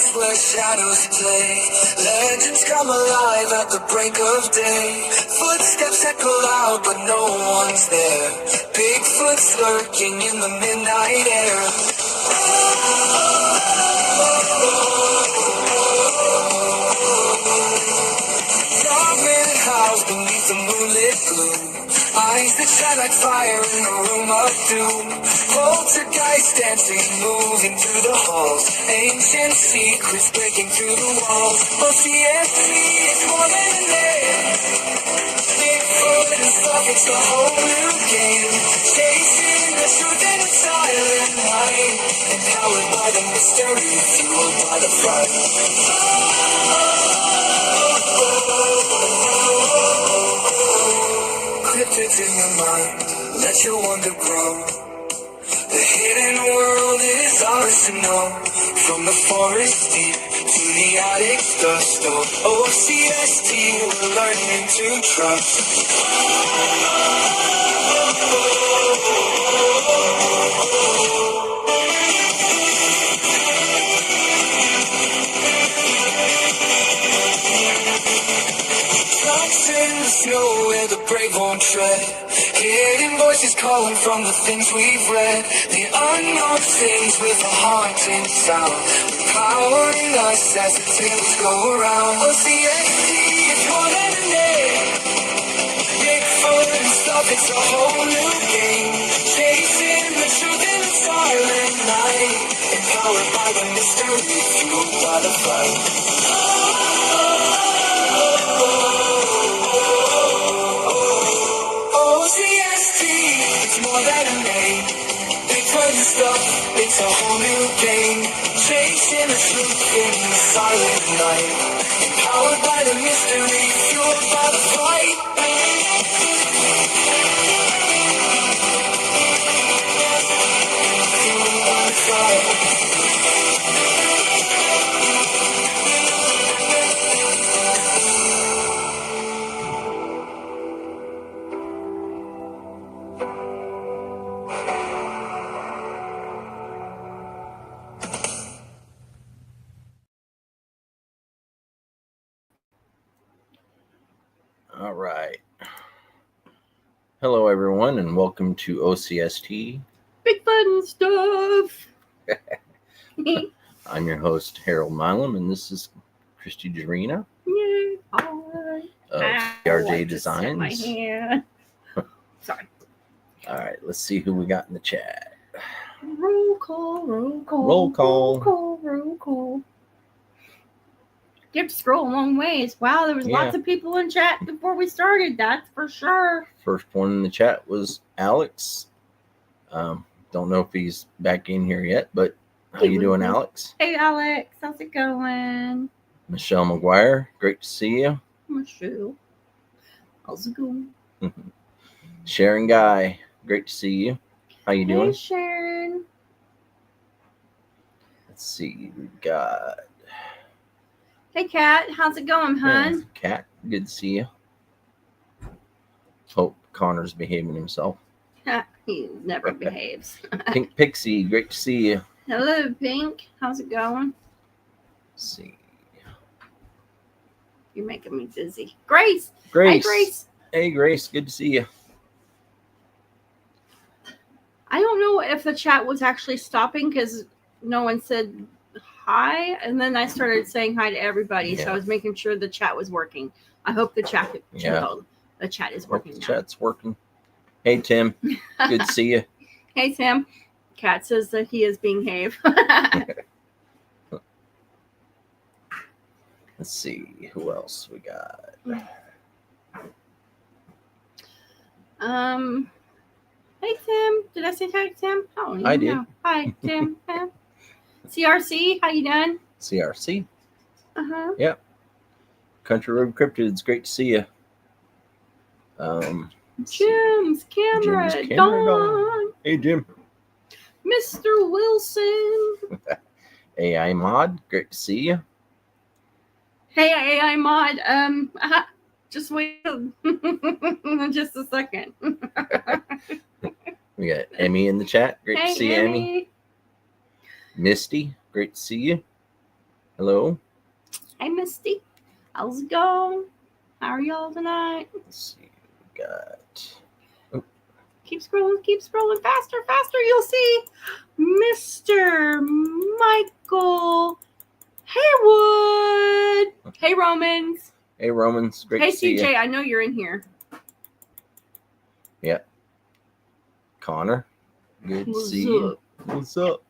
place where shadows play. Legends come alive at the break of day. Footsteps echo loud, but no one's there. Bigfoot's lurking in the midnight air. Fragmented house beneath the moonlit gloom. Eyes that shine like fire in a room of doom. Poltergeist dancing, moving through the halls. Ancient secrets breaking through the walls. O.C.S.T, it's more than a name. Bigfoot and stuff, it's a whole new game. Chasing the truth in a silent night. Empowered by the mystery, fueled by the fright. Cryptids in your mind, let your wonder grow. The hidden world is ours to know. From the forest deep to the attic's dust door. O.C.S.T, we're learning to trust. Tracks in the snow where the brave won't tread. Hidden voices calling from the things we've read. The unknown things with a haunting sound. Empowering us as the tales go around. O.C.S.T, it's more than a name. Bigfoot and stuff, it's a whole new game. Chasing the truth in the silent night. Empowered by the mystery, fueled by the fight. O.C.S.T, it's more than a name. Bigfoot and stuff, it's a whole new game. Chasing the truth in the silent night. Empowered by the mystery, fueled by the fight. Fueled by the fight. All right. Hello, everyone, and welcome to O.C.S.T. Bigfoot and stuff. I'm your host, Harold Milam, and this is Christy Jarena Yay. Hi. of I CRJ just hit my Designs. hand. Sorry. All right, let's see who we got in the chat. Roll call, roll call. Roll call. Roll call, roll call. You have to scroll a long ways. Wow, there was lots of people in chat before we started. That's for sure. First one in the chat was Alex. Don't know if he's back in here yet, but how you doing, Alex? Hey, Alex. How's it going? Michelle McGuire, great to see you. Michelle. How's it going? Sharon Guy, great to see you. How you doing? Hey, Sharon. Let's see, we've got... Hey, Kat. How's it going, hun? Kat, good to see you. Hope Connor's behaving himself. He never behaves. Pink Pixie, great to see you. Hello, Pink. How's it going? Let's see. You're making me dizzy. Grace. Grace. Hi, Grace. Hey, Grace, good to see you. I don't know if the chat was actually stopping because no one said hi, and then I started saying hi to everybody, so I was making sure the chat was working. I hope the chat the chat is working now. Chat's working. Hey, Tim. Good to see you. Hey, Tim. Kat says that he is being Have. Let's see who else we got. Hey, Tim. Did I say hi to Tim? Oh, I did. Hi, Tim. CRC, how you doing? CRC. Uh-huh. Yep. Country Road Cryptid, it's great to see you. Jim's camera gone. Hey, Jim. Mr. Wilson. AI Mod, great to see you. Hey, AI Mod. Just wait just a second. We got Emmy in the chat. Great to see you, Emmy. Emmy. Misty, great to see you. Hello. Hey, Misty. How's it going? How are y'all tonight? Let's see. We got. Keep scrolling faster. You'll see Mr. Michael Haywood. Hey, Romans. Hey, Romans. Great Hey, to see CJ. you. I know you're in here. Yeah. Connor. Good to What's see you. up? What's up?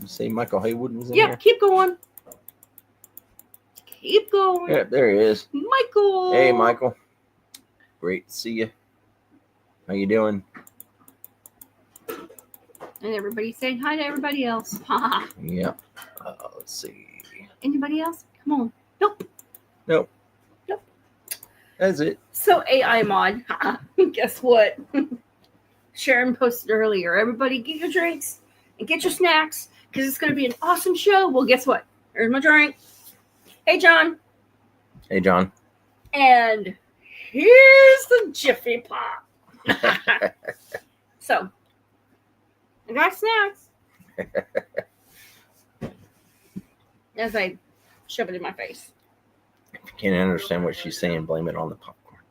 You say Michael Haywood was in Yeah, here? keep going. Keep going. Yeah, there he is. Michael. Hey, Michael. Great to see you. How you doing? And everybody's saying hi to everybody else. Yeah. Let's see. Anybody else? Come on. Nope. That's it. So AI mod. Guess what? Sharon posted earlier. Everybody get your drinks and get your snacks because it's going to be an awesome show. Well, guess what? Here's my drink. Hey, John. Hey, John. And here's the Jiffy Pop. So, I got snacks. As I shove it in my face. If you can't understand what she's saying, blame it on the popcorn.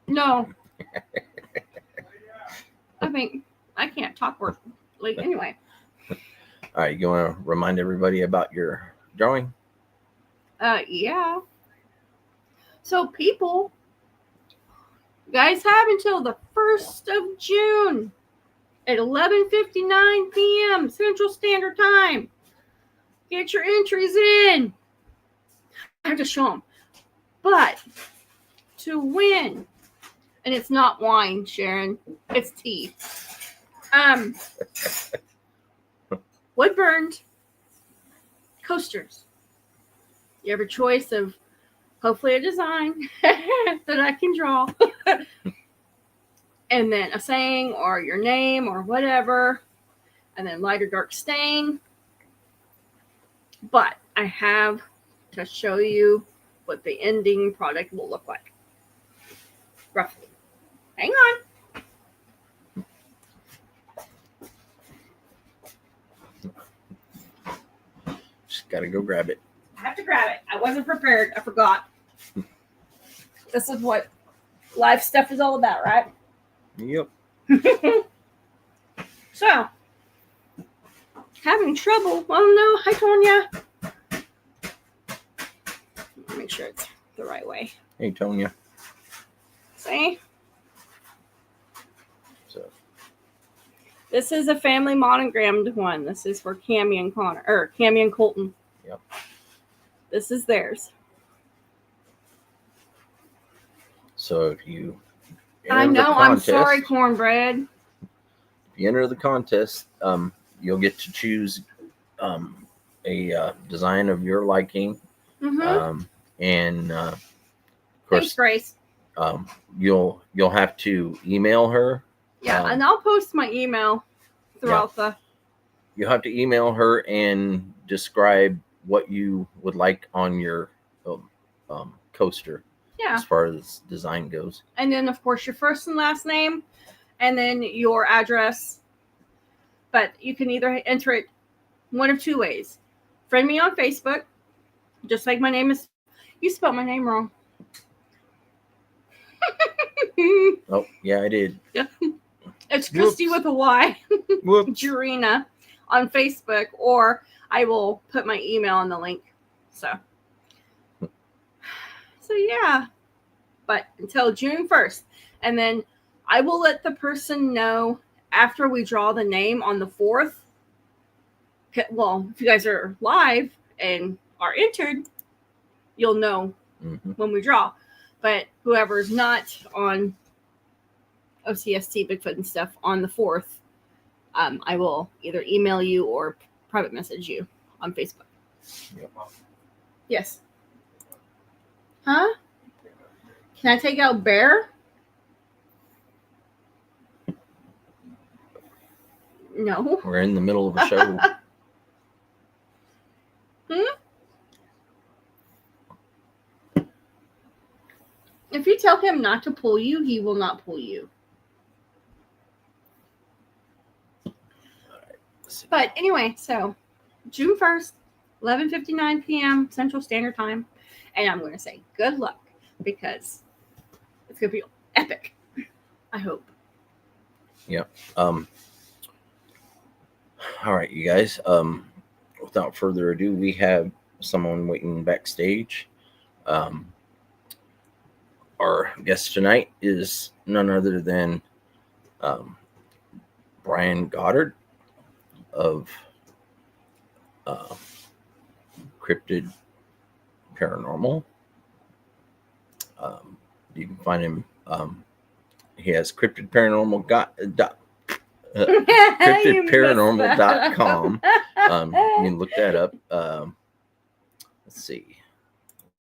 No. I mean, I can't talk work. Like, anyway. All right, you want to remind everybody about your drawing? Yeah. So, people, guys have until the 1st of June at 11:59 p.m. Central Standard Time. Get your entries in. I have to show them. But to win, and it's not wine, Sharon, it's tea. Wood burned coasters. You have a choice of hopefully a design that I can draw. And then a saying or your name or whatever. And then light or dark stain. But I have to show you what the ending product will look like. Roughly. Hang on. Just got to go grab it. I have to grab it. I wasn't prepared. I forgot. This is what live stuff is all about, right? Yep. So, having trouble. Oh no, hi Tonya. Make sure it's the right way. Hey, Tonya. See? So, This is a family monogrammed one. This is for Cammie and Connor, or Cammie and Colton. Yep. This is theirs. so if you I enter the know. I'm contest- sorry, Cornbread. If you enter the contest, you'll get to choose a design of your liking, Mm-hmm. and of Thanks, course, Grace. you'll have to email her. Yeah, and I'll post my email throughout the. You'll have to email her and describe what you would like on your coaster. Yeah. As far as design goes. And then, of course, your first and last name, and then your address. But you can either enter it one of two ways. Friend me on Facebook, just like my name is. You spelled my name wrong. Oh, yeah, I did. It's Christy with a Y. Whoops. Jurina on Facebook, or I will put my email in the link. So yeah. But until June 1st. And then I will let the person know after we draw the name on the 4th. Well, if you guys are live and are entered, you'll know when we draw. But whoever's not on O.C.S.T, Bigfoot and stuff on the 4th, I will either email you or private message you on Facebook. Yep. Yes. Huh? Can I take out Bear? No. We're in the middle of a show. If you tell him not to pull you, he will not pull you. But anyway, so June 1st, 11:59 p.m. Central Standard Time. And I'm going to say good luck because it's going to be epic. I hope. Yep. All right, you guys. Without further ado, we have someone waiting backstage. Our guest tonight is none other than Brian Godhard of Cryptid Paranormal. You can find him. He has Cryptid Paranormal cryptidparanormal.com. You can look that up. Let's see.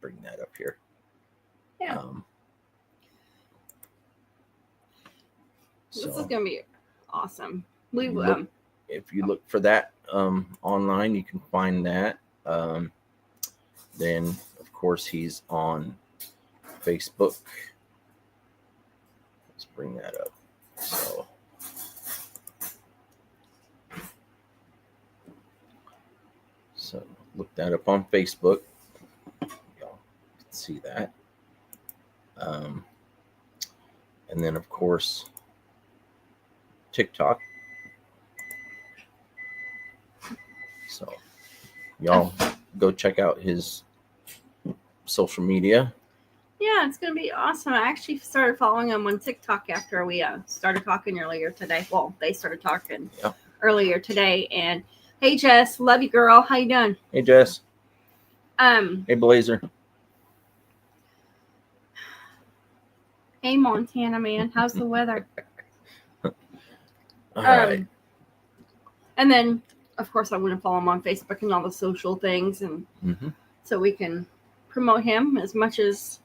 Bring that up here. Yeah. This is going to be awesome. If you look for that online, you can find that. Then, of course, he's on Facebook. Let's bring that up. So look that up on Facebook. Y'all can see that. And then, of course, TikTok. So y'all go check out his social media. Yeah, it's going to be awesome. I actually started following him on TikTok after we started talking earlier today. Well, they started talking earlier today. And hey, Jess, love you, girl. How you doing? Hey, Jess. Hey, Blazer. Hey, Montana, man. How's the weather? All right. And then, of course, I'm going to follow him on Facebook and all the social things, and so we can promote him as much as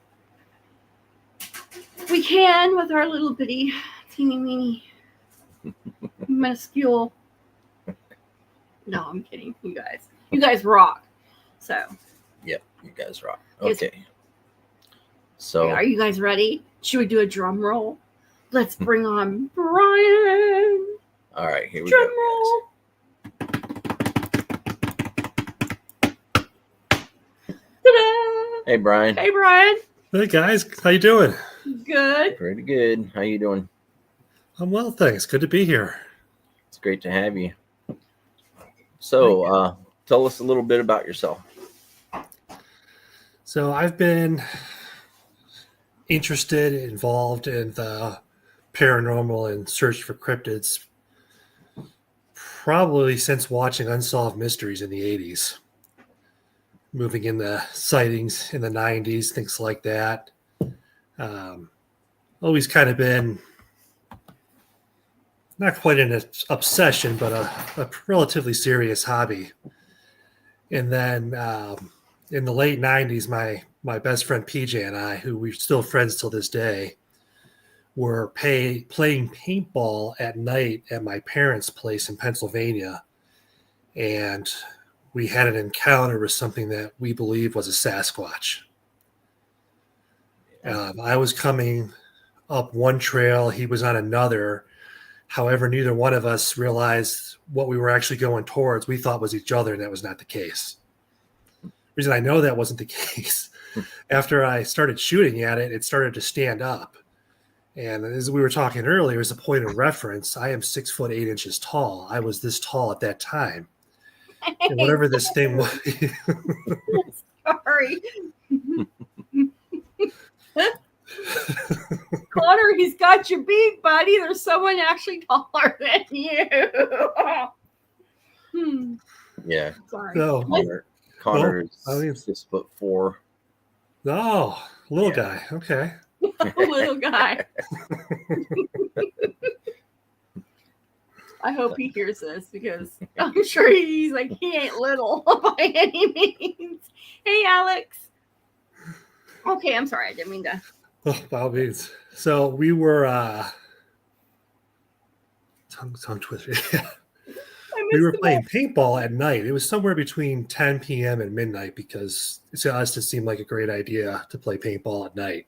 we can with our little bitty, teeny weeny, minuscule. No, I'm kidding. You guys rock. So. Yep, you guys rock. Okay. So. Are you guys ready? Should we do a drum roll? Let's bring on Brian. All right, here we drum go. Roll. Ta-da! Hey, Brian. Hey, Brian. Hey, guys. How you doing? Good. Pretty good. How you doing? I'm well, thanks. Good to be here. It's great to have you. So, tell us a little bit about yourself. So I've been involved in the paranormal and search for cryptids probably since watching Unsolved Mysteries in the 80s. Moving in the sightings in the 90s, things like that. Always kind of been not quite an obsession, but a relatively serious hobby. And then in the late 90s, my best friend PJ and I, who we're still friends till this day, were playing paintball at night at my parents' place in Pennsylvania. And we had an encounter with something that we believe was a Sasquatch. I was coming up one trail, he was on another. However, neither one of us realized what we were actually going towards. We thought was each other, and that was not the case. The reason I know that wasn't the case, after I started shooting at it, it started to stand up. And as we were talking earlier, as a point of reference, I am 6'8" tall. I was this tall at that time. And whatever this thing was. Sorry. Connor, he's got you beat, buddy. There's someone actually taller than you. Yeah. Sorry. No. Connor is 6'4". Oh, little guy. Okay. Little guy. I hope he hears this because I'm sure he's like, he ain't little by any means. Hey, Alex. Okay, I'm sorry. I didn't mean to. Oh, by all means. So we were tongue twister. We were playing paintball at night. It was somewhere between 10 p.m. and midnight because to us it seemed like a great idea to play paintball at night.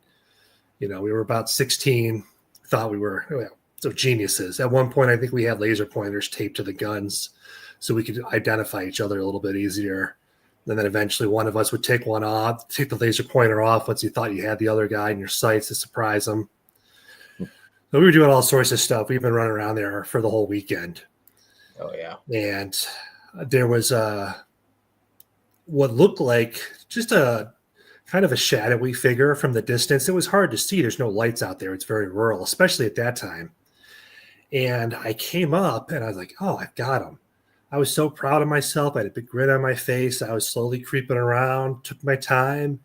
You know, we were about 16, thought we were so geniuses. At one point, I think we had laser pointers taped to the guns so we could identify each other a little bit easier. And then eventually one of us would take the laser pointer off once you thought you had the other guy in your sights to surprise him. So we were doing all sorts of stuff. We've been running around there for the whole weekend. Oh yeah. And there was what looked like just a kind of a shadowy figure from the distance. It was hard to see. There's no lights out there. It's very rural, especially at that time. And I came up and I was like, oh, I've got him. I was so proud of myself. I had a big grin on my face. I was slowly creeping around, took my time.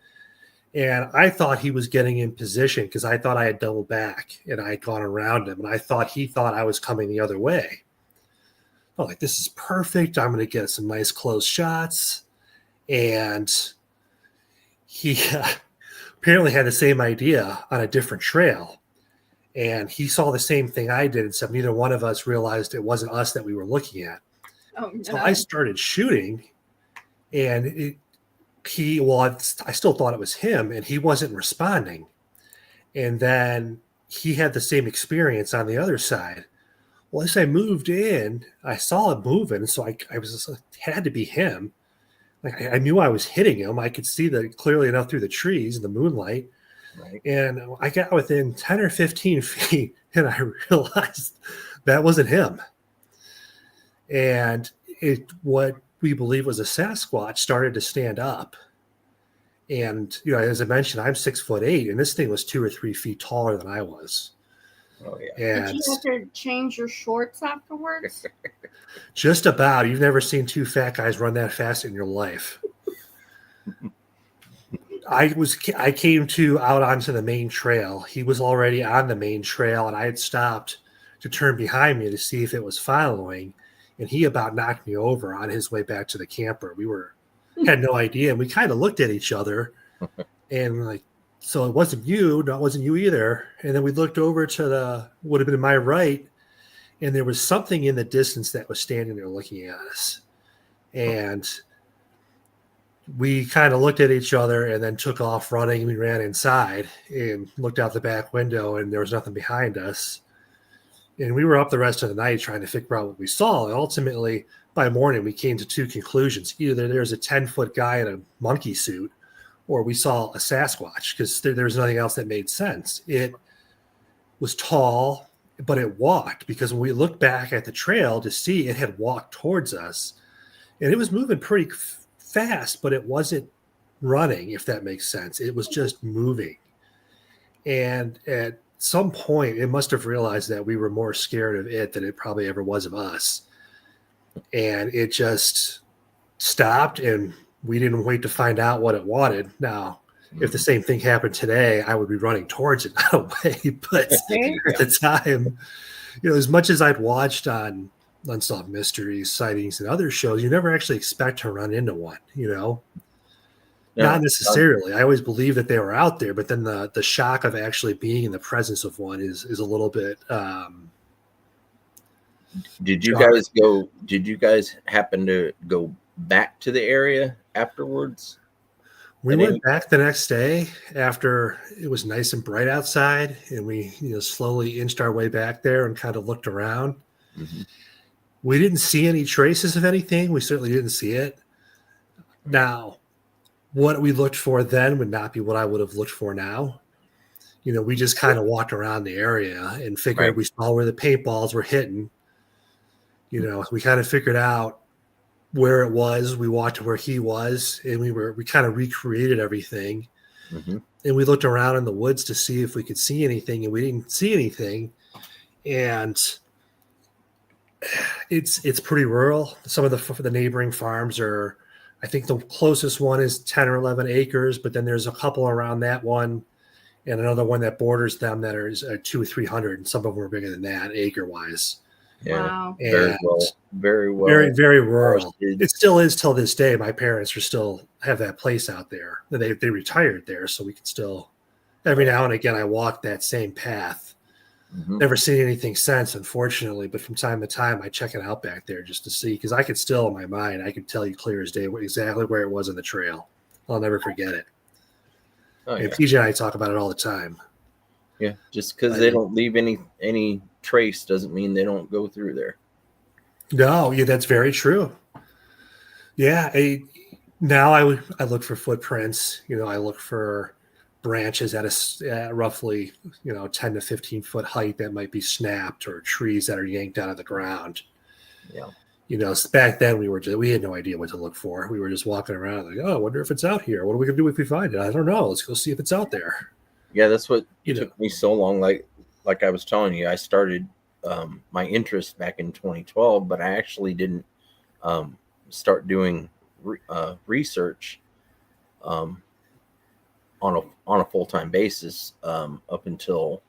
And I thought he was getting in position because I thought I had doubled back and I had gone around him. And I thought he thought I was coming the other way. I was like, this is perfect. I'm going to get some nice close shots. And he apparently had the same idea on a different trail. And he saw the same thing I did, except neither one of us realized it wasn't us that we were looking at. Oh, no. So I started shooting, and I still thought it was him, and he wasn't responding. And then he had the same experience on the other side. Well, as I moved in, I saw him moving, so I was it had to be him. Like I knew I was hitting him. I could see that clearly enough through the trees and the moonlight. Right. And I got within 10 or 15 feet, and I realized that wasn't him. And what we believe was a Sasquatch started to stand up. And, as I mentioned, I'm 6'8", and this thing was 2 or 3 feet taller than I was. Oh yeah. And Did you have to change your shorts afterwards? just about. You've never seen two fat guys run that fast in your life. I came out onto the main trail. He was already on the main trail, and I had stopped to turn behind me to see if it was following. And he about knocked me over on his way back to the camper. We had no idea. And we kind of looked at each other and like, so it wasn't you. No, it wasn't you either. And then we looked over to would have been my right. And there was something in the distance that was standing there looking at us. And we kind of looked at each other and then took off running. We ran inside and looked out the back window, and there was nothing behind us. And we were up the rest of the night trying to figure out what we saw. And ultimately, by morning, we came to two conclusions. Either there's a 10-foot guy in a monkey suit, or we saw a Sasquatch, because there was nothing else that made sense. It was tall, but it walked, because when we looked back at the trail to see, it had walked towards us. And it was moving pretty fast, but it wasn't running, if that makes sense. It was just moving. And at some point, it must have realized that we were more scared of it than it probably ever was of us. And it just stopped, and we didn't wait to find out what it wanted. Now, if the same thing happened today, I would be running towards it, not away. But at the time, as much as I'd watched on Unsolved Mysteries, Sightings, and other shows, you never actually expect to run into one, No, not necessarily. I always believed that they were out there, but then the shock of actually being in the presence of one is a little bit. Did you guys happen to go back to the area afterwards? We went back the next day after it was nice and bright outside, and we slowly inched our way back there and kind of looked around. Mm-hmm. We didn't see any traces of anything. We certainly didn't see it. Now, what we looked for then would not be what I would have looked for now. We just kind of walked around the area and figured Right. We saw where the paintballs were hitting. We kind of figured out where it was. We walked to where he was, and we kind of recreated everything. Mm-hmm. And we looked around in the woods to see if we could see anything, and we didn't see anything. And it's pretty rural. Some of the neighboring farms are, I think the closest one is 10 or 11 acres, but then there's a couple around that one and another one that borders them that is 200 or 300, and some of them are bigger than that acre wise. Yeah. Wow. Very well. Very, very rural. forested. It still is till this day. My parents still have that place out there. They retired there, so we can still, every now and again, I walk that same path. Mm-hmm. Never seen anything since, unfortunately, but from time to time I check it out back there just to see, because I could still, in my mind, I could tell you clear as day exactly where it was in the trail. I'll never forget it. Oh, And yeah. PJ and I talk about it all the time. Yeah, just because they don't leave any trace doesn't mean they don't go through there. No, yeah, that's very true. Yeah, now I look for footprints. I look for branches at roughly 10 to 15 foot height that might be snapped, or trees that are yanked out of the ground. Yeah. Back then we had no idea what to look for. We were just walking around like, oh, I wonder if it's out here. What are we gonna do if we find it? I don't know. Let's go see if it's out there. Yeah, that's what You know, took me so long. Like I was telling you, I started my interest back in 2012, but I actually didn't start doing research um, on a full time basis up until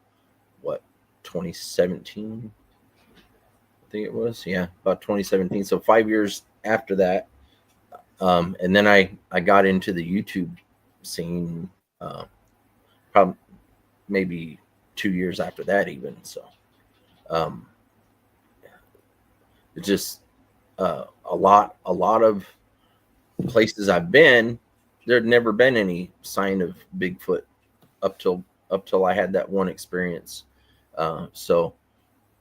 what 2017. I think it was, yeah, about 2017. So 5 years after that, and then I got into the YouTube scene, probably maybe 2 years after that, even. So um, it's just a lot of places I've been. There'd never been any sign of Bigfoot up till I had that one experience. So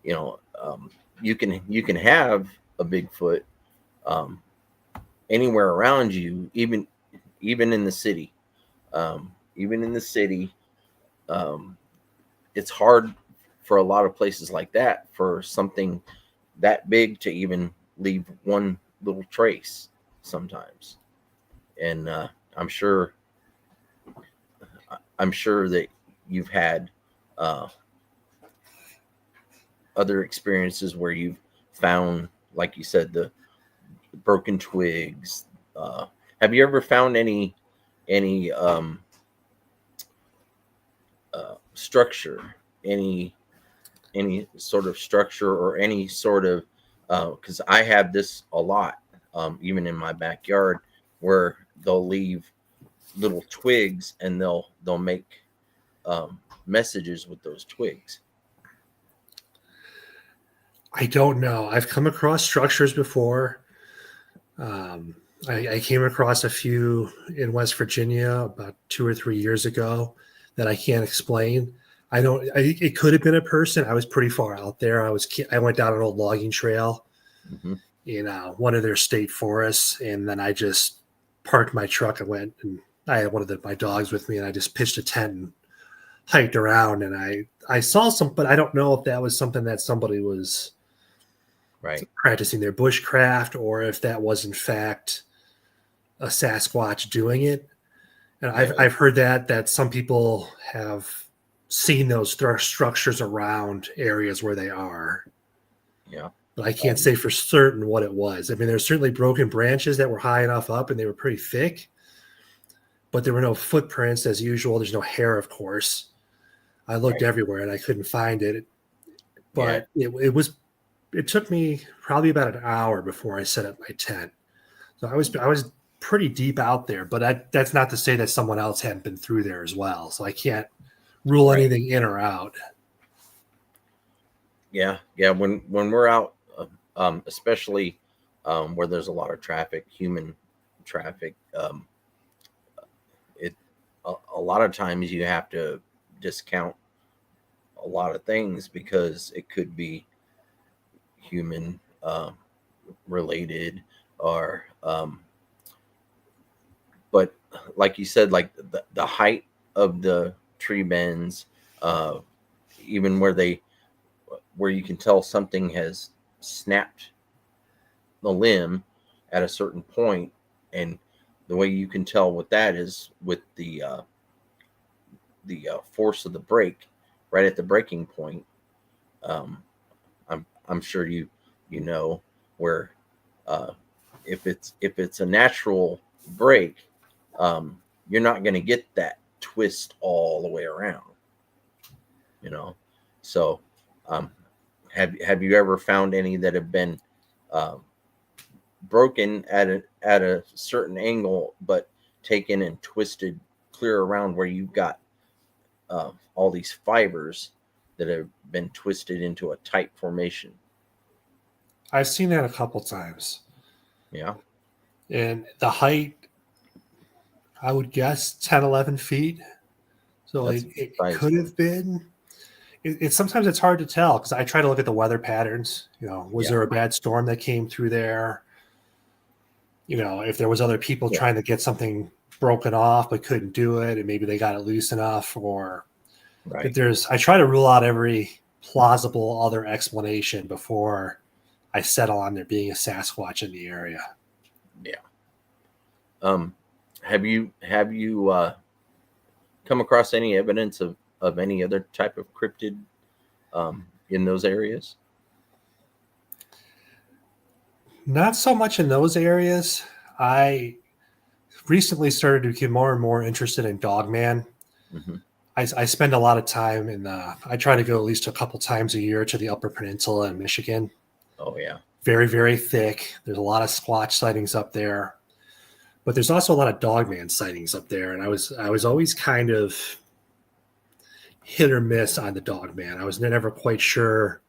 you can have a Bigfoot um, anywhere around you, even in the city. Even in the city, um, it's hard for a lot of places like that for something that big to even leave one little trace sometimes. And I'm sure that you've had uh, other experiences where you've found, like you said, the broken twigs. Have you ever found any structure, any sort of structure, or any sort of because I have this a lot, even in my backyard, where they'll leave little twigs and they'll make messages with those twigs. I don't know. I've come across structures before. I came across a few in West Virginia about 2 or 3 years ago that I can't explain. It could have been a person. I was pretty far out there. I went down an old logging trail Mm-hmm. in one of their state forests, and then I just parked my truck and went, and I had one of my dogs with me, and I just pitched a tent and hiked around, and I saw some, but I don't know if that was something that somebody was Right. practicing their bushcraft, or if that was in fact a Sasquatch doing it. And I've heard that some people have seen those structures around areas where they are. Yeah. But I can't say for certain what it was. I mean, there's certainly broken branches that were high enough up and they were pretty thick, but there were no footprints as usual. There's no hair, of course. I looked everywhere and I couldn't find it. But it took me probably about an hour before I set up my tent. So I was pretty deep out there, but that's not to say that someone else hadn't been through there as well. So I can't rule anything in or out. Yeah. When we're out, especially where there's a lot of traffic, human traffic, a lot of times you have to discount a lot of things because it could be human related, or but like you said, like the height of the tree bends, even where you can tell something has snapped the limb at a certain point, and the way you can tell what that is with the force of the brake right at the braking point. I'm sure you know where if it's a natural brake, you're not going to get that twist all the way around. So have you ever found any that have been broken at a certain angle, but taken and twisted clear around where you've got all these fibers that have been twisted into a tight formation? I've seen that a couple times. Yeah. And the height, I would guess 10, 11 feet. So it could have been. It's sometimes it's hard to tell because I try to look at the weather patterns. Was Yeah. there a bad storm that came through there? If there was other people Yeah. trying to get something broken off but couldn't do it, and maybe they got it loose enough, or Right. I try to rule out every plausible other explanation before I settle on there being a Sasquatch in the area. Yeah. Have you come across any evidence of any other type of cryptid in those areas? Not so much in those areas. I recently started to get more and more interested in Dogman. Mm-hmm. I spend a lot of time I try to go at least a couple times a year to the Upper Peninsula in Michigan. Oh, yeah. Very, very thick. There's a lot of Squatch sightings up there, but there's also a lot of Dogman sightings up there. And I was always kind of hit or miss on the Dogman. I was never quite sure,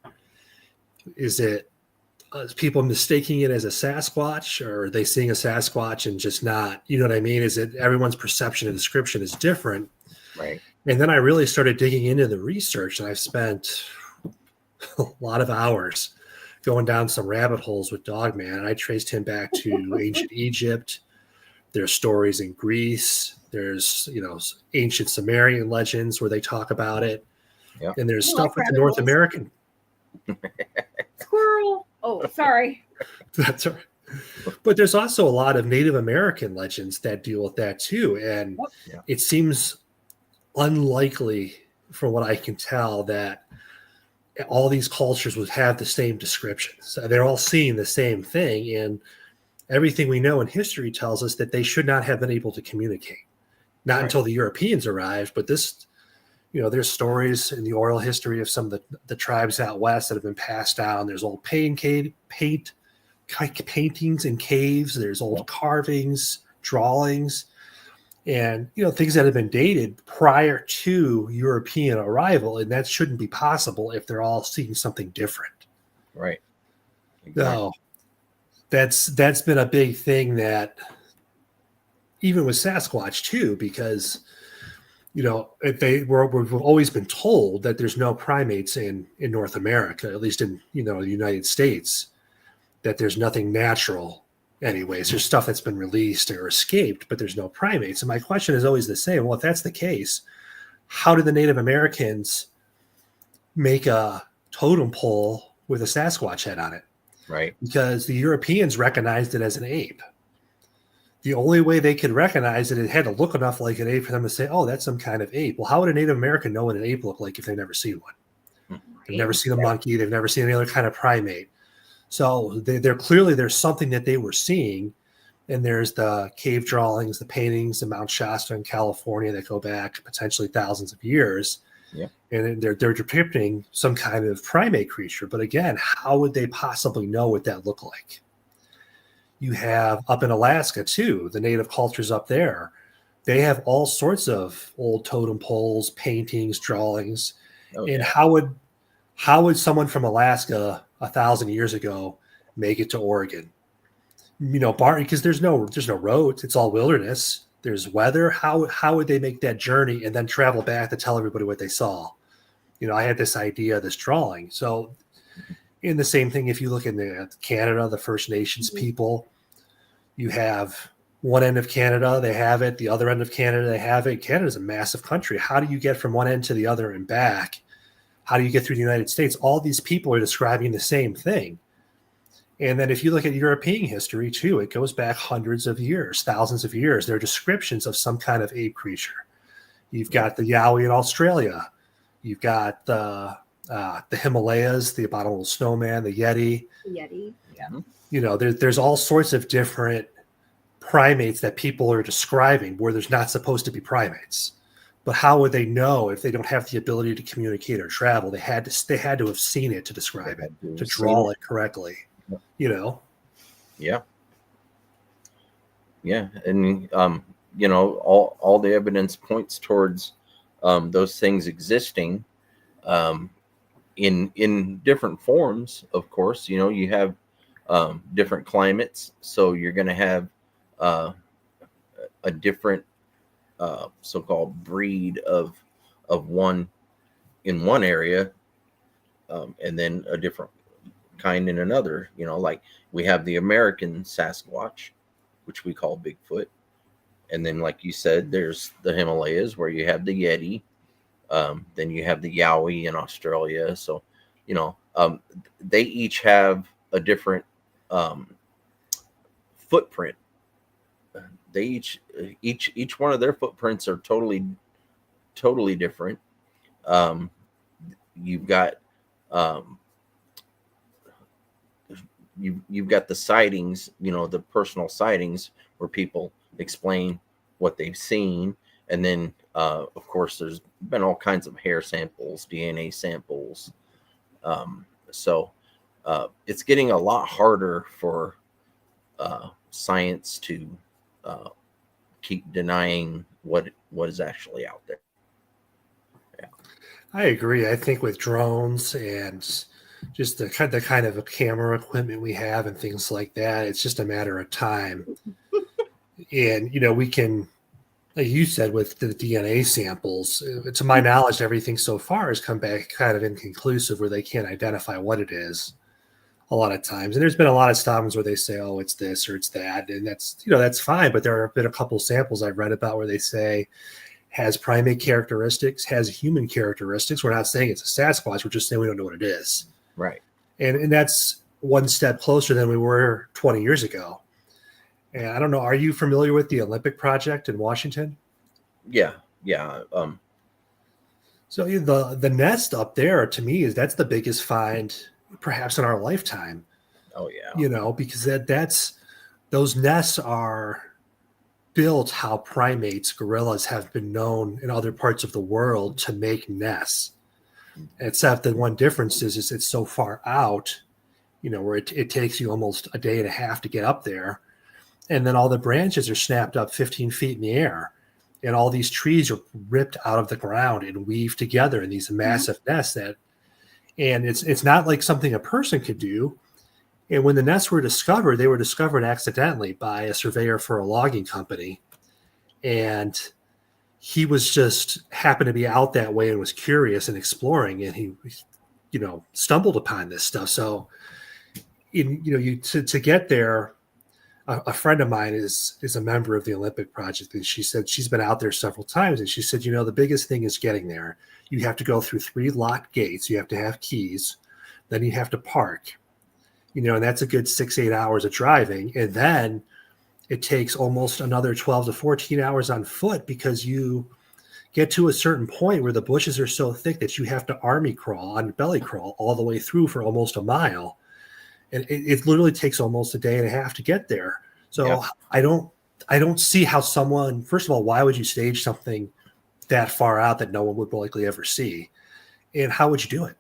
is it people mistaking it as a Sasquatch, or are they seeing a Sasquatch and just not, you know what I mean? Is it everyone's perception and description is different? Right. And then I really started digging into the research, and I've spent a lot of hours going down some rabbit holes with Dogman. And I traced him back to ancient Egypt. There's stories in Greece. There's, ancient Sumerian legends where they talk about it. Yeah. And there's I stuff like with the rabbit North holes. American. Squirrel. Oh, sorry. That's right. But there's also a lot of Native American legends that deal with that too. And Yeah. it seems unlikely, from what I can tell, that all these cultures would have the same descriptions. They're all seeing the same thing. And everything we know in history tells us that they should not have been able to communicate. Not Right. until the Europeans arrived. But this, there's stories in the oral history of some of the tribes out west that have been passed down. There's old paintings in caves. There's old carvings, drawings, and things that have been dated prior to European arrival. And that shouldn't be possible if they're all seeing something different. Right. Exactly. So that's been a big thing, that even with Sasquatch too, because we've always been told that there's no primates in North America, at least in the United States, that there's nothing natural. Anyways, there's stuff that's been released or escaped, but there's no primates. And my question is always the same. Well, if that's the case, how did the Native Americans make a totem pole with a Sasquatch head on it? Right. Because the Europeans recognized it as an ape. The only way they could recognize it had to look enough like an ape for them to say, oh, that's some kind of ape. Well, how would a Native American know what an ape looked like if they've never seen one? They've never seen a monkey. They've never seen any other kind of primate. So they're clearly, there's something that they were seeing. And there's the cave drawings, the paintings in Mount Shasta in California that go back potentially thousands of years. Yeah. And they're depicting some kind of primate creature. But again, how would they possibly know what that looked like? You have up in Alaska too, the native cultures up there. They have all sorts of old totem poles, paintings, drawings. Oh, and yeah. how would someone from Alaska 1,000 years ago make it to Oregon? Because there's no roads. It's all wilderness. There's weather. How would they make that journey and then travel back to tell everybody what they saw? I had this idea, this drawing. So in the same thing, if you look in Canada, the First Nations people, you have one end of Canada, they have it. The other end of Canada, they have it. Canada's a massive country. How do you get from one end to the other and back? How do you get through the United States? All these people are describing the same thing. And then if you look at European history too, it goes back hundreds of years, thousands of years. There are descriptions of some kind of ape creature. You've got the Yowie in Australia. You've got the Himalayas, the abominable snowman, the Yeti. Yeti. Yeah. There's all sorts of different primates that people are describing where there's not supposed to be primates. But how would they know if they don't have the ability to communicate or travel? They had to have seen it to describe it, to draw it correctly. Yeah. Yeah. And, all the evidence points towards those things existing in different forms, of course. You have different climates. So you're going to have a different so-called breed of one in one area, and then a different kind in another. Like we have the American Sasquatch, which we call Bigfoot. And then, like you said, there's the Himalayas where you have the Yeti. Then you have the Yowie in Australia. So, they each have a different footprint. They each one of their footprints are totally different. You've got you've got the sightings, the personal sightings where people explain what they've seen, and then of course there's been all kinds of hair samples, DNA samples. So it's getting a lot harder for science to keep denying what is actually out there. Yeah, I agree. I think with drones and just the kind of camera equipment we have and things like that, it's just a matter of time. And we can, like you said, with the DNA samples, to my knowledge, everything so far has come back kind of inconclusive, where they can't identify what it is a lot of times. And there's been a lot of times where they say, oh, it's this or it's that. And that's fine. But there have been a couple samples I've read about where they say has primate characteristics, has human characteristics. We're not saying it's a Sasquatch. We're just saying we don't know what it is. right. And that's one step closer than we were 20 years ago. And I don't know, are you familiar with the Olympic Project in Washington? Yeah. So the nest up there, to me, that's the biggest find perhaps in our lifetime. Oh yeah. Because that's those nests are built how primates, gorillas, have been known in other parts of the world to make nests. Except that one difference is it's so far out, where it takes you almost a day and a half to get up there. And then all the branches are snapped up 15 feet in the air. And all these trees are ripped out of the ground and weaved together in these massive nests. And it's not like something a person could do. And when the nests were discovered, they were discovered accidentally by a surveyor for a logging company. And he was just happened to be out that way and was curious and exploring. And he, stumbled upon this stuff. So, to get there, a friend of mine is a member of the Olympic Project, and she said she's been out there several times, and she said, the biggest thing is getting there. You have to go through 3 locked gates. You have to have keys. Then you have to park, and that's a good 6-8 hours of driving. And then it takes almost another 12 to 14 hours on foot, because you get to a certain point where the bushes are so thick that you have to army crawl on belly crawl all the way through for almost a mile. And it literally takes almost a day and a half to get there. So yeah. I don't see how someone, first of all, why would you stage something that far out that no one would likely ever see? And how would you do it?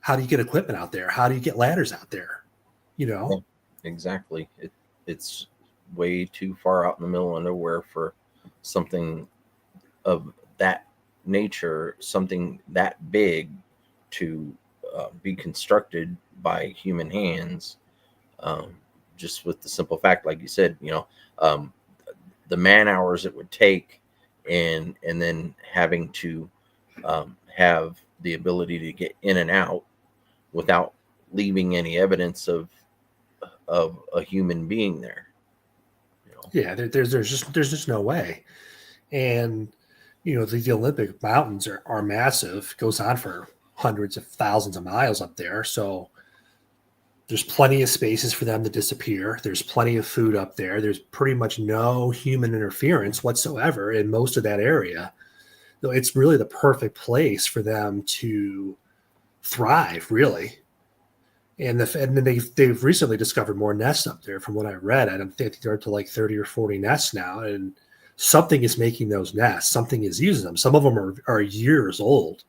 How do you get equipment out there? How do you get ladders out there? Yeah, exactly. It's way too far out in the middle of nowhere for something of that nature, something that big to be constructed by human hands, just with the simple fact, like you said, the man hours it would take, and then having to have the ability to get in and out without leaving any evidence of a human being there. Yeah, there's just no way. And the Olympic mountains are massive. It goes on for hundreds of thousands of miles up there. So there's plenty of spaces for them to disappear. There's plenty of food up there. There's pretty much no human interference whatsoever in most of that area. So it's really the perfect place for them to thrive, really. And then they've recently discovered more nests up there from what I read. I think they're up to like 30 or 40 nests now. And something is making those nests. Something is using them. Some of them are years old.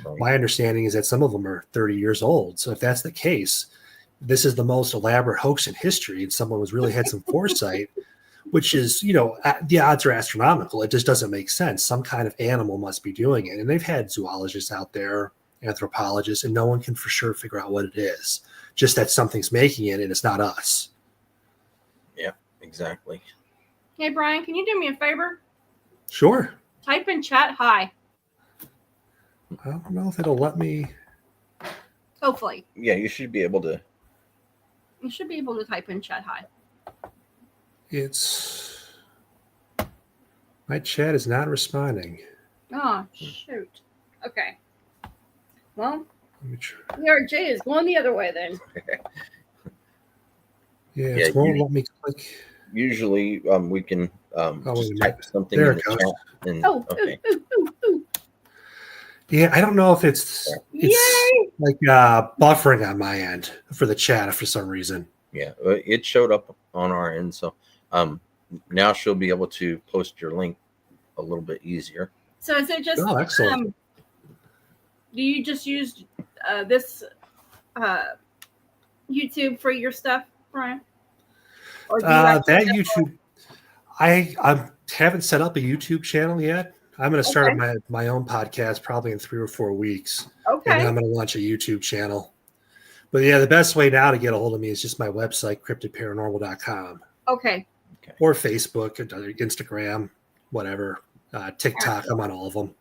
Right. My understanding is that some of them are 30 years old. So if that's the case, this is the most elaborate hoax in history. And someone was really had some foresight, which is, the odds are astronomical. It just doesn't make sense. Some kind of animal must be doing it. And they've had zoologists out there, anthropologists, and no one can for sure figure out what it is. Just that something's making it, and it's not us. Yeah, exactly. Hey, Brian, can you do me a favor? Sure. Type in chat hi. I don't know if it'll let me. Hopefully. Yeah, you should be able to. You should be able to type in chat hi. It's my chat is not responding. Oh, shoot. Okay. Well, Let me try. ERJ is going the other way then. Yeah, Yeah, it won't let me click. Usually, we can wait a just minute. type something There in it the goes. chat. And, Oh, okay. ooh. Yeah, I don't know if it's Yay! like buffering on my end for the chat for some reason. Yeah, it showed up on our end. So now she'll be able to post your link a little bit easier. So is it just Oh, excellent. Do you just use this YouTube for your stuff, Brian? Or do you That actually YouTube, I haven't set up a YouTube channel yet. I'm going to start my own podcast probably in 3 or 4 weeks. And then Okay. I'm going to launch a YouTube channel. But yeah, the best way now to get a hold of me is just my website, cryptidparanormal.com. Okay. Or Facebook, Instagram, whatever. TikTok, I'm on all of them.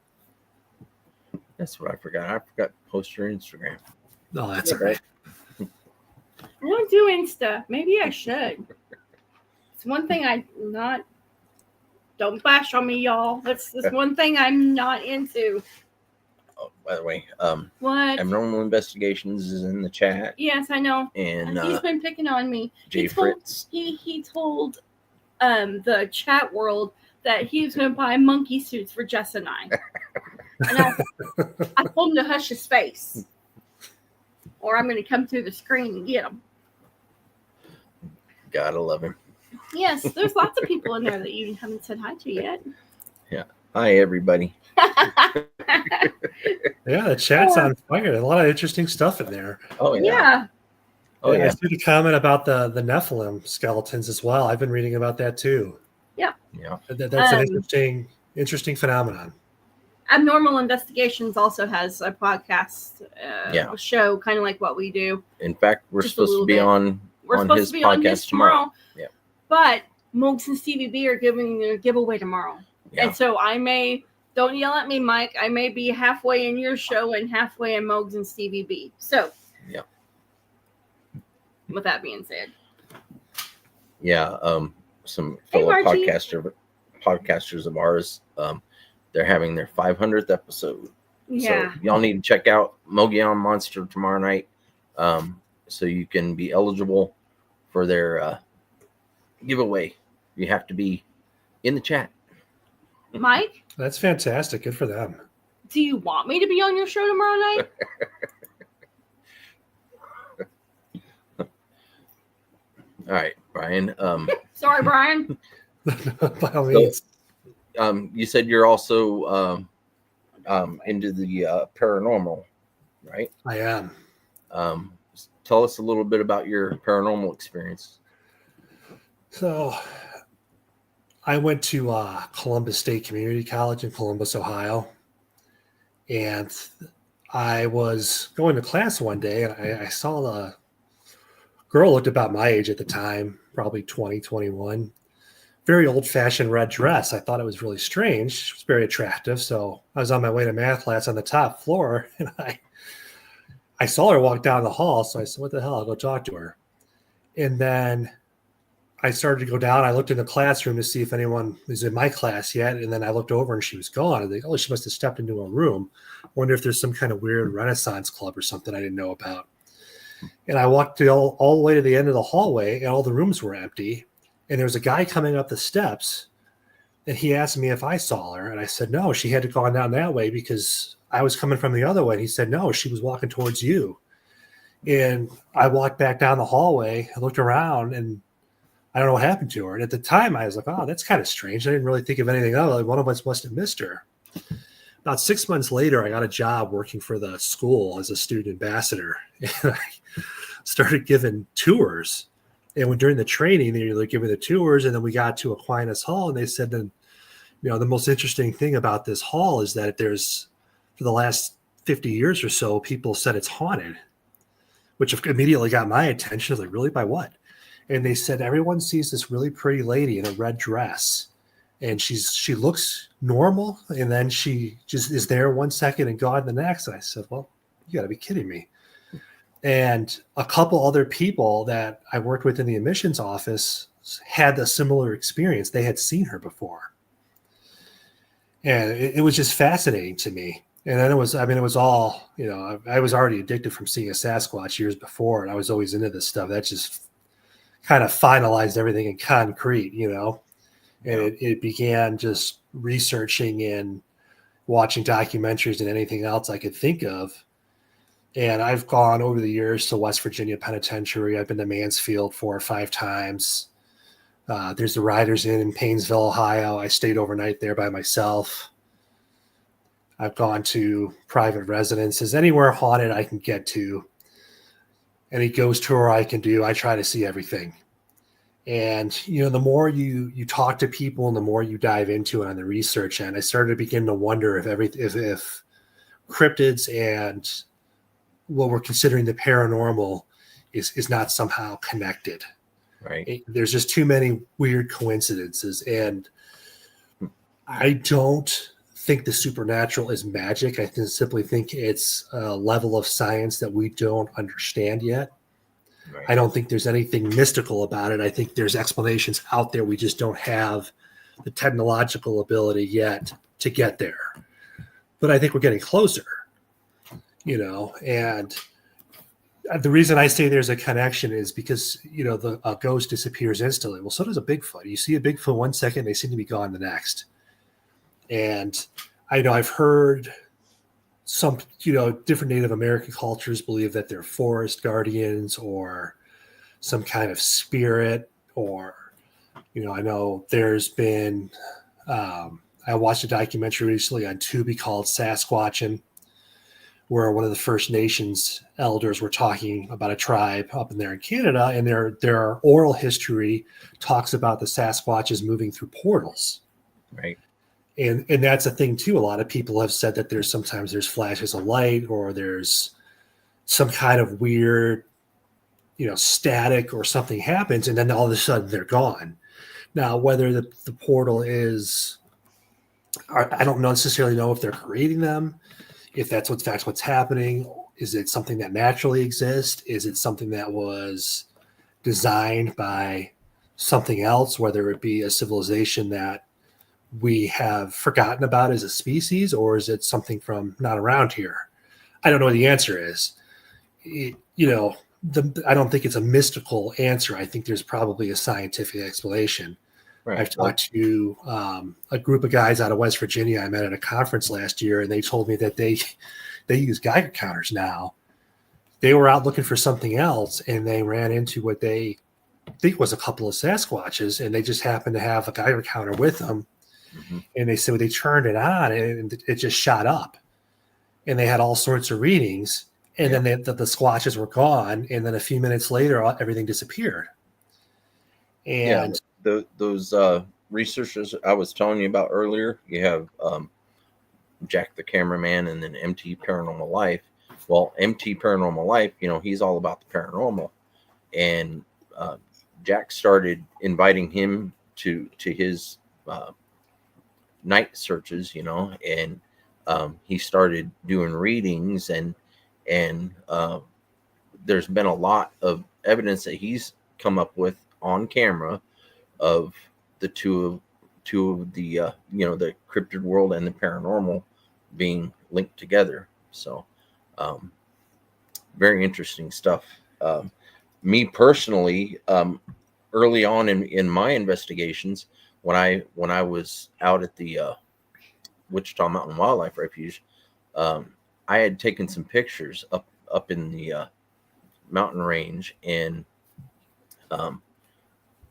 That's what I forgot. I forgot to post your Instagram. Oh, that's all right. I don't do Insta. Maybe I should. It's one thing don't bash on me, y'all. That's one thing I'm not into. Oh, by the way, What? Abnormal Investigations is in the chat. Yes, I know. And He's been picking on me. Jay Fritz. He told the chat world that he was going to buy monkey suits for Jess and I. And I told him to hush his face, or I'm going to come through the screen and get him. Gotta love him. Yes, there's lots of people in there that you haven't said hi to yet. Yeah. Hi, everybody. Yeah, the chat's on fire. There's a lot of interesting stuff in there. Oh, yeah. Yeah. Oh, I yeah. see the comment about the Nephilim skeletons as well. I've been reading about that too. Yeah. Yeah. That's an interesting phenomenon. Abnormal Investigations also has a podcast show, kind of like what we do. In fact, we're Just a supposed to little be bit. on We're supposed his to be on podcast his tomorrow. Yeah. But Mogs and Stevie B are giving a giveaway tomorrow. Yeah. And so don't yell at me, Mike. I may be halfway in your show and halfway in Mogs and Stevie B. So, yeah. With that being said. Yeah. Some fellow Margie. podcasters of ours, they're having their 500th episode. Yeah. So y'all need to check out Mogollon Monster tomorrow night, so you can be eligible for their giveaway. You have to be in the chat. Mike, That's fantastic. Good for them. do you want me to be on your show tomorrow night? All right, Brian. Sorry, Brian. By all means. You said you're also into the paranormal, right? I am. Tell us a little bit about your paranormal experience. So I went to Columbus State Community College in Columbus, Ohio. And I was going to class one day and I saw the girl looked about my age at the time, probably 20, 21. Very old-fashioned red dress. I thought it was really strange. She was very attractive. So I was on my way to math class on the top floor, and I saw her walk down the hall. So I said, what the hell? I'll go talk to her. And then I started to go down. I looked in the classroom to see if anyone was in my class yet. And then I looked over and she was gone. And they, oh, she must have stepped into a room. Wonder if there's some kind of weird Renaissance club or something I didn't know about. And I walked all the way to the end of the hallway, and all the rooms were empty. And there was a guy coming up the steps, and he asked me if I saw her. And I said, no, she had to go on down that way because I was coming from the other way. And he said, no, she was walking towards you. And I walked back down the hallway. I looked around, and I don't know what happened to her. And at the time, I was like, oh, that's kind of strange. I didn't really think of anything of it. Like, one of us must have missed her. About 6 months later, I got a job working for the school as a student ambassador. And I started giving tours. And during the training, they were giving the tours, and then we got to Aquinas Hall, and they said, then, the most interesting thing about this hall is that there's, for the last 50 years or so, people said it's haunted, which immediately got my attention. I was like, really? By what? And they said, everyone sees this really pretty lady in a red dress, and she looks normal, and then she just is there 1 second and gone the next. And I said, well, you got to be kidding me. And a couple other people that I worked with in the admissions office had a similar experience. They had seen her before. And it was just fascinating to me. And then it was all, I was already addicted from seeing a Sasquatch years before, and I was always into this stuff. That just kind of finalized everything in concrete, and it began just researching and watching documentaries and anything else I could think of. And I've gone over the years to West Virginia Penitentiary. I've been to Mansfield 4 or 5 times. There's the Riders Inn in Painesville, Ohio. I stayed overnight there by myself. I've gone to private residences, anywhere haunted I can get to. Any ghost tour I can do, I try to see everything. And, the more you talk to people and the more you dive into it on the research end, I started to begin to wonder if cryptids and what we're considering the paranormal is not somehow connected. Right. There's just too many weird coincidences. And I don't think the supernatural is magic. I simply think it's a level of science that we don't understand yet. Right. I don't think there's anything mystical about it. I think there's explanations out there. We just don't have the technological ability yet to get there. But I think we're getting closer, and the reason I say there's a connection is because, a ghost disappears instantly. Well, so does a Bigfoot. You see a Bigfoot 1 second, they seem to be gone the next. And I know I've heard some, different Native American cultures believe that they're forest guardians or some kind of spirit, or, I know there's been, I watched a documentary recently on Tubi called Sasquatchin, where one of the First Nations elders were talking about a tribe up in there in Canada, and their oral history talks about the Sasquatches moving through portals. Right. And that's a thing too. A lot of people have said that sometimes there's flashes of light, or there's some kind of weird, static or something happens, and then all of a sudden they're gone. Now, whether the portal is, I don't necessarily know if they're creating them, if that's what's happening. Is it something that naturally exists? Is it something that was designed by something else, whether it be a civilization that we have forgotten about as a species, or is it something from not around here? I don't know what the answer is. I don't think it's a mystical answer. I think there's probably a scientific explanation. Right. I've talked to a group of guys out of West Virginia I met at a conference last year, and they told me that they use Geiger counters now. They were out looking for something else, and they ran into what they think was a couple of Sasquatches, and they just happened to have a Geiger counter with them. Mm-hmm. And they said, well, they turned it on and it just shot up, and they had all sorts of readings. And then the Squatches were gone. And then a few minutes later, everything disappeared. And those researchers I was telling you about earlier, you have Jack the Cameraman and then MT Paranormal Life. Well, MT Paranormal Life, he's all about the paranormal. And Jack started inviting him to his night searches, and he started doing readings, and there's been a lot of evidence that he's come up with on camera of the two of the the cryptid world and the paranormal being linked together. So very interesting stuff. Me personally, early on in my investigations, when I was out at the Wichita Mountain Wildlife Refuge, I had taken some pictures up in the mountain range, and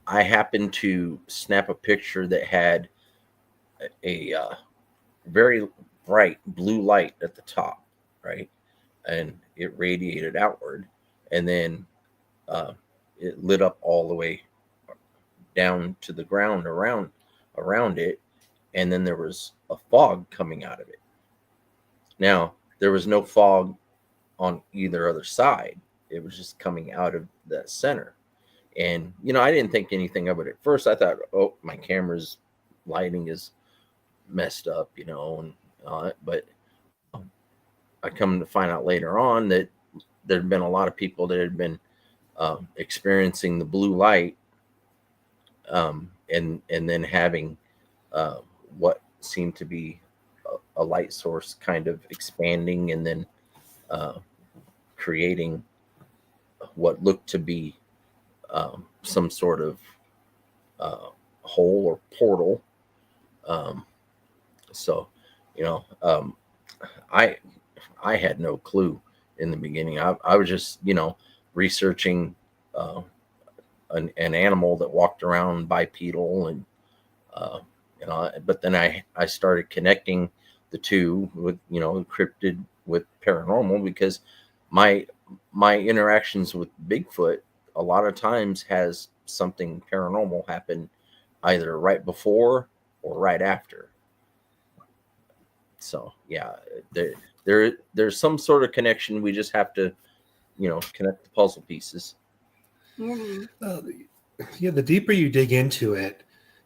I happened to snap a picture that had a very bright blue light at the top, right? And it radiated outward, and then it lit up all the way down to the ground around it, and then there was a fog coming out of it. Now, there was no fog on either other side. It was just coming out of that center. And, I didn't think anything of it at first. I thought, oh, my camera's, lighting is messed up, and but I come to find out later on that there had been a lot of people that had been experiencing the blue light, and then having what seemed to be a light source kind of expanding and then creating what looked to be some sort of hole or portal. So, I had no clue in the beginning. I was just, researching an animal that walked around bipedal, and but then I started connecting the two with, cryptid with paranormal, because my interactions with Bigfoot a lot of times has something paranormal happen either right before or right after. So yeah, there's some sort of connection. We just have to, connect the puzzle pieces. Yeah, the deeper you dig into it,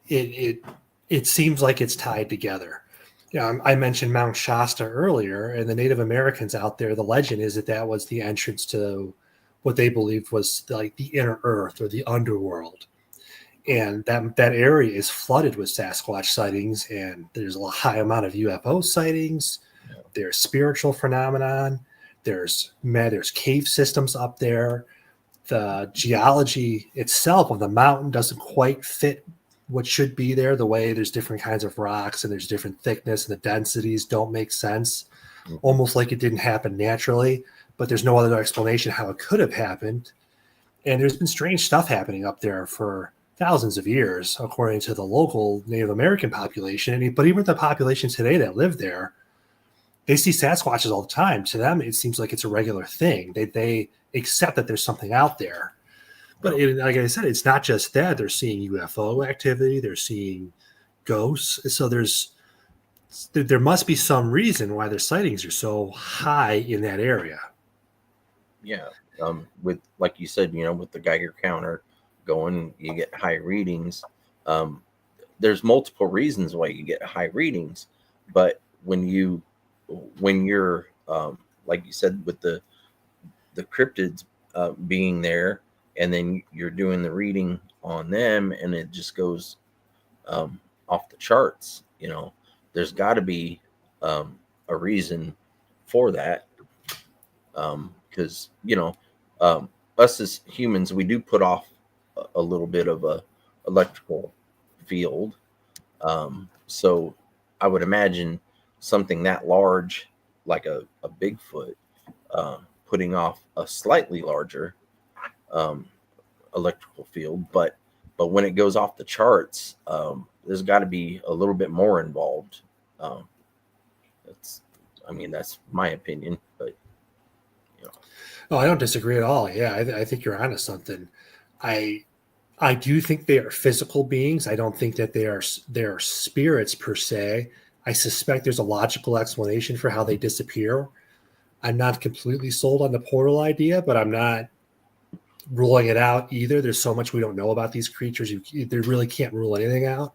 it seems like it's tied together. I mentioned Mount Shasta earlier, and the Native Americans out there, the legend is that was the entrance to what they believed was like the inner earth or the underworld. And that area is flooded with Sasquatch sightings, and there's a high amount of UFO sightings. There's spiritual phenomenon. There's cave systems up there. The geology itself of the mountain doesn't quite fit what should be there. The way there's different kinds of rocks and there's different thickness, and the densities don't make sense. Almost like it didn't happen naturally, but there's no other explanation how it could have happened. And there's been strange stuff happening up there for thousands of years, according to the local Native American population. But even the population today that live there, they see Sasquatches all the time. To them, it seems like it's a regular thing. They accept that there's something out there. But like I said, it's not just that. They're seeing UFO activity. They're seeing ghosts. So there must be some reason why their sightings are so high in that area. Yeah. With, like you said, with the Geiger counter going, you get high readings. There's multiple reasons why you get high readings, but when you're like you said, with the cryptids being there, and then you're doing the reading on them, and it just goes off the charts, there's got to be a reason for that, because us as humans, we do put off a little bit of a electrical field, so I would imagine something that large, like a Bigfoot, putting off a slightly larger electrical field, but when it goes off the charts, there's got to be a little bit more involved. That's my opinion, but Oh, I don't disagree at all. Yeah, I think you're onto something. I do think they are physical beings. I don't think that they are spirits per se. I suspect there's a logical explanation for how they disappear. I'm not completely sold on the portal idea, but I'm not ruling it out either. There's so much we don't know about these creatures. They really can't rule anything out.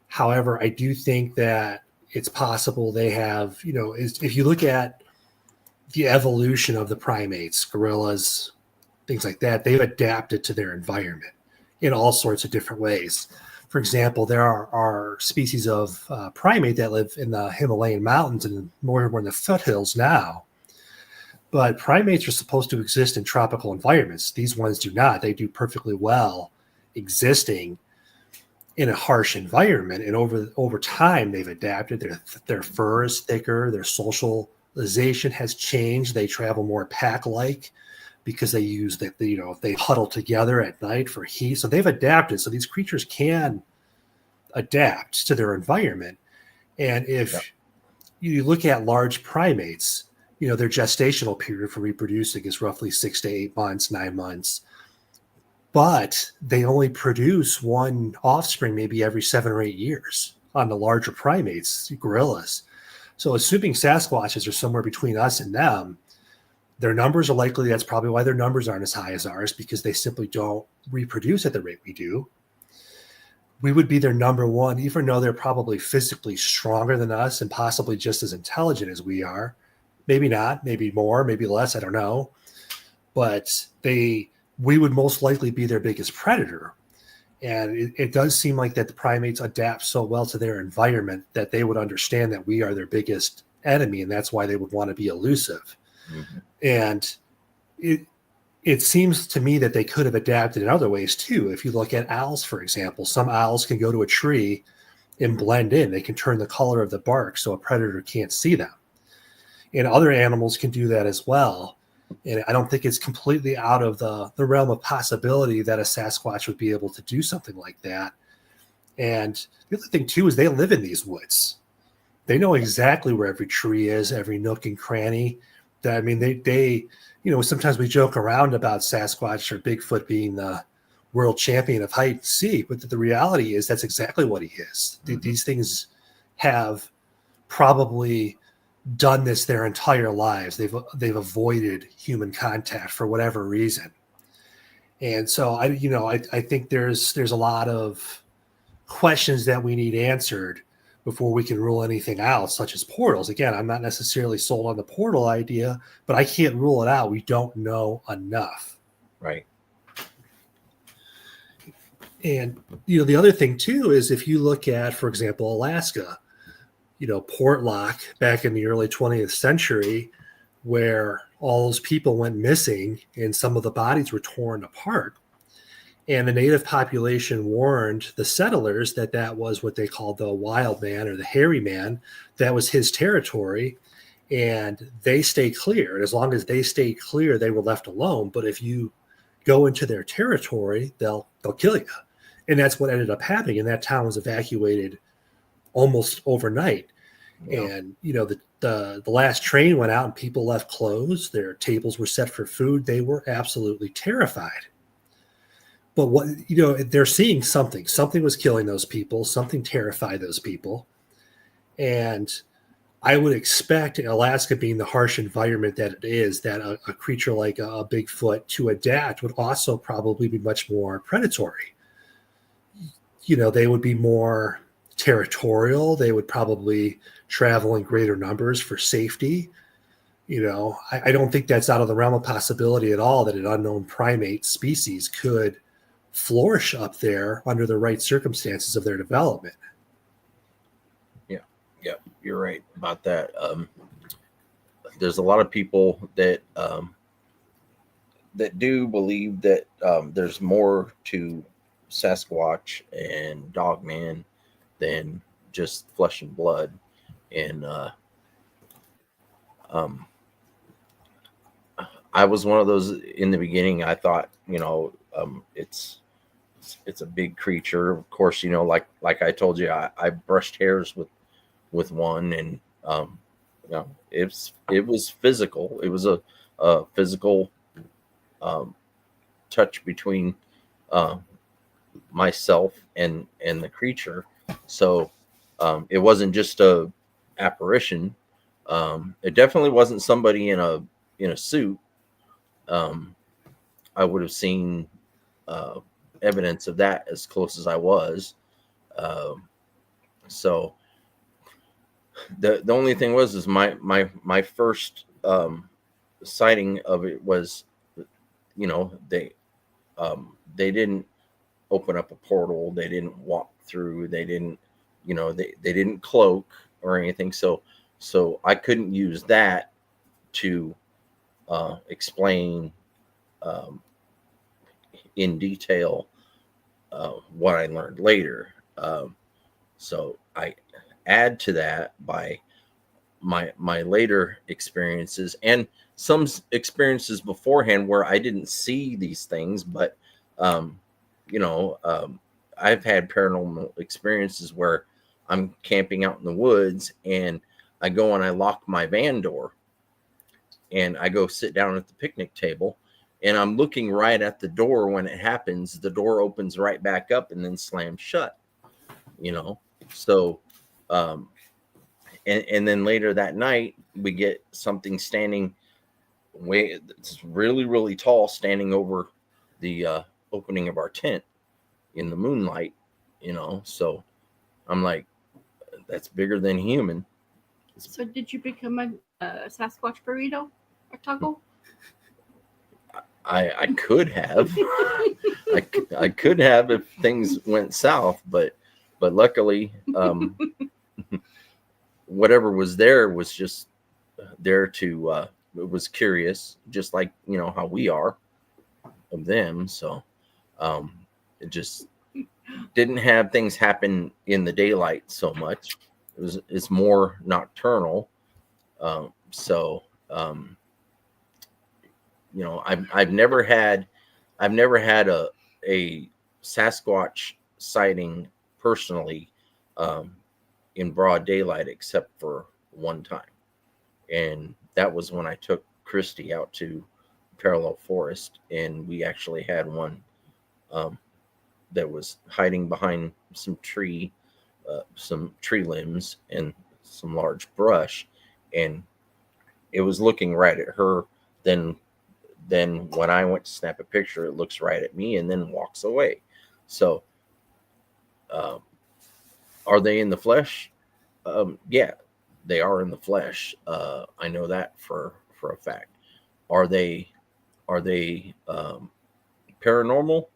However, I do think that it's possible they have, if you look at the evolution of the primates, gorillas, things like that, they've adapted to their environment in all sorts of different ways. For example, there are species of primate that live in the Himalayan mountains and more in the foothills now. But primates are supposed to exist in tropical environments. These ones do not. They do perfectly well existing in a harsh environment. And over time, they've adapted. Their fur is thicker. Their socialization has changed. They travel more pack-like because they use they huddle together at night for heat. So they've adapted. So these creatures can adapt to their environment. And if you look at large primates, their gestational period for reproducing is roughly 6 to 8 months, 9 months. But they only produce one offspring maybe every 7 or 8 years on the larger primates, gorillas. So assuming Sasquatches are somewhere between us and them, their numbers are likely, that's probably why their numbers aren't as high as ours, because they simply don't reproduce at the rate we do. we would be their number one, even though they're probably physically stronger than us and possibly just as intelligent as we are. Maybe not, maybe more, maybe less, I don't know. But we would most likely be their biggest predator. And it does seem like that the primates adapt so well to their environment that they would understand that we are their biggest enemy, and that's why they would want to be elusive. Mm-hmm. And it seems to me that they could have adapted in other ways too. If you look at owls, for example, some owls can go to a tree and blend in. They can turn the color of the bark so a predator can't see them. And other animals can do that as well. And I don't think it's completely out of the realm of possibility that a Sasquatch would be able to do something like that. And the other thing too is they live in these woods. They know exactly where every tree is, every nook and cranny. I mean, they sometimes we joke around about Sasquatch or Bigfoot being the world champion of hide and seek, but the reality is that's exactly what he is. Mm-hmm. These things have probably done this their entire lives. They've avoided human contact for whatever reason. And so I think there's a lot of questions that we need answered before we can rule anything out, such as portals. Again, I'm not necessarily sold on the portal idea, but I can't rule it out. We don't know enough. Right. And, the other thing too is if you look at, for example, Alaska, Portlock back in the early 20th century, where all those people went missing and some of the bodies were torn apart. And the native population warned the settlers that was what they called the wild man or the hairy man. That was his territory. And they stayed clear. And as long as they stayed clear, they were left alone. But if you go into their territory, they'll kill you. And that's what ended up happening. And that town was evacuated almost overnight. Yeah. And, the last train went out and people left closed. Their tables were set for food. They were absolutely terrified. But they're seeing something. Something was killing those people. Something terrified those people. And I would expect, in Alaska being the harsh environment that it is, that a creature like a Bigfoot to adapt would also probably be much more predatory. They would be more territorial. They would probably travel in greater numbers for safety. I don't think that's out of the realm of possibility at all that an unknown primate species could flourish up there under the right circumstances of their development. Yeah, you're right about that. There's a lot of people that do believe that there's more to Sasquatch and Dogman than just flesh and blood. And I was one of those in the beginning. I thought, it's a big creature. Of course, like I told you, I brushed hairs with one, and it was physical. It was a physical touch between myself and the creature. So it wasn't just a apparition. It definitely wasn't somebody in a suit. I would have seen evidence of that as close as I was. So the only thing is my first sighting of it was, they didn't open up a portal. They didn't walk through. They didn't, they didn't cloak or anything. So I couldn't use that to explain in detail what I learned later. So I add to that by my later experiences and some experiences beforehand where I didn't see these things, but I've had paranormal experiences where I'm camping out in the woods and I go and I lock my van door and I go sit down at the picnic table and I'm looking right at the door. When it happens, the door opens right back up and then slams shut, So, and then later that night we get something standing it's really, really tall, standing over the opening of our tent in the moonlight. So I'm like, that's bigger than human. So did you become a Sasquatch burrito or taco? I could have. I could have if things went south, but luckily, whatever was there was just there to it was curious, just like how we are of them. So it just didn't have things happen in the daylight so much. It's more nocturnal. So I've never had a Sasquatch sighting personally in broad daylight, except for one time, and that was when I took Christy out to Parallel Forest, and we actually had one that was hiding behind some tree limbs and some large brush, and it was looking right at her. Then when I went to snap a picture, it looks right at me and then walks away. So are they in the flesh? Yeah, they are in the flesh. I know that for a fact. Are they paranormal?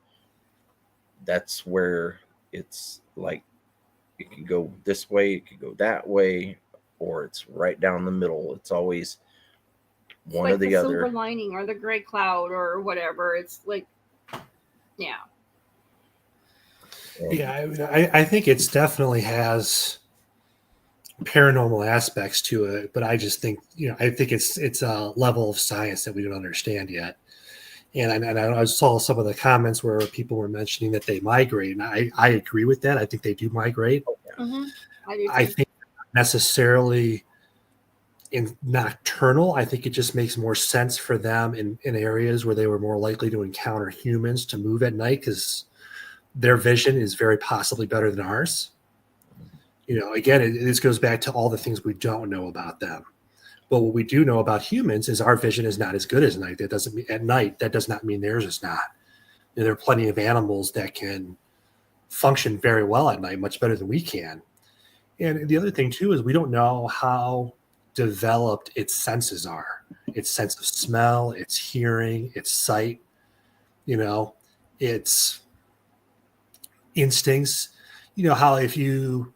That's where it's like it could go this way, it could go that way, or it's right down the middle. It's always one like or the silver other. lining or the gray cloud or whatever. It's like, yeah. Yeah, I think it's definitely has paranormal aspects to it, but I just think I think it's a level of science that we don't understand yet. And I saw some of the comments where people were mentioning that they migrate, and I agree with that. I think they do migrate. Mm-hmm. I do too. I think necessarily in nocturnal. I think it just makes more sense for them in areas where they were more likely to encounter humans to move at night, because their vision is very possibly better than ours. Again, this goes back to all the things we don't know about them. But what we do know about humans is our vision is not as good as night. That doesn't mean at night. That does not mean theirs is not. There are plenty of animals that can function very well at night, much better than we can. And the other thing too is we don't know how developed its senses are. Its sense of smell, its hearing, its sight. Its instincts. How if you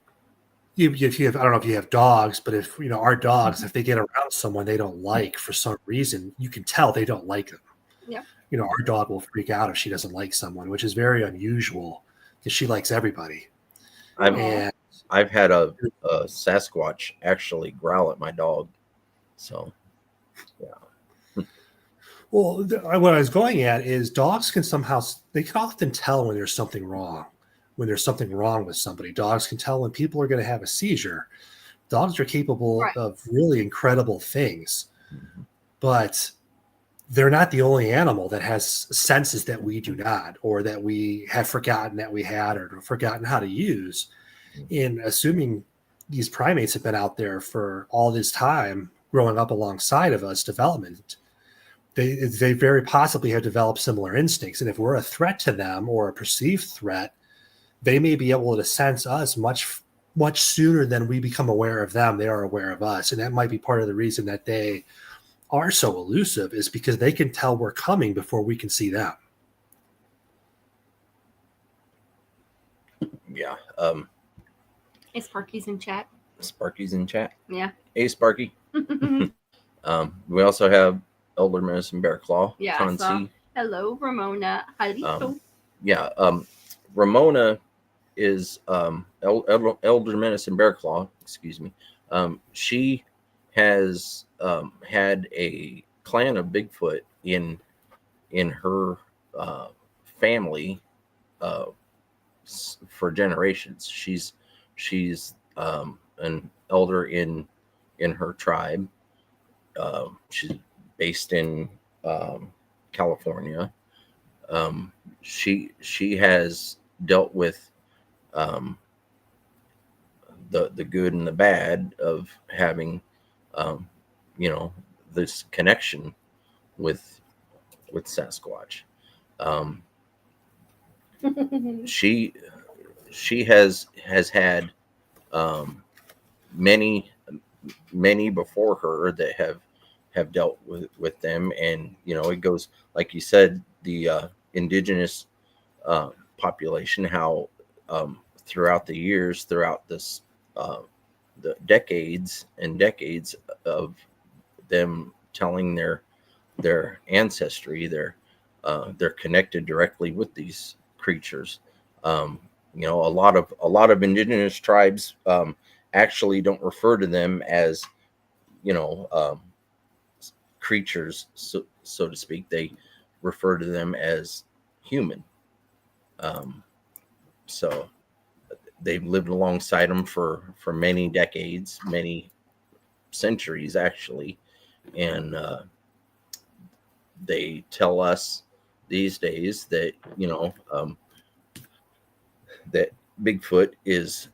have, I don't know if you have dogs, but if our dogs, if they get around someone they don't like for some reason, you can tell they don't like them. Yeah. Our dog will freak out if she doesn't like someone, which is very unusual because she likes everybody. I've had a Sasquatch actually growl at my dog. So, yeah. Well, what I was going at is dogs can often tell when there's something wrong. When there's something wrong with somebody, dogs can tell when people are going to have a seizure. Dogs are capable of really incredible things, but they're not the only animal that has senses that we do not, or that we have forgotten that we had, or forgotten how to use. In assuming these primates have been out there for all this time, growing up alongside of us, development, they very possibly have developed similar instincts. And if we're a threat to them or a perceived threat, they may be able to sense us much sooner than we become aware of them. They are aware of us. And that might be part of the reason that they are so elusive, is because they can tell we're coming before we can see them. Yeah. Hey, Sparky's in chat. Sparky's in chat. Yeah. Hey, Sparky. We also have Elder Medicine Bear Claw. Yeah. Concy. Hello, Ramona. Hello. Yeah. Ramona is Elder Medicine Bear Claw. Excuse me. She has had a clan of Bigfoot in her family for generations. She's an elder in her tribe. She's based in California. She has dealt with the good and the bad of having this connection with Sasquatch. she has had many before her that have dealt with them, and it goes, like you said, the indigenous population, how throughout the years, throughout this the decades and decades of them telling their ancestry, they're connected directly with these creatures. A lot of indigenous tribes actually don't refer to them as creatures, so to speak. They refer to them as human. So they've lived alongside them for many decades, many centuries actually, and they tell us these days that that Bigfoot is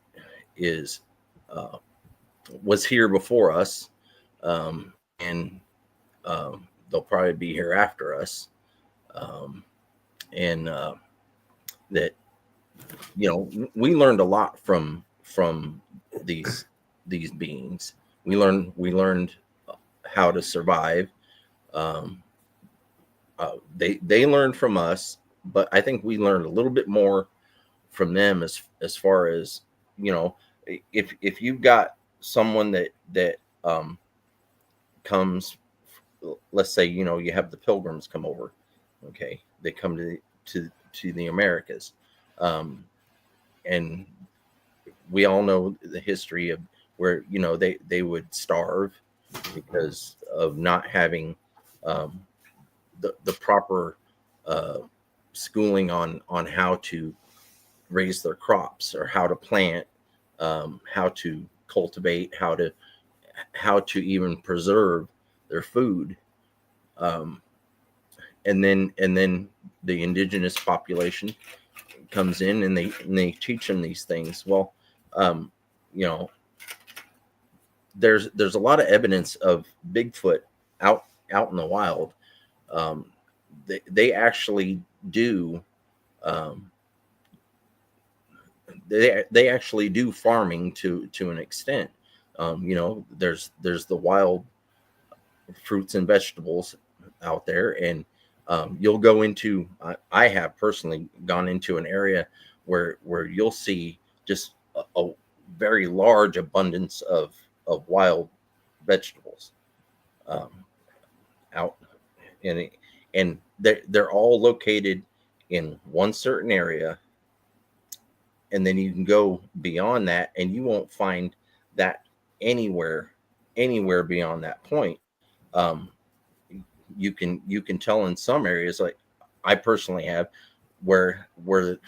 was here before us, and they'll probably be here after us, and that we learned a lot from these beings. We learned how to survive. They learned from us, but I think we learned a little bit more from them as far as if you've got someone that comes, let's say you have the Pilgrims come over, okay, they come to the Americas, and we all know the history of where they would starve because of not having the proper schooling on how to raise their crops, or how to plant, how to cultivate, how to even preserve their food, and then the indigenous population comes in and they teach them these things. Well, there's a lot of evidence of Bigfoot out in the wild. They actually do. They actually do farming to an extent. There's the wild fruits and vegetables out there, and you'll go into. I have personally gone into an area where you'll see just a very large abundance of wild vegetables out, and they're all located in one certain area. And then you can go beyond that, and you won't find that anywhere beyond that point. You can tell in some areas, like I personally have, where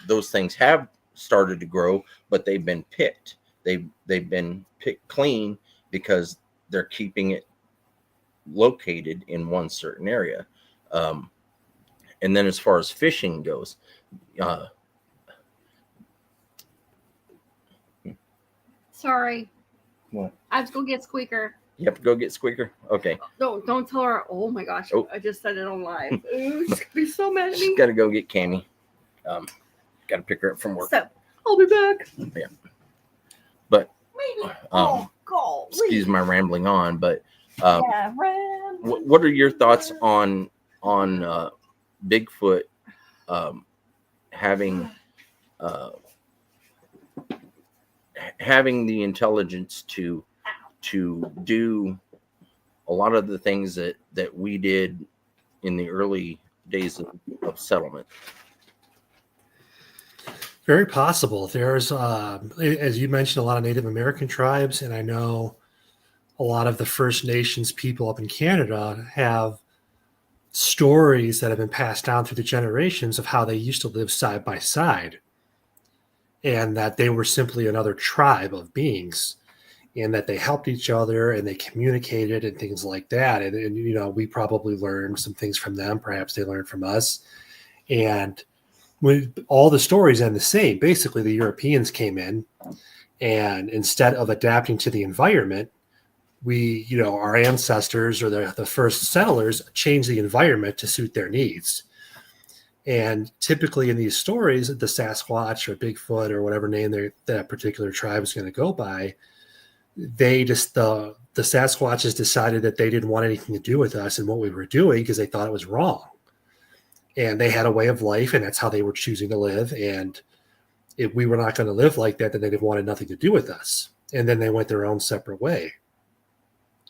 those things have started to grow, but they've been picked. They've been picked clean because they're keeping it located in one certain area. And then as far as fishing goes, sorry. What? I have to go get Squeaker. You have to go get Squeaker? Okay. Don't tell her. Oh my gosh. Oh. I just said it on live. Ooh, she's gonna be so mad at me. She's got to go get Cammy. Got to pick her up from work. So, I'll be back. Yeah. But, God. excuse my rambling on, but Yeah, what are your thoughts on Bigfoot having the intelligence to do a lot of the things that we did in the early days of settlement? Very possible. There's, as you mentioned, a lot of Native American tribes, and I know a lot of the First Nations people up in Canada have stories that have been passed down through the generations of how they used to live side by side, and that they were simply another tribe of beings, and that they helped each other and they communicated and things like that. And we probably learned some things from them. Perhaps they learned from us. And when all the stories end the same, basically the Europeans came in, and instead of adapting to the environment, our ancestors or the first settlers changed the environment to suit their needs. And typically in these stories, the Sasquatch or Bigfoot or whatever name that particular tribe is going to go by, they just the Sasquatches decided that they didn't want anything to do with us and what we were doing because they thought it was wrong. And they had a way of life, and that's how they were choosing to live. And if we were not going to live like that, then they wanted nothing to do with us. And then they went their own separate way,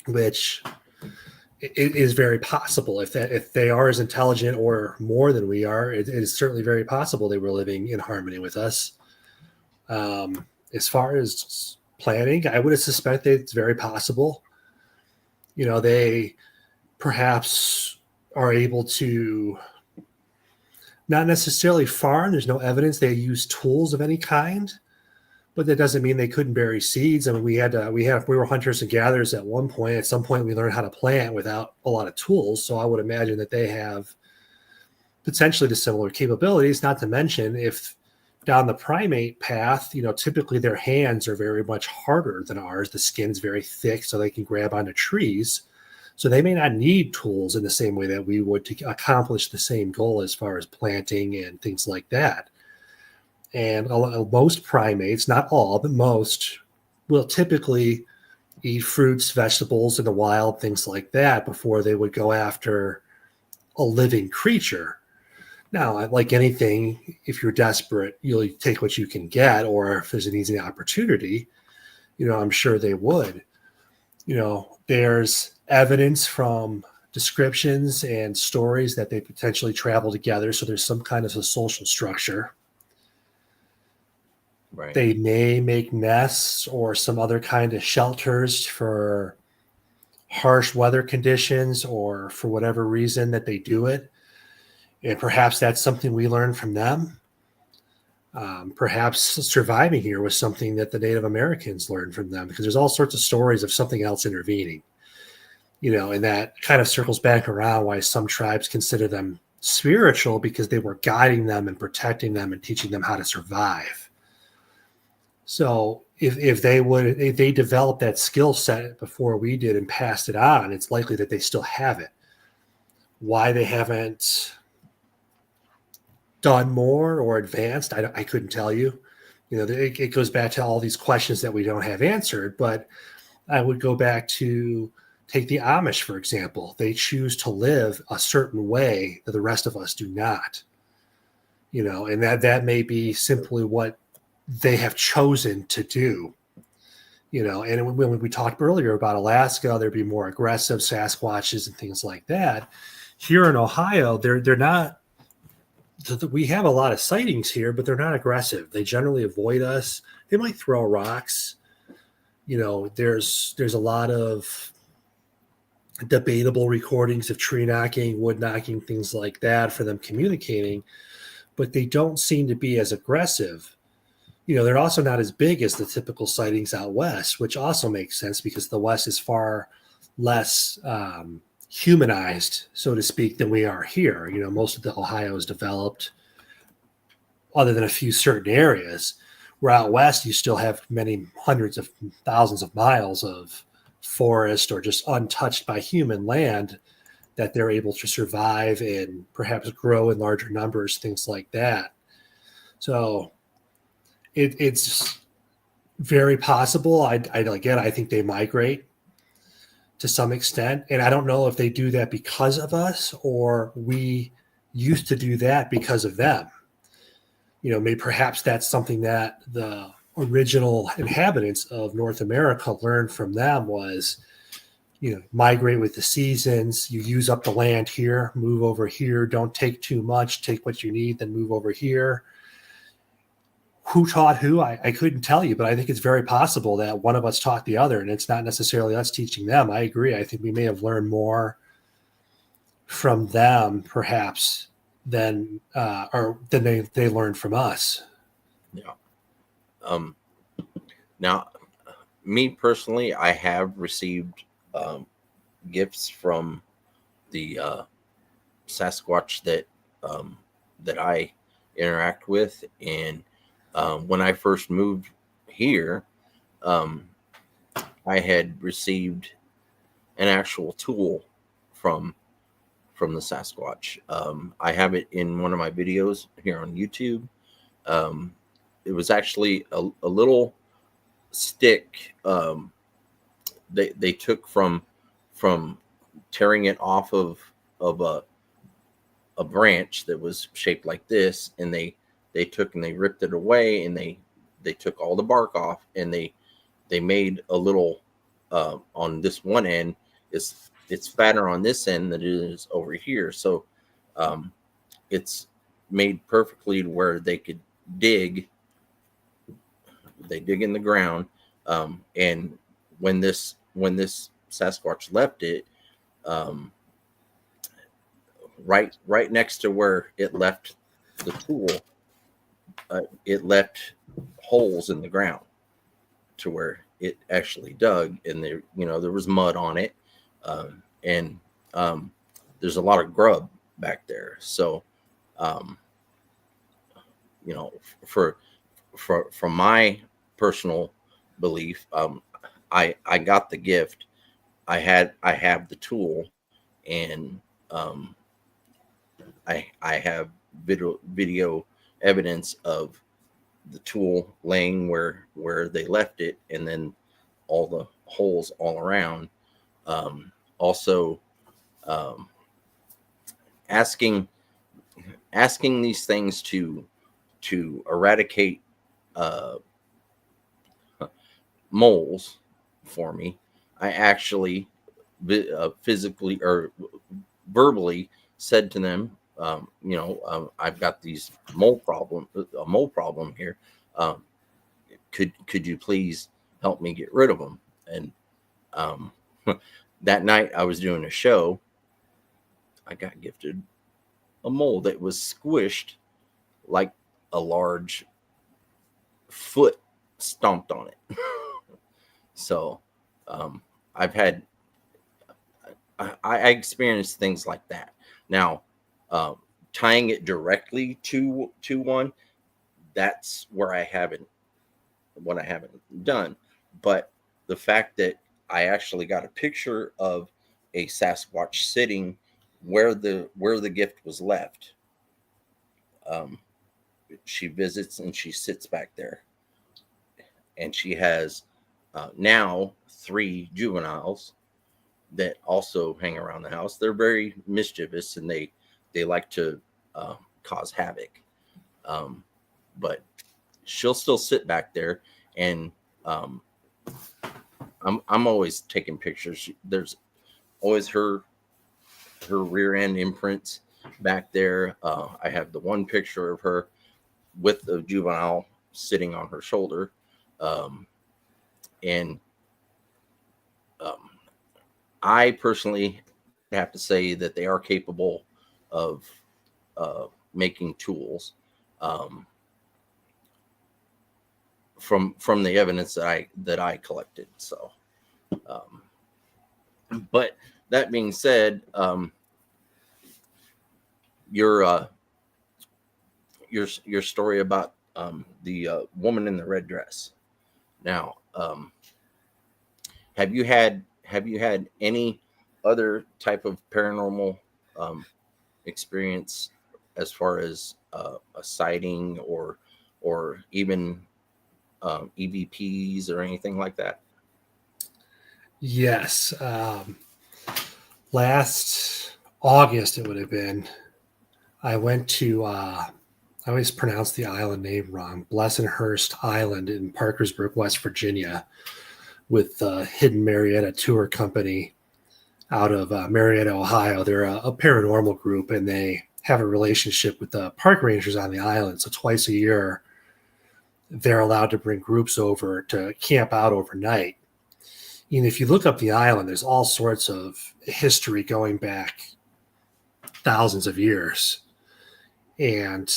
which is very possible. If they are as intelligent or more than we are, it is certainly very possible they were living in harmony with us. As far as planning, I would suspect that it's very possible. They perhaps are able to not necessarily farm. There's no evidence they use tools of any kind, but that doesn't mean they couldn't bury seeds. I mean, we were hunters and gatherers at one point. At some point, we learned how to plant without a lot of tools. So I would imagine that they have potentially the similar capabilities. Not to mention, if down the primate path, typically their hands are very much harder than ours. The skin's very thick, so they can grab onto trees. So they may not need tools in the same way that we would to accomplish the same goal as far as planting and things like that. And most primates, not all, but most, will typically eat fruits, vegetables in the wild, things like that, before they would go after a living creature. Now, like anything, if you're desperate, you'll take what you can get, or if there's an easy opportunity, I'm sure they would. There's evidence from descriptions and stories that they potentially travel together. So there's some kind of a social structure. Right. They may make nests or some other kind of shelters for harsh weather conditions or for whatever reason that they do it. And perhaps that's something we learned from them. Perhaps surviving here was something that the Native Americans learned from them, because there's all sorts of stories of something else intervening. And that kind of circles back around why some tribes consider them spiritual, because they were guiding them and protecting them and teaching them how to survive. So if they developed that skill set before we did and passed it on, it's likely that they still have it. Why they haven't done more or advanced, I couldn't tell you. It goes back to all these questions that we don't have answered. But I would go back to take the Amish, for example. They choose to live a certain way that the rest of us do not. And that may be simply what they have chosen to do. And when we talked earlier about Alaska, there'd be more aggressive Sasquatches and things like that. Here in Ohio, they're not. We have a lot of sightings here, but they're not aggressive. They generally avoid us. They might throw rocks. There's a lot of debatable recordings of tree knocking, wood knocking, things like that for them communicating, but they don't seem to be as aggressive. They're also not as big as the typical sightings out west, which also makes sense because the West is far less humanized, so to speak, than we are here. Most of the Ohio is developed, other than a few certain areas. Where out west, you still have many hundreds of thousands of miles of forest or just untouched by human land that they're able to survive and perhaps grow in larger numbers, things like that. So it's very possible. I think they migrate to some extent. And I don't know if they do that because of us or we used to do that because of them. Maybe perhaps that's something that the original inhabitants of North America learned from them was, migrate with the seasons. You use up the land here, move over here. Don't take too much. Take what you need, then move over here. Who taught who? I couldn't tell you, but I think it's very possible that one of us taught the other, and it's not necessarily us teaching them. I agree. I think we may have learned more from them, perhaps, than they learned from us. Yeah. Now, me personally, I have received gifts from the Sasquatch that I interact with, and when I first moved here, I had received an actual tool from from the Sasquatch. I have it in one of my videos here on YouTube. It was actually a little stick they took from tearing it off of a branch that was shaped like this, and they took and they ripped it away, and they took all the bark off, and they made a little on this one end. It's fatter on this end than it is over here, so it's made perfectly to where they could dig. They dig in the ground, and when this Sasquatch left it, right next to where it left the tool, it left holes in the ground to where it actually dug, and there was mud on it, and there's a lot of grub back there. So from my personal belief, I got the gift. I have the tool, and I have video evidence of the tool laying where they left it, and then all the holes all around. Also, asking these things to eradicate moles for me. I actually physically or verbally said to them, I've got a mole problem here. Could you please help me get rid of them? And that night I was doing a show. I got gifted a mole that was squished like a large foot stomped on it. So I experienced things like that. Now, tying it directly to one, that's where I haven't done. But the fact that I actually got a picture of a Sasquatch sitting where the gift was left. She visits and she sits back there, and she has now 3 juveniles that also hang around the house. They're very mischievous, and they like to cause havoc. But she'll still sit back there, and I'm always taking pictures. There's always her rear end imprints back there. I have the one picture of her with the juvenile sitting on her shoulder, and I personally have to say that they are capable of making tools. From the evidence that I collected. So, but that being said, your story about the woman in the red dress. Now, have you had any other type of paranormal experience as far as a sighting or even EVPs or anything like that? Yes. Last August, it would have been, I went to, I always pronounce the island name wrong, Blessenhurst Island in Parkersburg, West Virginia, with the Hidden Marietta Tour Company out of Marietta, Ohio. They're a paranormal group, and they have a relationship with the park rangers on the island. So twice a year, they're allowed to bring groups over to camp out overnight. And if you look up the island, there's all sorts of history going back thousands of years. And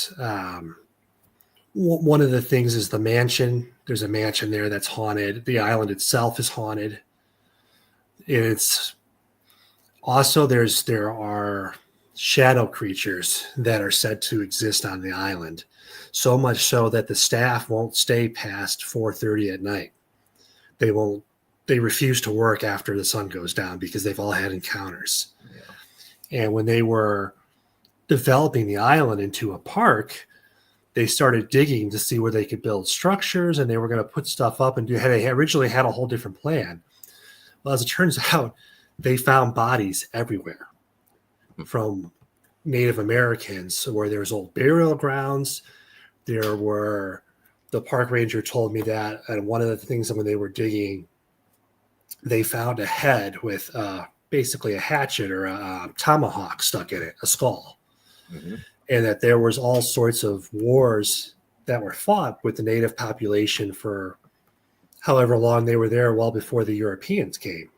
one of the things is the mansion. There's a mansion there that's haunted. The island itself is haunted. It's also there are shadow creatures that are said to exist on the island. So much so that the staff won't stay past 4:30 at night. They refuse to work after the sun goes down because they've all had encounters. And when they were developing the island into a park, they started digging to see where they could build structures, and they were going to put stuff up and do. They originally had a whole different plan. Well, as it turns out, they found bodies everywhere from Native Americans, where there was old burial grounds. There were, the park ranger told me that, and one of the things that when they were digging, they found a head with basically a hatchet or a tomahawk stuck in it, a skull. Mm-hmm. And that there was all sorts of wars that were fought with the native population for however long they were there, well before the Europeans came.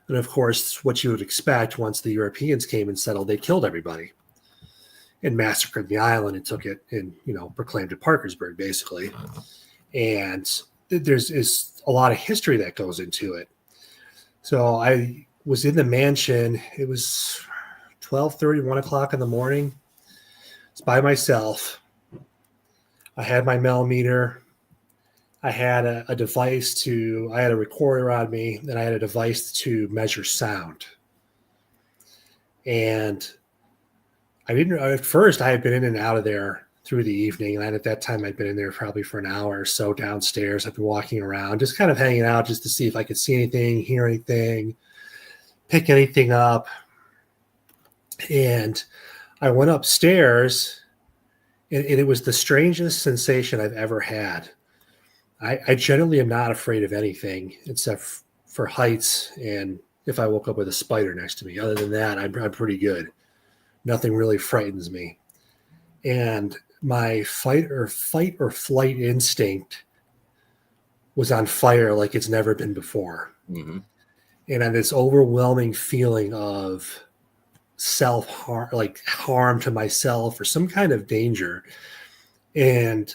And of course, what you would expect once the Europeans came and settled, they killed everybody and massacred the island and took it and, proclaimed it Parkersburg, basically. And there's a lot of history that goes into it. So I was in the mansion. It was 12:30, 1 o'clock in the morning. It's by myself. I had my millimeter. I had a device I had a recorder on me, and I had a device to measure sound. And at first I had been in and out of there through the evening. And at that time I'd been in there probably for an hour or so downstairs. I'd been walking around, just kind of hanging out just to see if I could see anything, hear anything, pick anything up. And I went upstairs, and it was the strangest sensation I've ever had. I generally am not afraid of anything except for heights, and if I woke up with a spider next to me. Other than that, I'm pretty good. Nothing really frightens me. And my fight or flight instinct was on fire like it's never been before. Mm-hmm. And I had this overwhelming feeling of self-harm, like harm to myself or some kind of danger. And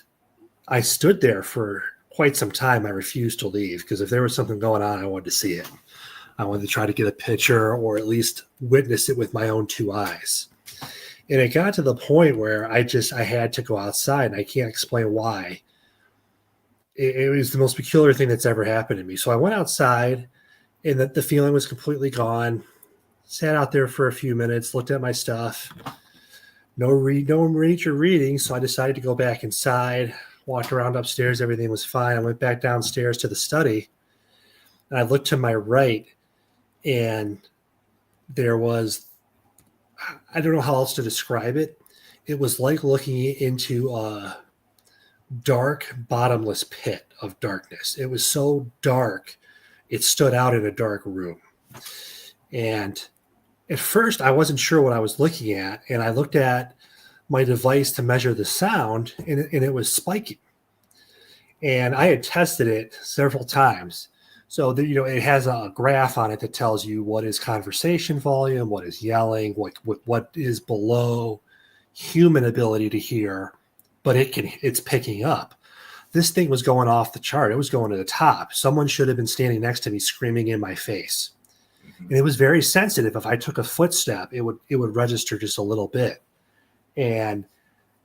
I stood there for quite some time. I refused to leave because if there was something going on, I wanted to see it. I wanted to try to get a picture or at least witness it with my own two eyes. And it got to the point where I had to go outside, and I can't explain why. It was the most peculiar thing that's ever happened to me. So I went outside, and the feeling was completely gone. Sat out there for a few minutes, looked at my stuff. No major reading, so I decided to go back inside. Walked around upstairs, everything was fine. I went back downstairs to the study, and I looked to my right, and there was, I don't know how else to describe it. It was like looking into a dark, bottomless pit of darkness. It was so dark, it stood out in a dark room. And at first, I wasn't sure what I was looking at, and I looked at my device to measure the sound, and it was spiking. And I had tested it several times. So that, it has a graph on it that tells you what is conversation volume, what is yelling, what is below human ability to hear, but it's picking up. This thing was going off the chart. It was going to the top. Someone should have been standing next to me screaming in my face. And it was very sensitive. If I took a footstep, it would register just a little bit. And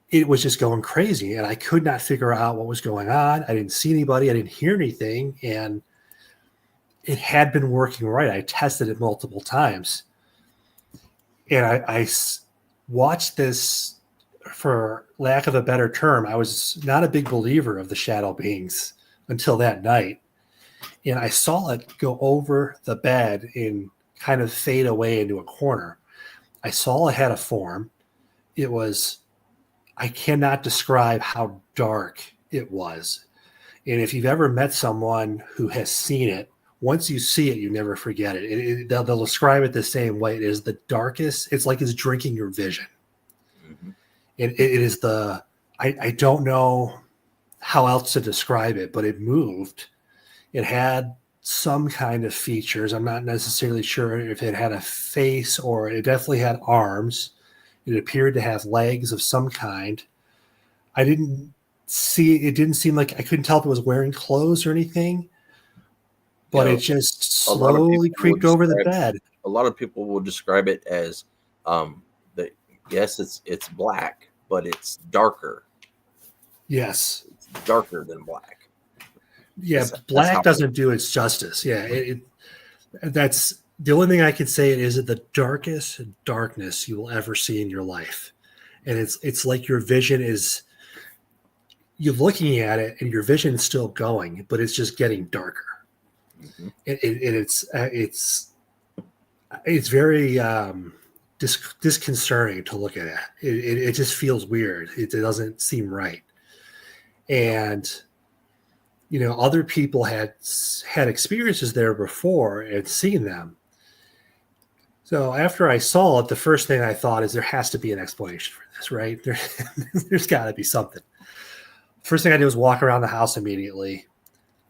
it was just going crazy. And I could not figure out what was going on. I didn't see anybody. I didn't hear anything. And it had been working right. I tested it multiple times. And I watched this, for lack of a better term. I was not a big believer of the shadow beings until that night. And I saw it go over the bed and kind of fade away into a corner. I saw it had a form. It was, I cannot describe how dark it was. And if you've ever met someone who has seen it, once you see it, you never forget it. They'll describe it the same way. It is the darkest. It's like it's drinking your vision. Mm-hmm. It is I don't know how else to describe it, but it moved. It had some kind of features. I'm not necessarily sure if it had a face, or it definitely had arms. It appeared to have legs of some kind. It didn't seem like, I couldn't tell if it was wearing clothes or anything, but it just slowly creeped over the bed. A lot of people will describe it as yes, it's black, but it's darker. Yes. It's darker than black. Yeah, black doesn't do its justice. Yeah, that's the only thing I can say it is the darkest darkness you will ever see in your life. And it's like your vision is, you're looking at it and your vision is still going, but it's just getting darker. Mhm. It's very disconcerting to look at. It just feels weird. It doesn't seem right. And other people had experiences there before and seen them. So after I saw it, the first thing I thought is there has to be an explanation for this, right? There's got to be something. First thing I did was walk around the house immediately.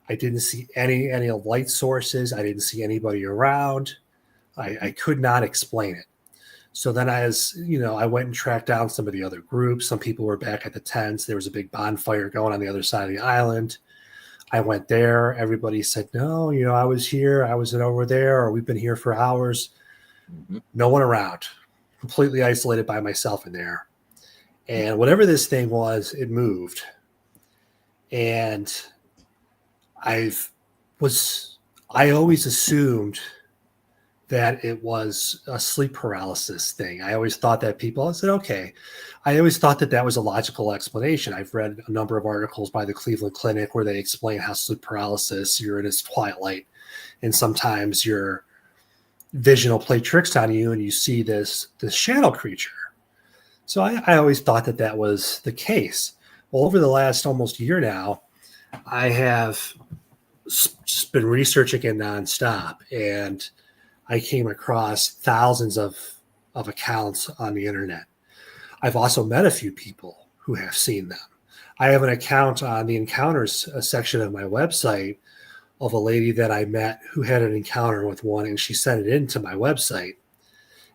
I didn't see any light sources. I didn't see anybody around. I could not explain it. So then I went and tracked down some of the other groups. Some people were back at the tents. There was a big bonfire going on the other side of the island. I went there. Everybody said, no, I was here. I was over there, or we've been here for hours. Mhm. No one around. Completely isolated by myself in there. And whatever this thing was, it moved. And I always assumed that it was a sleep paralysis thing. I always thought that I said, okay. I always thought that was a logical explanation. I've read a number of articles by the Cleveland Clinic where they explain how sleep paralysis, you're in this twilight, and sometimes your vision will play tricks on you and you see this shadow creature. So I always thought that was the case. Well, over the last almost year now, I have just been researching it nonstop, and I came across thousands of accounts on the internet. I've also met a few people who have seen them. I have an account on the encounters section of my website of a lady that I met who had an encounter with one, and she sent it into my website.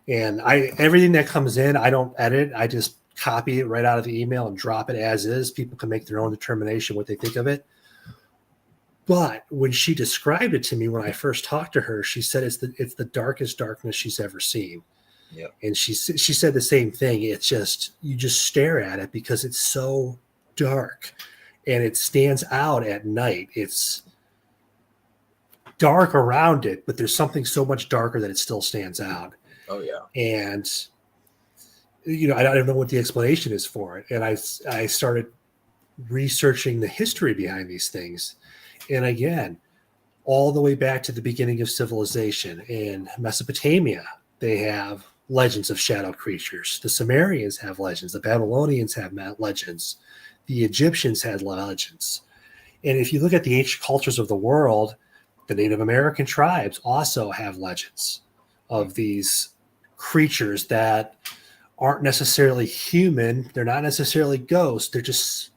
And everything that comes in, I don't edit. I just copy it right out of the email and drop it as is. People can make their own determination what they think of it. But when she described it to me when I first talked to her, she said it's the darkest darkness she's ever seen. Yep. And she said the same thing. It's just, you just stare at it because it's so dark, and it stands out at night. It's dark around it, but there's something so much darker that it still stands out. Oh yeah. And I don't know what the explanation is for it. And I started researching the history behind these things. And again, all the way back to the beginning of civilization in Mesopotamia, they have legends of shadow creatures. The Sumerians have legends. The Babylonians have legends. The Egyptians had legends. And if you look at the ancient cultures of the world, the Native American tribes also have legends of these creatures that aren't necessarily human. They're not necessarily ghosts. They're just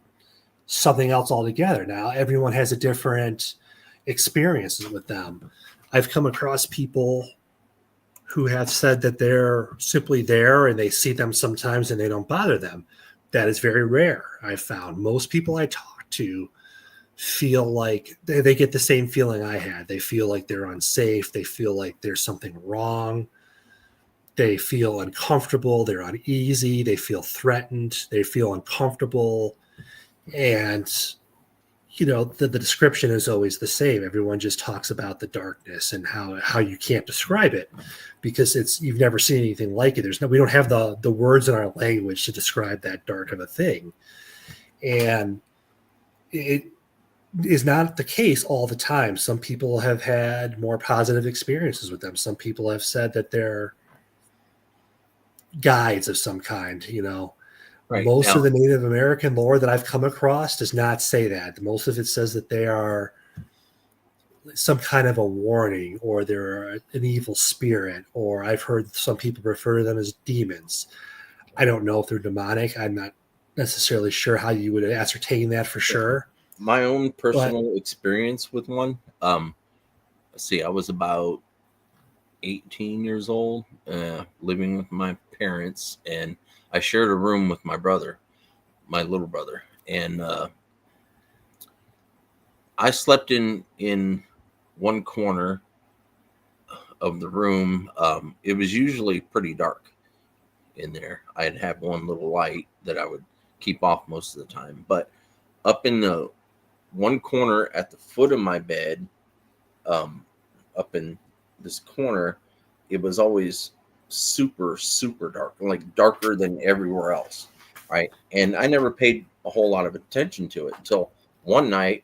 something else altogether. Now, everyone has a different experiences with them. I've come across people who have said that they're simply there and they see them sometimes and they don't bother them. That is very rare, I've found. Most people I talk to feel like they get the same feeling I had. They feel like they're unsafe. They feel like there's something wrong. They feel uncomfortable. They're uneasy. They feel threatened. They feel uncomfortable. And, the description is always the same. Everyone just talks about the darkness and how you can't describe it because you've never seen anything like it. We don't have the words in our language to describe that dark of a thing. And it is not the case all the time. Some people have had more positive experiences with them. Some people have said that they're guides of some kind, Right. Most Now, of the Native American lore that I've come across does not say that. Most of it says that they are some kind of a warning, or they're an evil spirit, or I've heard some people refer to them as demons. I don't know if they're demonic. I'm not necessarily sure how you would ascertain that for sure. my own personal experience with one. Let's see, I was about 18 years old, living with my parents, and I shared a room with my brother, my little brother, and I slept in one corner of the room. It was usually pretty dark in there. I'd have one little light that I would keep off most of the time, but up in the one corner at the foot of my bed, up in this corner, it was always super, super dark, like darker than everywhere else, right? And I never paid a whole lot of attention to it until one night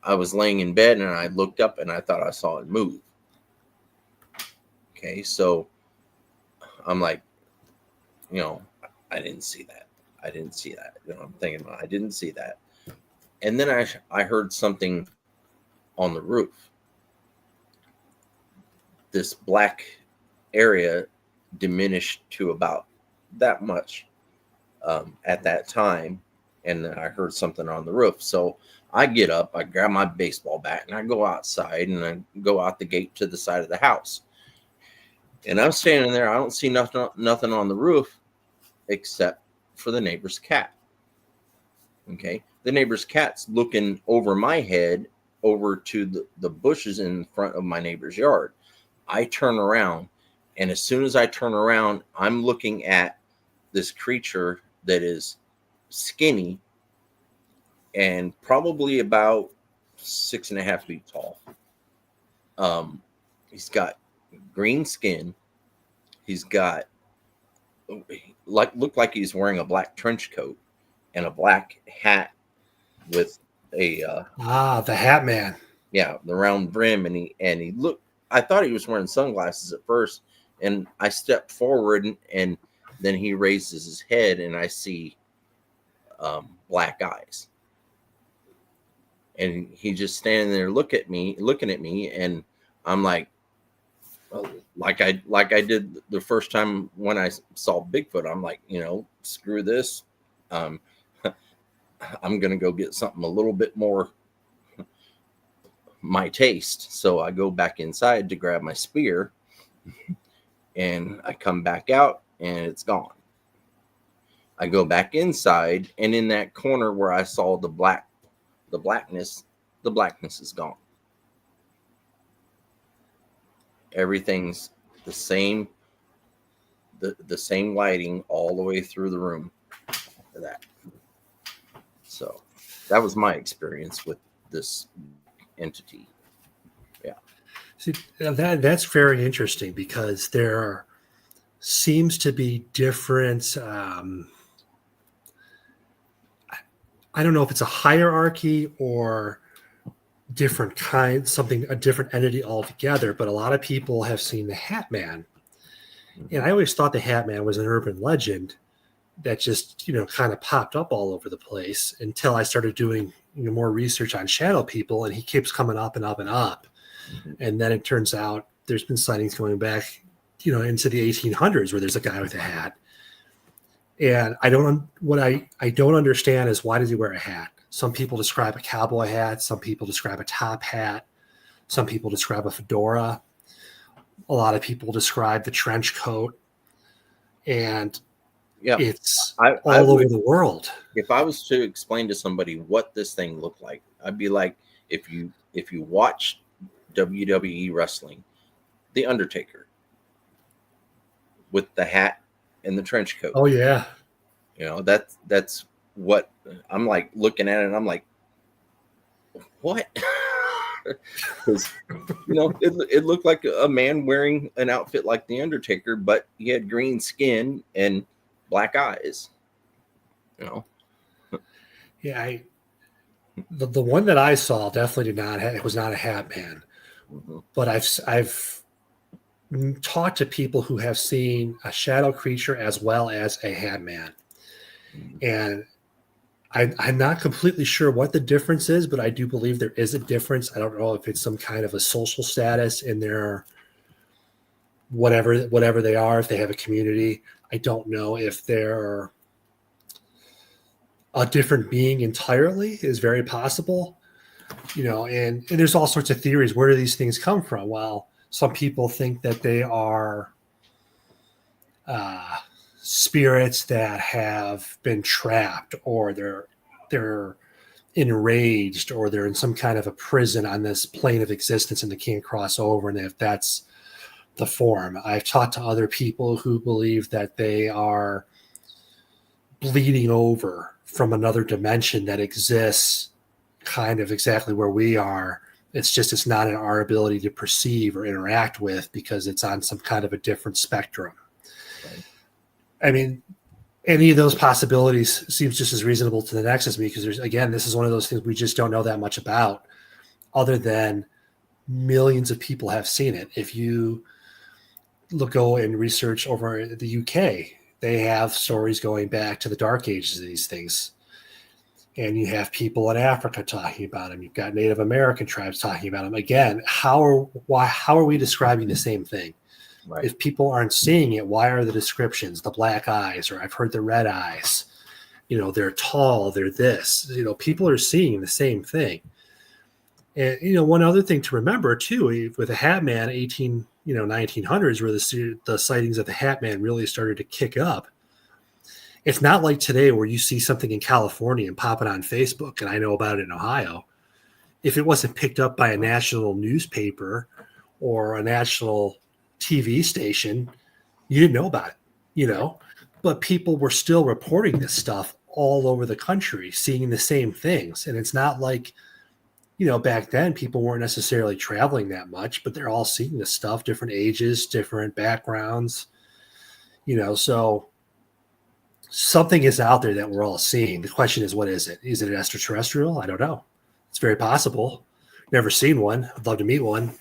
I was laying in bed and I looked up and I thought I saw it move. Okay, so I'm like, I didn't see that. I didn't see that. I'm thinking, I didn't see that. And then I heard something on the roof. This black area diminished to about that much at that time. And then I heard something on the roof. So I get up, I grab my baseball bat, and I go outside and I go out the gate to the side of the house. And I'm standing there. I don't see nothing on the roof except for the neighbor's cat. Okay. The neighbor's cat's looking over my head over to the bushes in front of my neighbor's yard. I turn around, and as soon as I turn around, I'm looking at this creature that is skinny and probably about 6.5 feet tall. He's got green skin. He's got looked like he's wearing a black trench coat and a black hat with a the Hat Man. Yeah, the round brim, and he looked. I thought he was wearing sunglasses at first, and I stepped forward, and then he raises his head, and I see black eyes, and he just standing there looking at me, and I'm like I did the first time when I saw Bigfoot. I'm like, screw this. I'm gonna go get something a little bit more my taste. So I go back inside to grab my spear, and I come back out and it's gone. I go back inside, and in that corner where I saw the blackness is gone. Everything's the same, the same lighting all the way through the room for that. So that was my experience with this entity. Yeah. See, that's very interesting because there seems to be different. I don't know if it's a hierarchy or different kind, a different entity altogether, but a lot of people have seen the Hat Man. And I always thought the Hat Man was an urban legend that just, kind of popped up all over the place until I started doing more research on shadow people, and he keeps coming up and up and up. Mm-hmm. And then it turns out there's been sightings going back, into the 1800s where there's a guy with a hat. And what I don't understand is, why does he wear a hat? Some people describe a cowboy hat. Some people describe a top hat. Some people describe a fedora. A lot of people describe the trench coat. And it's all over the world. If I was to explain to somebody what this thing looked like, I'd be like, if you watch WWE wrestling, The Undertaker with the hat and the trench coat. Oh yeah. That's what I'm like looking at it, and I'm like, what? Because it looked like a man wearing an outfit like the Undertaker, but he had green skin and black eyes. Yeah, the one that I saw definitely was not a Hat Man. Mm-hmm. But I've talked to people who have seen a shadow creature as well as a Hat Man, and I'm not completely sure what the difference is, but I do believe there is a difference. I don't know if it's some kind of a social status in their whatever they are, if they have a community. I don't know if they're a different being entirely, is very possible. And there's all sorts of theories. Where do these things come from? Well, some people think that they are spirits that have been trapped, or they're enraged, or they're in some kind of a prison on this plane of existence and they can't cross over, and if that's the form. I've talked to other people who believe that they are bleeding over from another dimension that exists kind of exactly where we are, It's not in our ability to perceive or interact with because it's on some kind of a different spectrum. Right. I mean, any of those possibilities seems just as reasonable to the next as me, because this is one of those things we just don't know that much about, other than millions of people have seen it. If you go and research over the UK, they have stories going back to the dark ages of these things. And you have people in Africa talking about them. You've got Native American tribes talking about them. Again, how are we describing the same thing? Right. If people aren't seeing it, why are the descriptions, the black eyes, or I've heard the red eyes, they're tall, they're this, people are seeing the same thing. And, one other thing to remember too, with the Hat Man, 1900s, where the sightings of the Hat Man really started to kick up. It's not like today where you see something in California and pop it on Facebook, and I know about it in Ohio. If it wasn't picked up by a national newspaper or a national TV station, you didn't know about it, but people were still reporting this stuff all over the country, seeing the same things. And it's not like, back then people weren't necessarily traveling that much, but they're all seeing this stuff, different ages, different backgrounds, so something is out there that we're all seeing. The question is, what is it? Is it an extraterrestrial? I don't know. It's very possible. Never seen one. I'd love to meet one.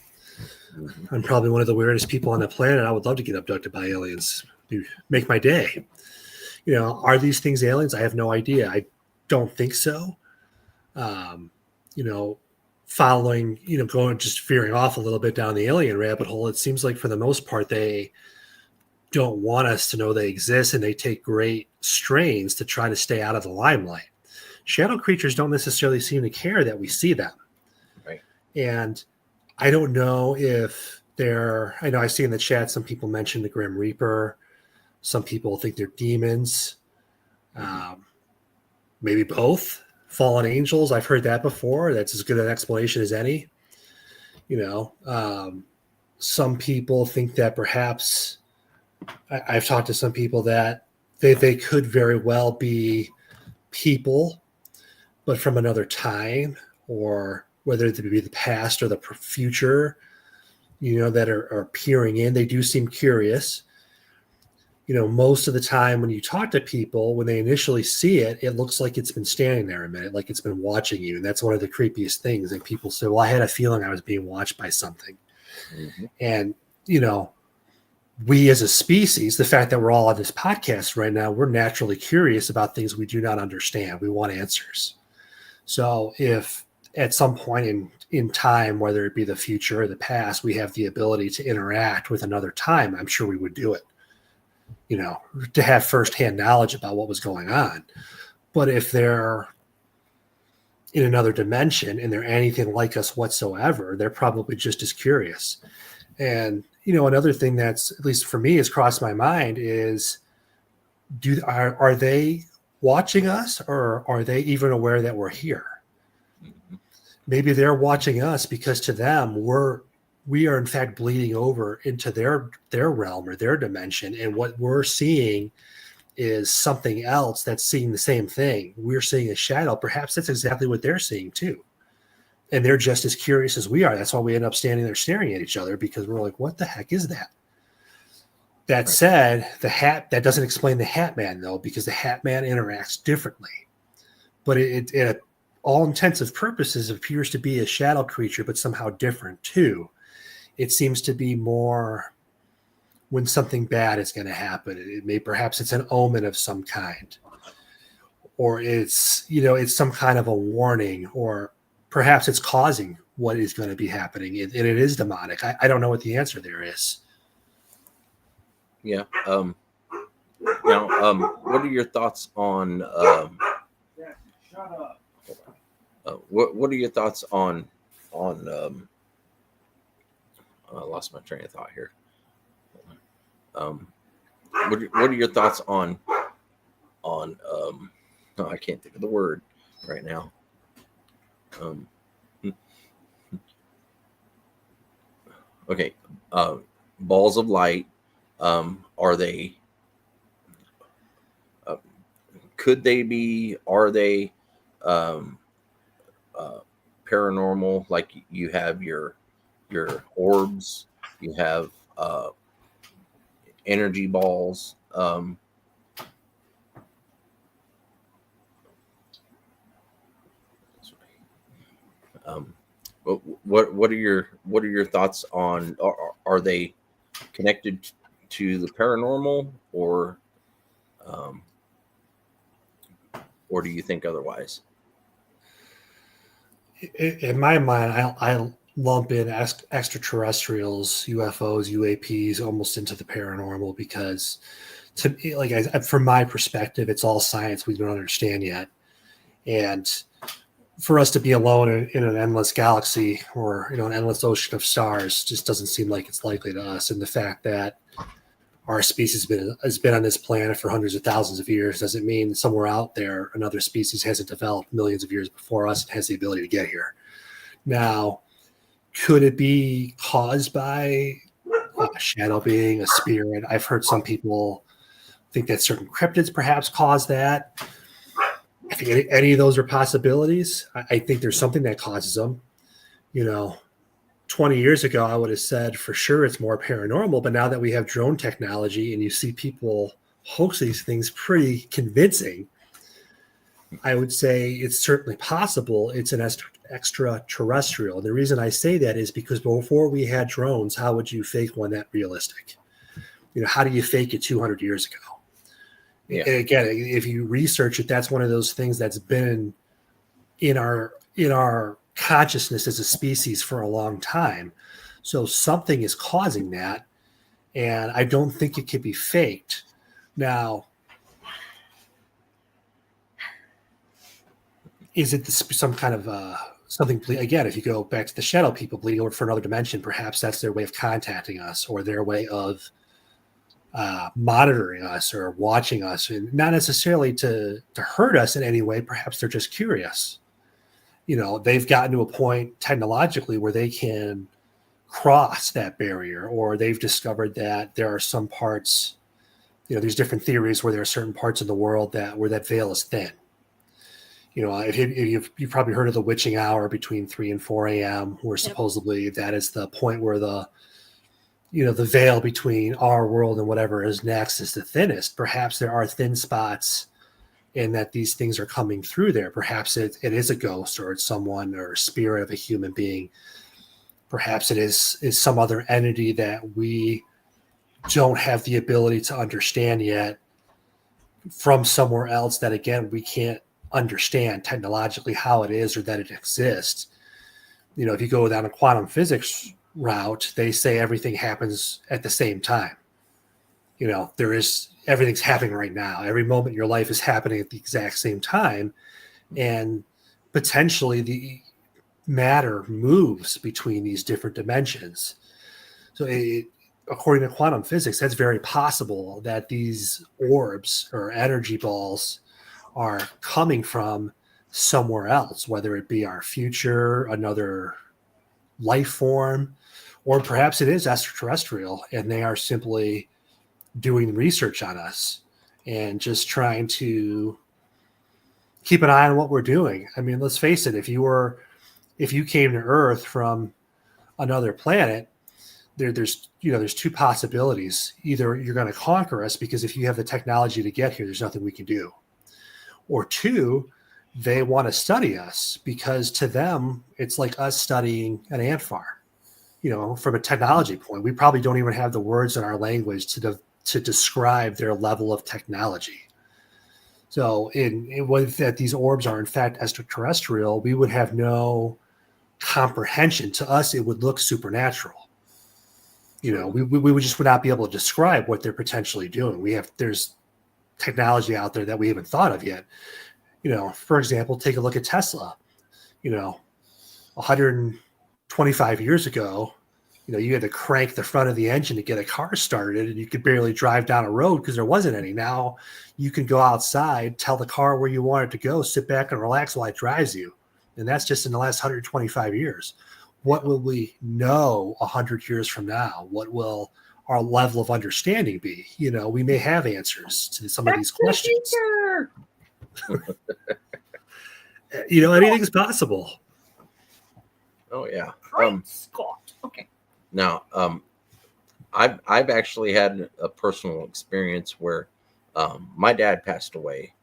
I'm probably one of the weirdest people on the planet. I would love to get abducted by aliens. Make my day. Are these things aliens? I have no idea. I don't think so. Following, going, just veering off a little bit down the alien rabbit hole, it seems like for the most part, they don't want us to know they exist, and they take great strains to try to stay out of the limelight. Shadow creatures don't necessarily seem to care that we see them. Right. And I don't know if I know I see in the chat some people mention the Grim Reaper. Some people think they're demons. Maybe both. Fallen angels. I've heard that before. That's as good an explanation as any. Some people think that perhaps I've talked to some people that they could very well be people, but from another time, or whether it be the past or the future, that are peering in. They do seem curious. Most of the time when you talk to people, when they initially see it, it looks like it's been standing there a minute, like it's been watching you. And that's one of the creepiest things. And people say, well, I had a feeling I was being watched by something. Mm-hmm. And, we as a species, the fact that we're all on this podcast right now, we're naturally curious about things we do not understand. We want answers. So if at some point in time, whether it be the future or the past, we have the ability to interact with another time, I'm sure we would do it, to have firsthand knowledge about what was going on. But if they're in another dimension and they're anything like us whatsoever, they're probably just as curious. And, another thing that's, at least for me, has crossed my mind is, are they watching us, or are they even aware that we're here? Mm-hmm. Maybe they're watching us because to them, we are in fact bleeding over into their realm or their dimension. And what we're seeing is something else that's seeing the same thing. We're seeing a shadow. Perhaps that's exactly what they're seeing too. And they're just as curious as we are. That's why we end up standing there staring at each other, because we're like, what the heck is that? That said, that doesn't explain the Hat Man, though, because the Hat Man interacts differently. But it all intents and purposes appears to be a shadow creature, but somehow different too. It seems to be more when something bad is going to happen. Perhaps it's an omen of some kind, or it's some kind of a warning, or perhaps it's causing what is going to be happening, and it is demonic. I don't know what the answer there is. Yeah. What are your thoughts on? Shut up. What are your thoughts on? I lost my train of thought here. What are your thoughts on? No, I can't think of the word right now. Okay. Balls of light. Are they? Could they be? Are they? paranormal, like you have your orbs, you have energy balls. What are your thoughts on, are they connected to the paranormal, or do you think otherwise? In my mind, I lump in extraterrestrials, UFOs, UAPs almost into the paranormal, because to me, like from my perspective, it's all science we don't understand yet. And for us to be alone in an endless galaxy, or an endless ocean of stars, just doesn't seem like it's likely to us. And the fact that our species has been on this planet for hundreds of thousands of years doesn't mean somewhere out there another species hasn't developed millions of years before us and has the ability to get here. Now, could it be caused by a shadow being, a spirit? I've heard some people think that certain cryptids perhaps cause that. I think any of those are possibilities. I think there's something that causes them. 20 years ago, I would have said for sure it's more paranormal. But now that we have drone technology and you see people hoax these things pretty convincing, I would say it's certainly possible it's an extraterrestrial. And the reason I say that is because before we had drones, how would you fake one that realistic? How do you fake it 200 years ago? Yeah. And again, if you research it, that's one of those things that's been in our consciousness as a species for a long time. So something is causing that, and I don't think it can be faked. Now, is it some kind of something? Again, if you go back to the shadow people bleeding over for another dimension, perhaps that's their way of contacting us, or their way of monitoring us or watching us, and not necessarily to hurt us in any way. Perhaps they're just curious. They've gotten to a point technologically where they can cross that barrier, or they've discovered that there are some parts, there's different theories where there are certain parts of the world where that veil is thin. If you've probably heard of the witching hour between 3 and 4 a.m., where supposedly that is the point where the veil between our world and whatever is next is the thinnest. Perhaps there are thin spots, and that these things are coming through there. Perhaps it is a ghost, or it's someone, or a spirit of a human being. Perhaps it is some other entity that we don't have the ability to understand yet, from somewhere else that, again, we can't understand technologically how it is, or that it exists. If you go down a quantum physics route, they say everything happens at the same time. Everything's happening right now. Every moment in your life is happening at the exact same time. And potentially the matter moves between these different dimensions. So according to quantum physics, that's very possible that these orbs or energy balls are coming from somewhere else, whether it be our future, another life form, or perhaps it is extraterrestrial, and they are simply doing research on us and just trying to keep an eye on what we're doing. I mean, let's face it, if you came to Earth from another planet, there's two possibilities. Either you're going to conquer us, because if you have the technology to get here, there's nothing we can do. Or two, they want to study us, because to them, it's like us studying an ant farm. From a technology point, we probably don't even have the words in our language to describe their level of technology. So that these orbs are in fact extraterrestrial, we would have no comprehension. To us, it would look supernatural. We would not be able to describe what they're potentially doing. There's technology out there that we haven't thought of yet. For example, take a look at Tesla. 125 years ago, you had to crank the front of the engine to get a car started, and you could barely drive down a road because there wasn't any. Now you can go outside, tell the car where you want it to go, sit back and relax while it drives you. And that's just in the last 125 years. What will we know 100 years from now? What will our level of understanding be? We may have answers to some of these questions. Anything's possible. Oh yeah. Great Scott. Okay. Now, I've actually had a personal experience where my dad passed away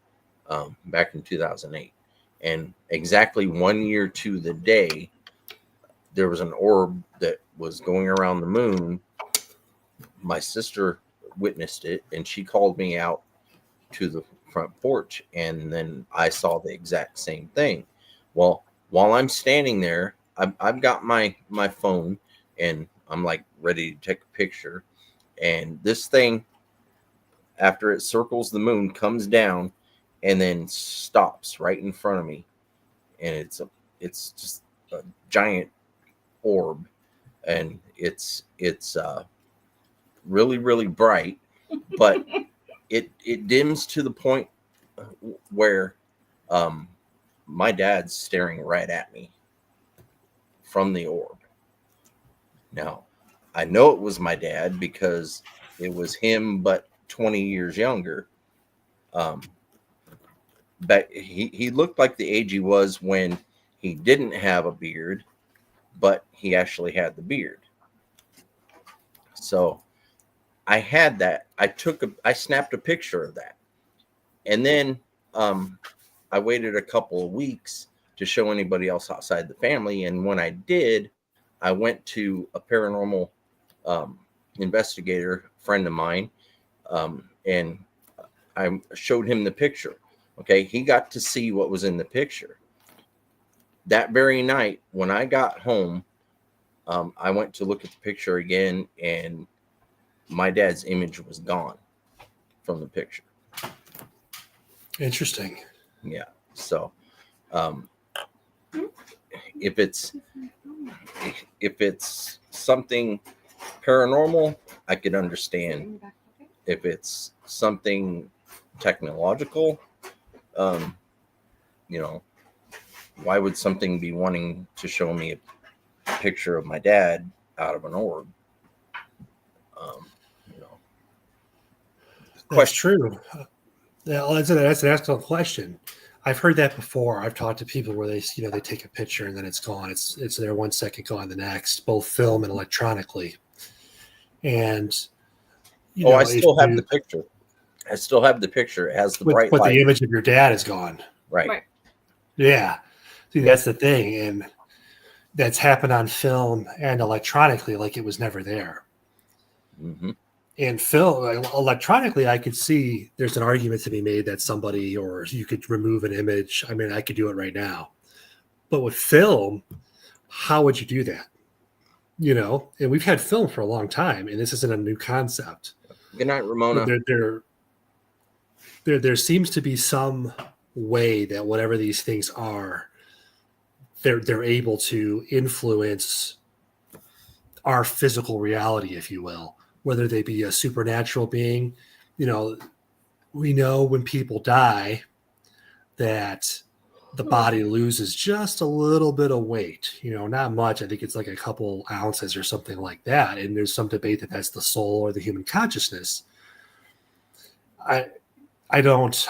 back in 2008, and exactly 1 year to the day, there was an orb that was going around the moon. My sister witnessed it, and she called me out to the front porch, and then I saw the exact same thing. Well, while I'm standing there, I've got my phone, and I'm like ready to take a picture, and this thing, after it circles the moon, comes down and then stops right in front of me, and it's just a giant orb, and it's really, really bright, but it dims to the point where my dad's staring right at me from the orb. Now, I know it was my dad because it was him, but 20 years younger. But he looked like the age he was when he didn't have a beard, but he actually had the beard. So I had that. I snapped a picture of that. And then I waited a couple of weeks to show anybody else outside the family. And when I did, I went to a paranormal investigator friend of mine, and I showed him the picture. Okay, he got to see what was in the picture. That very night, when I got home, I went to look at the picture again, and my dad's image was gone from the picture. Interesting. Yeah. So, if it's something paranormal, I could understand. If it's something technological, why would something be wanting to show me a picture of my dad out of an orb? That's true. That's an excellent question. I've heard that before. I've talked to people where they take a picture and then it's gone. It's there 1 second, gone the next, both film and electronically. And I still have the picture. I still have the picture. It has the bright light. But the image of your dad is gone. Right. Yeah. See, that's the thing. And that's happened on film and electronically, like it was never there. Mm-hmm. And film, electronically, I could see there's an argument to be made that somebody, or you could remove an image. I mean, I could do it right now. But with film, how would you do that? And we've had film for a long time, and this isn't a new concept. Good night, Ramona. There seems to be some way that whatever these things are, they're able to influence our physical reality, if you will, whether they be a supernatural being. We know when people die that the body loses just a little bit of weight, not much. I think it's like a couple ounces or something like that. And there's some debate that that's the soul or the human consciousness. I'm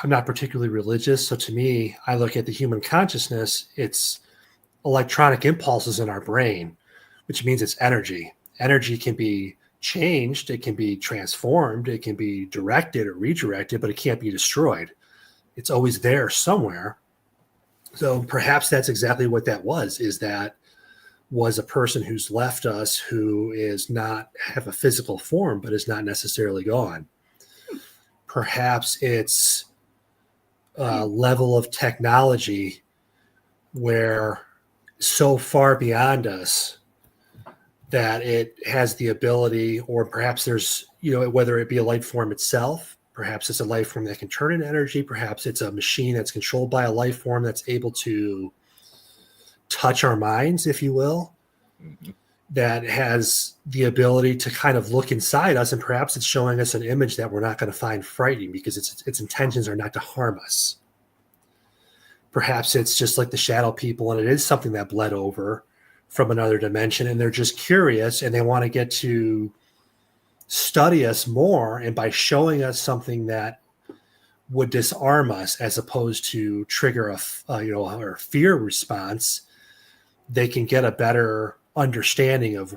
not particularly religious. So to me, I look at the human consciousness, it's electronic impulses in our brain, which means it's energy. Energy can be changed, it can be transformed, it can be directed or redirected, but it can't be destroyed. It's always there somewhere. So perhaps that's exactly what that was a person who's left us, who is not have a physical form, but is not necessarily gone. Perhaps it's a level of technology where so far beyond us that it has the ability, or perhaps there's, whether it be a life form itself, perhaps it's a life form that can turn into energy, perhaps it's a machine that's controlled by a life form that's able to touch our minds, if you will, that has the ability to kind of look inside us, and perhaps it's showing us an image that we're not going to find frightening because its intentions are not to harm us. Perhaps it's just like the shadow people, and it is something that bled over from another dimension, and they're just curious and they want to get to study us more. And by showing us something that would disarm us as opposed to trigger a fear response, they can get a better understanding of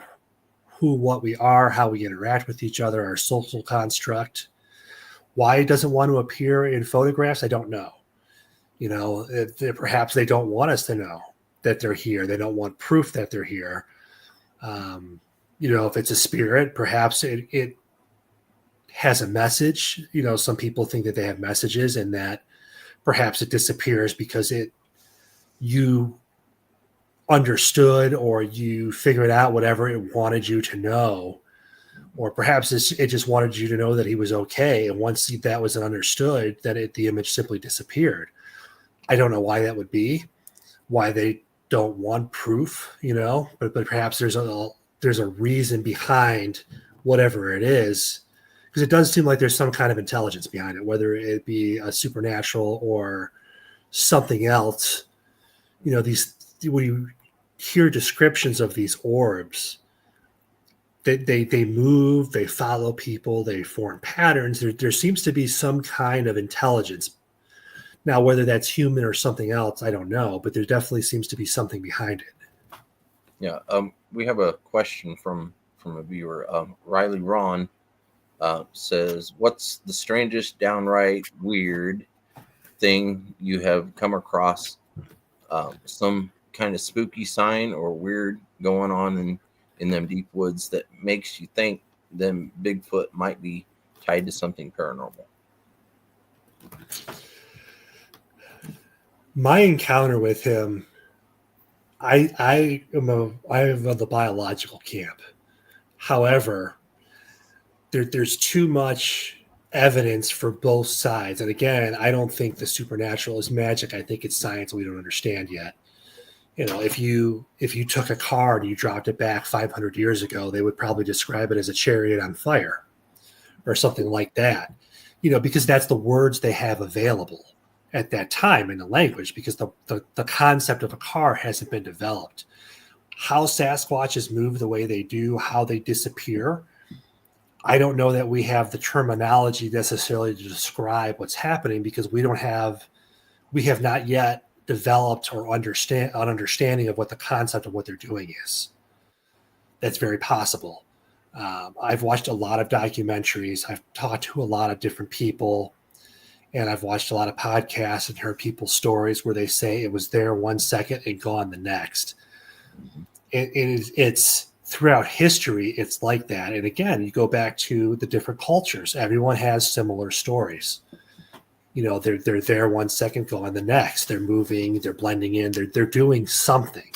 what we are, how we interact with each other, our social construct. Why it doesn't want to appear in photographs, I don't know. Perhaps they don't want us to know that they're here. They don't want proof that they're here. If it's a spirit, perhaps it has a message. Some people think that they have messages and that perhaps it disappears because you understood or you figured out whatever it wanted you to know, or perhaps it just wanted you to know that he was okay. And once that was understood, then the image simply disappeared. I don't know why that would be, why they don't want proof, but perhaps there's a reason behind whatever it is, because it does seem like there's some kind of intelligence behind it, whether it be a supernatural or something else. When you hear descriptions of these orbs, they move, they follow people, they form patterns. There seems to be some kind of intelligence. Now, whether that's human or something else, I don't know, but there definitely seems to be something behind it. Yeah. We have a question from a viewer. Riley Ron says, "What's the strangest, downright weird thing you have come across? Some kind of spooky sign or weird going on in them deep woods that makes you think them Bigfoot might be tied to something paranormal?" My encounter with him, I am of the biological camp. However, there's too much evidence for both sides. And again, I don't think the supernatural is magic. I think it's science we don't understand yet. If you took a car and you dropped it back 500 years ago, they would probably describe it as a chariot on fire or something like that, because that's the words they have available at that time in the language, because the concept of a car hasn't been developed. How Sasquatches move the way they do, how they disappear, I don't know that we have the terminology necessarily to describe what's happening, because we have not yet developed or an understanding of what the concept of what they're doing is. That's very possible. I've watched a lot of documentaries. I've talked to a lot of different people, and I've watched a lot of podcasts and heard people's stories where they say it was there 1 second and gone the next. It's throughout history, it's like that. And again, you go back to the different cultures. Everyone has similar stories. They're there 1 second, gone the next. They're moving, they're blending in, they're doing something.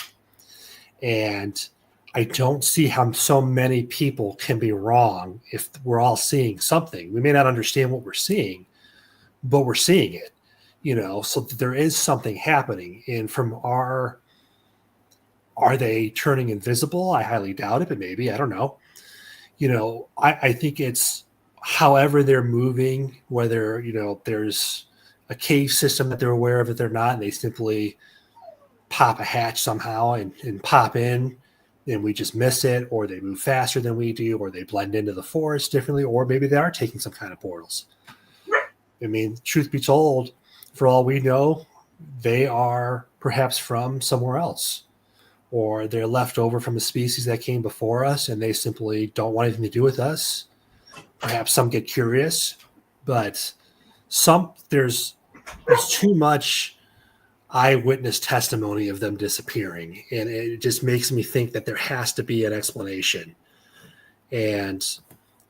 And I don't see how so many people can be wrong if we're all seeing something. We may not understand what we're seeing, but we're seeing it, so there is something happening. And are they turning invisible? I highly doubt it, but maybe, I don't know. I think it's however they're moving, whether, there's a cave system that they're aware of that they're not, and they simply pop a hatch somehow and pop in, and we just miss it, or they move faster than we do, or they blend into the forest differently, or maybe they are taking some kind of portals. I mean, truth be told, for all we know, they are perhaps from somewhere else, or they're left over from a species that came before us and they simply don't want anything to do with us. Perhaps some get curious, but there's too much eyewitness testimony of them disappearing, and it just makes me think that there has to be an explanation. And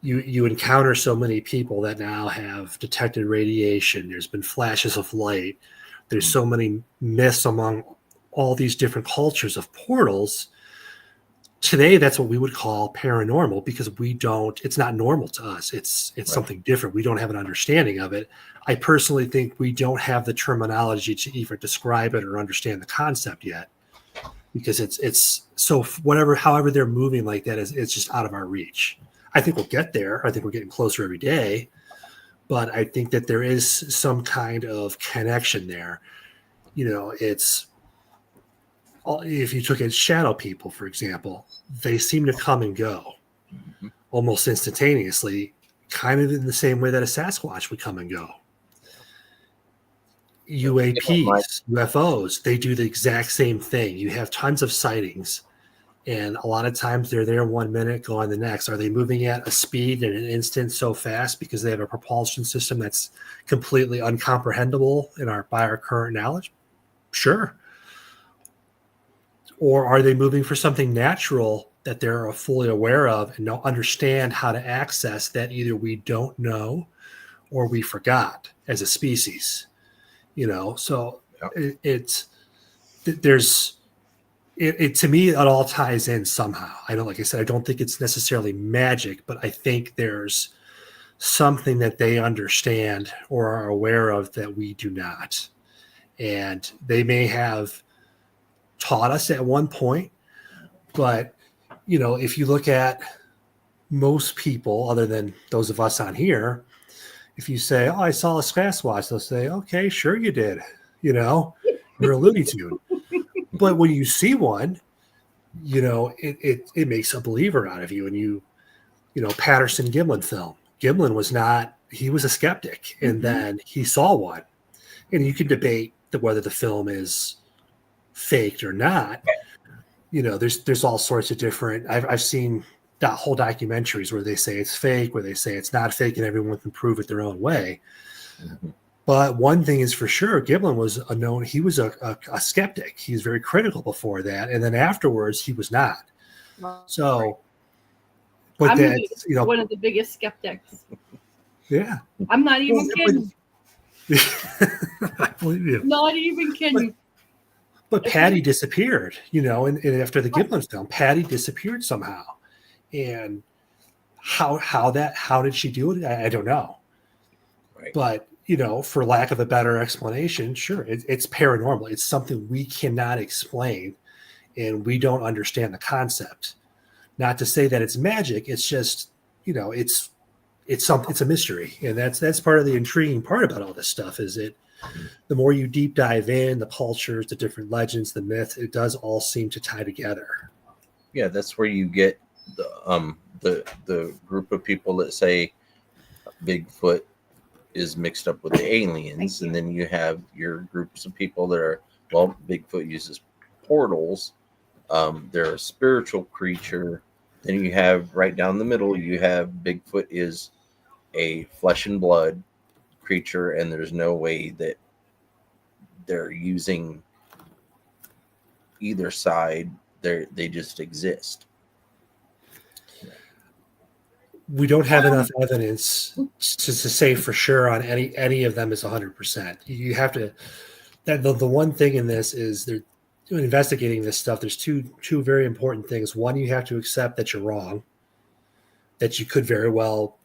you encounter so many people that now have detected radiation. There's been flashes of light. There's so many myths among all these different cultures of portals. Today, that's what we would call paranormal, because it's not normal to us. It's right. Something different. We don't have an understanding of it. I personally think we don't have the terminology to even describe it or understand the concept yet, because it's so however they're moving like that it's just out of our reach. I think we'll get there. I think we're getting closer every day, but I think that there is some kind of connection there. It's if you took shadow people, for example, they seem to come and go almost instantaneously, kind of in the same way that a Sasquatch would come and go. UAPs, UFOs, they do the exact same thing. You have tons of sightings, and a lot of times they're there 1 minute, gone the next. Are they moving at a speed in an instant so fast because they have a propulsion system that's completely uncomprehendable by our current knowledge? Sure. Or are they moving for something natural that they're fully aware of and don't understand how to access that either we don't know or we forgot as a species? So to me, it all ties in somehow. Like I said, I don't think it's necessarily magic, but I think there's something that they understand or are aware of that we do not. And they may have taught us at one point, but if you look at most people other than those of us on here, if you say, "Oh, I saw a Sasquatch," they'll say, "Okay, sure you did. You're a Looney Tune." But when you see one, it makes a believer out of you. And Patterson Gimlin film. Gimlin he was a skeptic, and then he saw one, and you can debate whether the film is faked or not. There's all sorts of different. I've seen that whole documentaries where they say it's fake, where they say it's not fake, and everyone can prove it their own way. Mm-hmm. But one thing is for sure, Giblin was he was a skeptic. He was very critical before that, and then afterwards he was not. So, but I'm one of the biggest skeptics. Yeah, I'm not even kidding. I believe you. Not even kidding. But Patty disappeared, and after the Giblin film, Patty disappeared somehow. And how did she do it? I don't know. Right. But, for lack of a better explanation, sure, it's paranormal. It's something we cannot explain, and we don't understand the concept. Not to say that it's magic. It's just, it's a mystery. And that's part of the intriguing part about all this stuff is the more you deep dive in, the cultures, the different legends, the myths, it does all seem to tie together. Yeah, that's where you get the group of people that say Bigfoot is mixed up with the aliens, and then you have your groups of people that are, well, Bigfoot uses portals. They're a spiritual creature. Then you have right down the middle, you have Bigfoot is a flesh and blood creature, and there's no way that they're using either side. They just exist. We don't have enough evidence to say for sure on any of them is 100%. You have to. The one thing in this is they're investigating this stuff. There's two very important things. One, you have to accept that you're wrong, that you could very well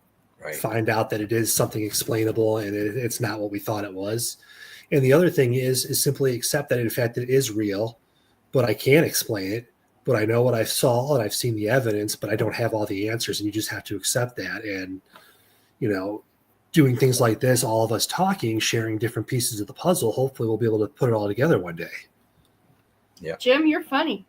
find out that it is something explainable and it's not what we thought it was. And the other thing is simply accept that in fact it is real, but I can't explain it. But I know what I saw and I've seen the evidence, but I don't have all the answers, and you just have to accept that. And, doing things like this, all of us talking, sharing different pieces of the puzzle, hopefully we'll be able to put it all together one day. Yeah. Jim, you're funny.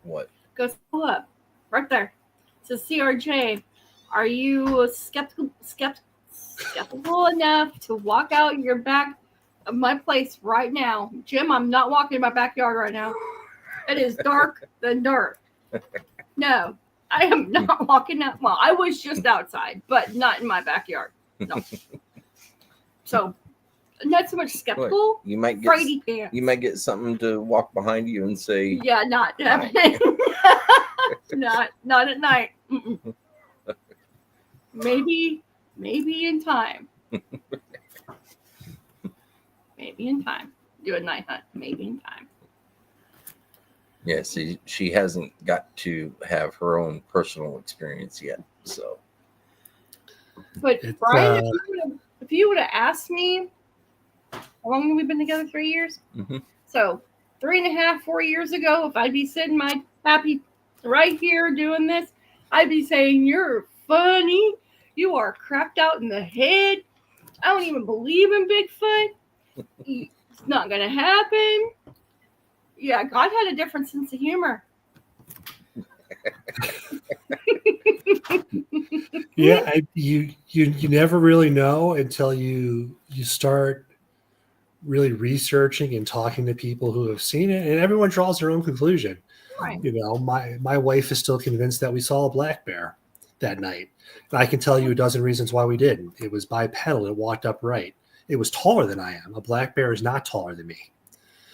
What? Go pull up. Right there. It says CRJ. Are you skeptical enough to walk out your back of my place right now? Jim, I'm not walking in my backyard right now. It is dark than dark. No, I am not walking out. Well, I was just outside, but not in my backyard. No. So, not so much skeptical. You might get something to walk behind you and say, "Yeah, not happening. not at night. Mm-mm. Maybe in time. Maybe in time. Do a night hunt. Maybe in time." Yeah, see, she hasn't got to have her own personal experience yet. So, but Brian, if you would have asked me, how long have we been together? 3 years. Mm-hmm. So 3.5, 4 years ago, if I'd be sitting my happy right here doing this, I'd be saying, "You're funny. You are cracked out in the head. I don't even believe in Bigfoot. It's not gonna happen." Yeah, God had a different sense of humor. Yeah, you never really know until you start really researching and talking to people who have seen it, and everyone draws their own conclusion. Right. You know, my wife is still convinced that we saw a black bear that night. And I can tell you a dozen reasons why we didn't. It was bipedal. It walked upright. It was taller than I am. A black bear is not taller than me.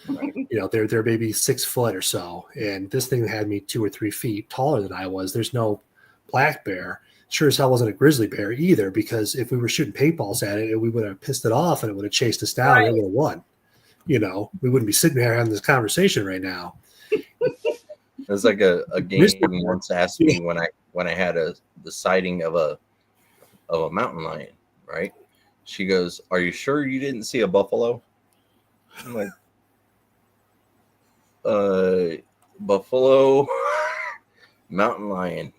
You know, they're maybe 6 foot or so. And this thing had me 2 or 3 feet taller than I was. There's no black bear. Sure as hell wasn't a grizzly bear either, because if we were shooting paintballs at it, we would have pissed it off and it would have chased us down and it would have won. You know, we wouldn't be sitting here having this conversation right now. It's like a game once asked me when I had the sighting of a mountain lion, right? She goes, "Are you sure you didn't see a buffalo?" I'm like, buffalo, mountain lion.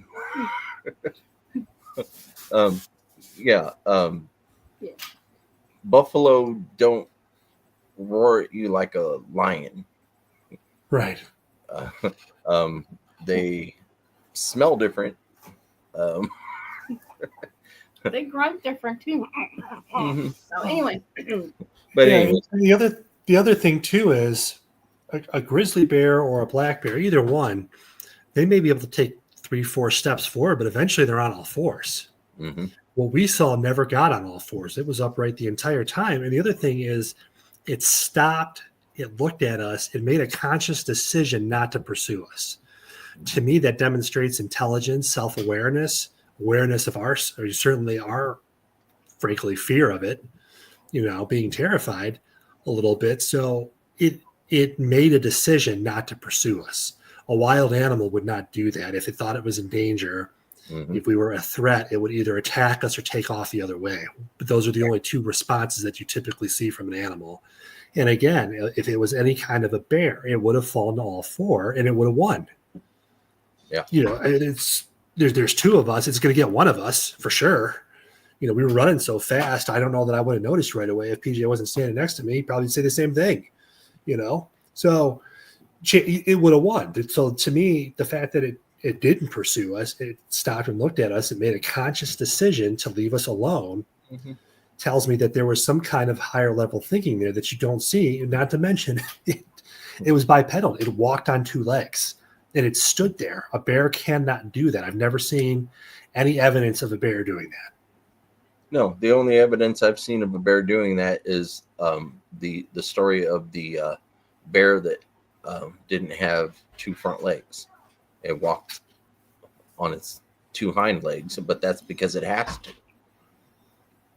Yeah. Buffalo don't roar at you like a lion. Right. They smell different. They grunt different too. So anyway, But yeah, anyway, the other thing too is a grizzly bear or a black bear, either one, they may be able to take 3-4 steps forward, but eventually they're on all fours. mm-hmm. What we saw never got on all fours. It was upright the entire time. And the other thing is it stopped, it looked at us, it made a conscious decision not to pursue us. To me, that demonstrates intelligence, self-awareness, awareness of or certainly our, frankly, fear of it, you know, being terrified a little bit. So it made a decision not to pursue us. A wild animal would not do that. If it thought it was in danger, if we were a threat, it would either attack us or take off the other way. But those are the only two responses that you typically see from an animal. And again, if it was any kind of a bear, it would have fallen to all four and it would have won. Yeah. You know, there's two of us. It's going to get one of us for sure. You know, we were running so fast. I don't know that I would have noticed right away. If PJ wasn't standing next to me, he'd probably say the same thing, you know? So it would have won. So to me, the fact that it didn't pursue us, it stopped and looked at us and made a conscious decision to leave us alone, tells me that there was some kind of higher level thinking there that you don't see. Not to mention, it was bipedal. It walked on 2 legs and it stood there. A bear cannot do that. I've never seen any evidence of a bear doing that. No, the only evidence I've seen of a bear doing that is the story of the bear that didn't have 2 front legs. It walked on its 2 hind legs, but that's because it has to,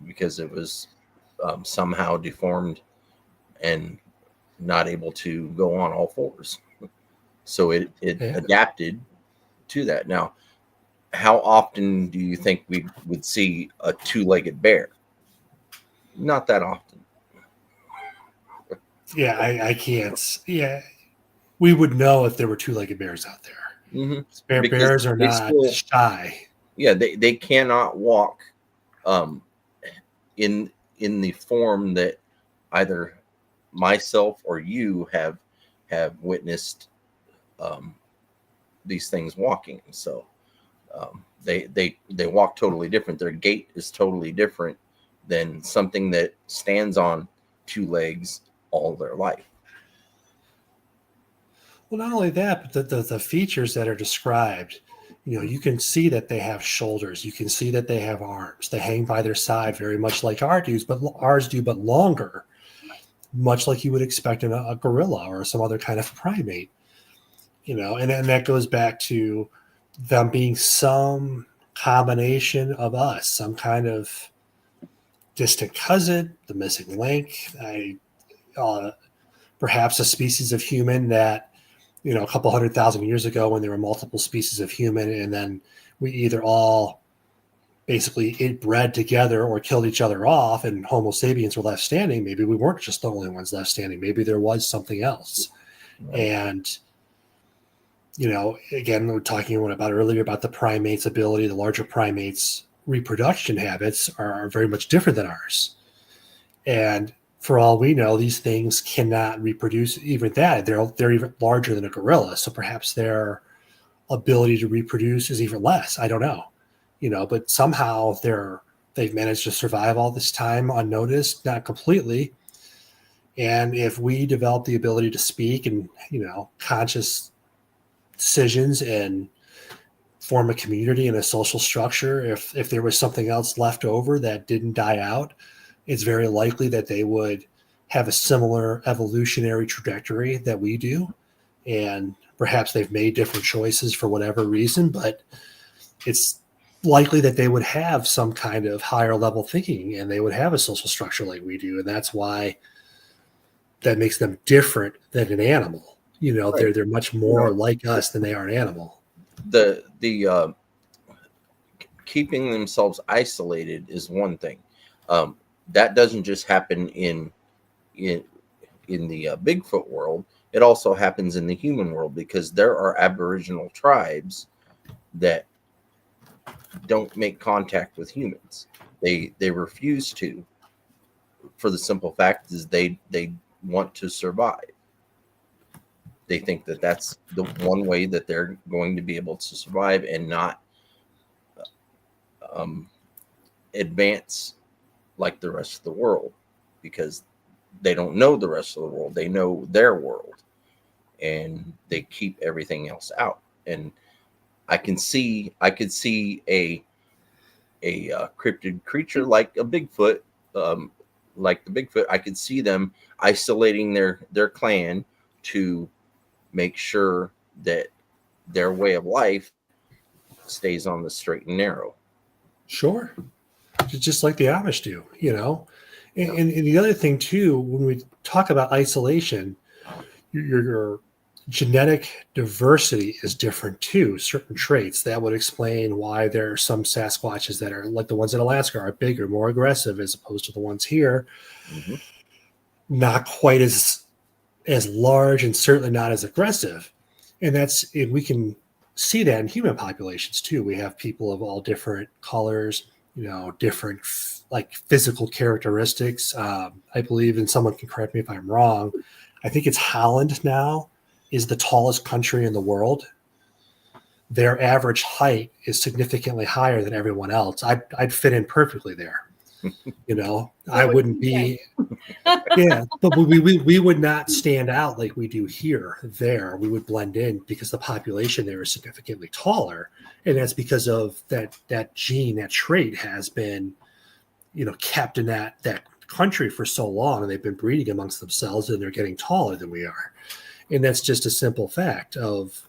because it was somehow deformed and not able to go on all fours. So it adapted to that. Now, how often do you think we would see a 2-legged bear? Not that often. Yeah, I can't. Yeah, we would know if there were 2-legged bears out there. Bears are not shy. Yeah, they cannot walk in the form that either myself or you have witnessed these things walking. So they walk totally different. Their gait is totally different than something that stands on 2 legs all their life. Well, not only that, but the features that are described, you know, you can see that they have shoulders. You can see that they have arms. They hang by their side very much like ours do, but longer, much like you would expect in a gorilla or some other kind of primate. You know, and that goes back to them being some combination of us, some kind of distant cousin, the missing link, perhaps a species of human that, you know, a couple 100,000 years ago when there were multiple species of human, and then we either all basically bred together or killed each other off and Homo sapiens were left standing. Maybe we weren't just the only ones left standing. Maybe there was something else. Right. And, you know, again, we were talking about earlier about the primates' ability, the larger primates' reproduction habits are very much different than ours. And for all we know, these things cannot reproduce even that. They're even larger than a gorilla. So perhaps their ability to reproduce is even less. I don't know. You know, but somehow they've managed to survive all this time unnoticed, not completely. And if we develop the ability to speak and, conscious decisions and form a community and a social structure, if there was something else left over that didn't die out, it's very likely that they would have a similar evolutionary trajectory that we do. And perhaps they've made different choices for whatever reason, but it's likely that they would have some kind of higher level thinking and they would have a social structure like we do. And that's why that makes them different than an animal. Right. They're much more like us than they are an animal. The keeping themselves isolated is one thing. That doesn't just happen in the Bigfoot world. It also happens in the human world, because there are Aboriginal tribes that don't make contact with humans. They refuse to, for the simple fact is they want to survive. They think that that's the one way that they're going to be able to survive and not advance like the rest of the world, because they don't know the rest of the world. They know their world, and they keep everything else out. And I could see a cryptid creature like a Bigfoot, like the Bigfoot. I could see them isolating their clan to make sure that their way of life stays on the straight and narrow. Sure. Just like the Amish do, And the other thing too, when we talk about isolation, your genetic diversity is different too. Certain traits that would explain why there are some Sasquatches that are like the ones in Alaska are bigger, more aggressive, as opposed to the ones here, not quite as large and certainly not as aggressive. And we can see that in human populations too. We have people of all different colors, different like physical characteristics. I believe, and someone can correct me if I'm wrong, I think it's Holland now is the tallest country in the world. Their average height is significantly higher than everyone else. I'd fit in perfectly there. I wouldn't be, but we would not stand out like we do here. There, we would blend in because the population there is significantly taller, and that's because of that gene, that trait has been, kept in that country for so long, and they've been breeding amongst themselves, and they're getting taller than we are, and that's just a simple fact of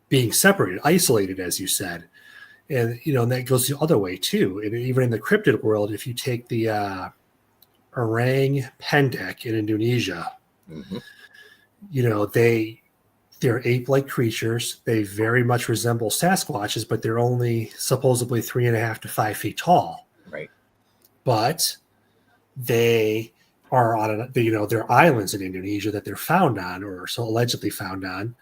being separated, isolated, as you said. And, and that goes the other way too. And even in the cryptid world, if you take the orang pendek in Indonesia, they're ape-like creatures. They very much resemble Sasquatches, but they're only supposedly 3.5 to 5 feet tall. Right. But they are on, there are islands in Indonesia that they're found on, or so allegedly found on.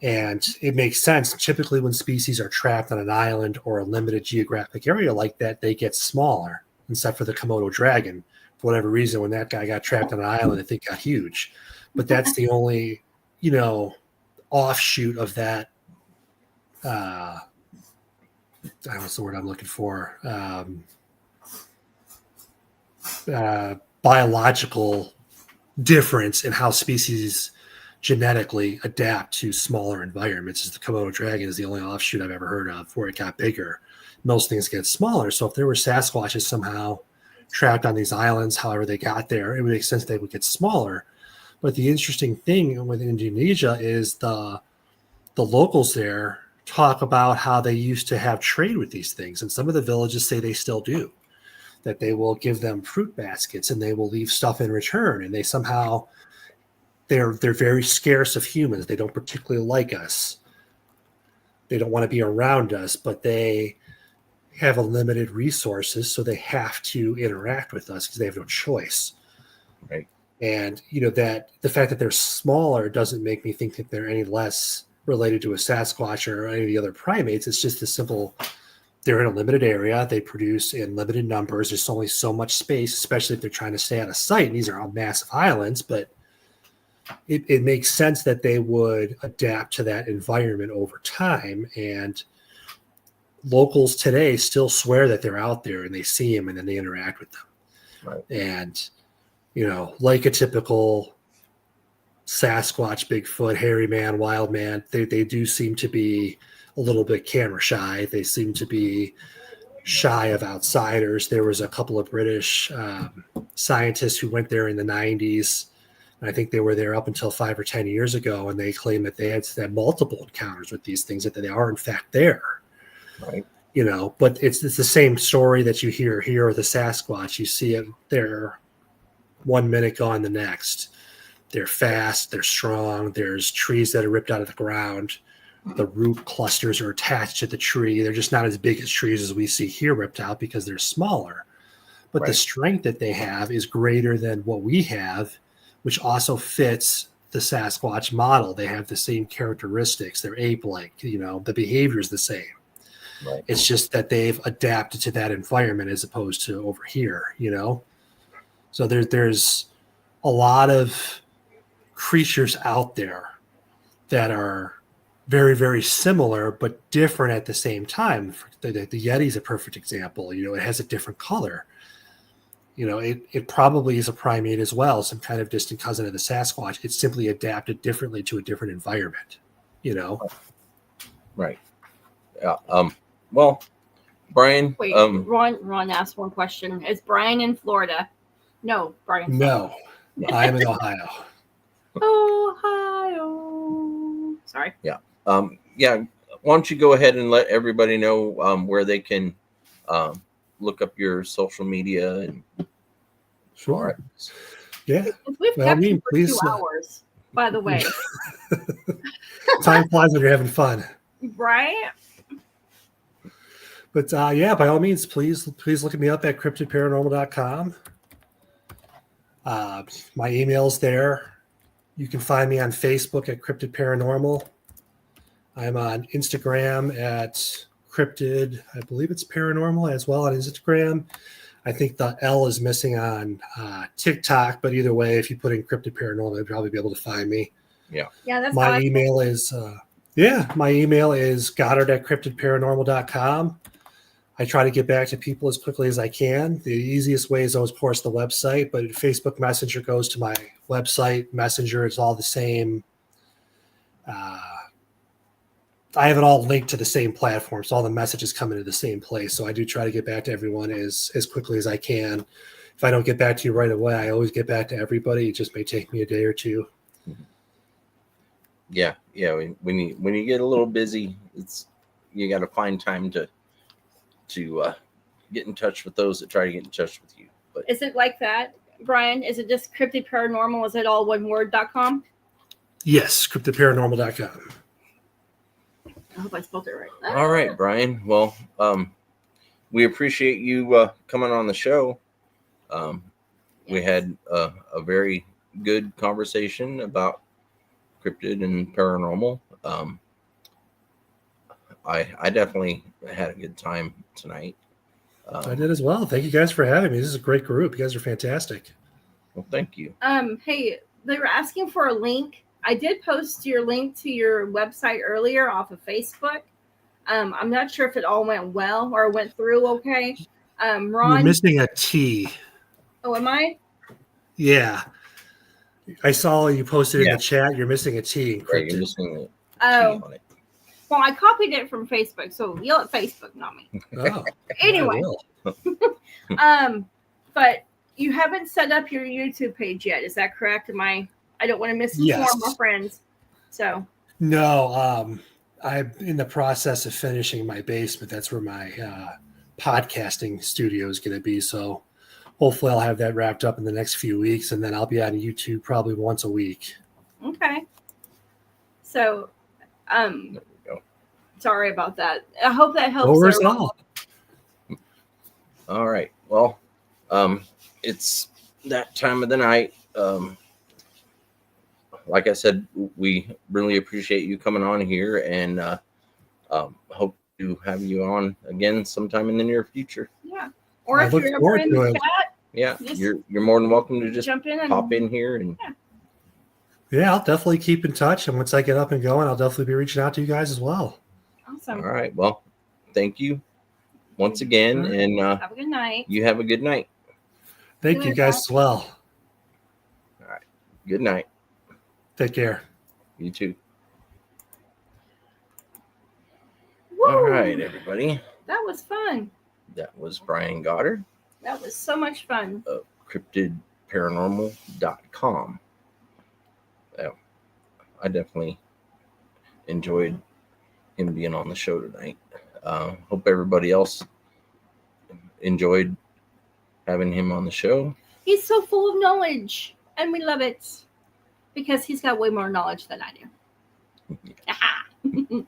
And it makes sense. Typically, when species are trapped on an island or a limited geographic area like that, they get smaller, except for the Komodo dragon. For whatever reason, when that guy got trapped on an island, I think got huge. But that's the only, offshoot of that. What's the word I'm looking for? Biological difference in how species genetically adapt to smaller environments. As the Komodo dragon is the only offshoot I've ever heard of where it got bigger. Most things get smaller. So if there were Sasquatches somehow trapped on these islands, however they got there, it would make sense they would get smaller. But the interesting thing with Indonesia is the locals there talk about how they used to have trade with these things. And some of the villages say they still do, that they will give them fruit baskets and they will leave stuff in return. And they somehow, they're very scarce of humans. They don't particularly like us. They don't want to be around us, but they have a limited resources, so they have to interact with us because they have no choice. Right. And that the fact that they're smaller doesn't make me think that they're any less related to a Sasquatch or any of the other primates. It's just a simple, they're in a limited area. They produce in limited numbers. There's only so much space, especially if they're trying to stay out of sight. And these are all massive islands, but it makes sense that they would adapt to that environment over time. And locals today still swear that they're out there and they see them and then they interact with them. Right. And like a typical Sasquatch, Bigfoot, hairy man, wild man, they do seem to be a little bit camera shy. They seem to be shy of outsiders. There was a couple of British scientists who went there in the 90s. And I think they were there up until 5 or 10 years ago, and they claim that they had multiple encounters with these things, that they are in fact there. Right. But it's the same story that you hear here with the Sasquatch. You see it there 1 minute, gone the next. They're fast, they're strong. There's trees that are ripped out of the ground. The root clusters are attached to the tree. They're just not as big as trees as we see here ripped out because they're smaller. But the strength that they have is greater than what we have, which also fits the Sasquatch model. They have the same characteristics. They're ape-like. The behavior is the same. Right. It's just that they've adapted to that environment as opposed to over here, So there's a lot of creatures out there that are very, very similar but different at the same time. The Yeti is a perfect example. It has a different color. It probably is a primate as well, some kind of distant cousin of the Sasquatch. It's simply adapted differently to a different environment, Right. Yeah. Well, Brian. Wait, Ron asked one question. Is Brian in Florida? No, Brian. No, I am in Ohio. Ohio. Sorry. Yeah. Yeah. Why don't you go ahead and let everybody know where they can look up your social media and. Sure. Yeah. We've kept you for 2 hours, by the way. Time flies when you're having fun. Right? But by all means, please look me up at cryptidparanormal.com. My email's there. You can find me on Facebook at Cryptid Paranormal. I'm on Instagram at Cryptid, I believe it's Paranormal as well on Instagram. I think the L is missing on TikTok, but either way, if you put in Cryptid Paranormal, you'll probably be able to find me. Yeah. Yeah, that's my email is Goddard@cryptidparanormal.com. I try to get back to people as quickly as I can. The easiest way is, of course, the website, but Facebook Messenger goes to my website. Messenger, it's all the same. I have it all linked to the same platform, so all the messages come into the same place. So I do try to get back to everyone as quickly as I can. If I don't get back to you right away, I always get back to everybody. It just may take me a day or two. Yeah. When you get a little busy, you got to find time to get in touch with those that try to get in touch with you. But is it like that, Brian? Is it just Cryptid Paranormal? Is it all one word.com? Yes, cryptidparanormal.com. I hope I spelled it right. All right, Brian. Well, we appreciate you coming on the show. We had a very good conversation about cryptid and paranormal. I definitely had a good time tonight. I did as well. Thank you guys for having me. This is a great group. You guys are fantastic. Well, thank you. Hey, they were asking for a link. I did post your link to your website earlier off of Facebook. I'm not sure if it all went well or went through okay. Ron, you're missing a T. Oh, am I? Yeah. I saw you posted in the chat. You're missing a T. Right, you're missing a T on it. Well, I copied it from Facebook, so yell at Facebook, not me. Oh, anyway. But you haven't set up your YouTube page yet. Is that correct? I don't want to misinform my friends. So no, I'm in the process of finishing my basement. That's where my podcasting studio is going to be. So hopefully I'll have that wrapped up in the next few weeks, and then I'll be on YouTube probably once a week. Okay. So, sorry about that. I hope that helps. All right. Well, it's that time of the night. Like I said, we really appreciate you coming on here, and hope to have you on again sometime in the near future. Yeah. Or if you're ever in the chat, you're more than welcome to just jump in and pop in here and. Yeah, I'll definitely keep in touch, and once I get up and going, I'll definitely be reaching out to you guys as well. Awesome. All right. Well, thank you once again, and have a good night. You have a good night. Thank you guys as well. Good night. Take care. You too. Woo! All right, everybody. That was fun. That was Brian Godhard That was so much fun. of cryptidparanormal.com. I definitely enjoyed him being on the show tonight. Hope everybody else enjoyed having him on the show. He's so full of knowledge, and we love it because he's got way more knowledge than I do.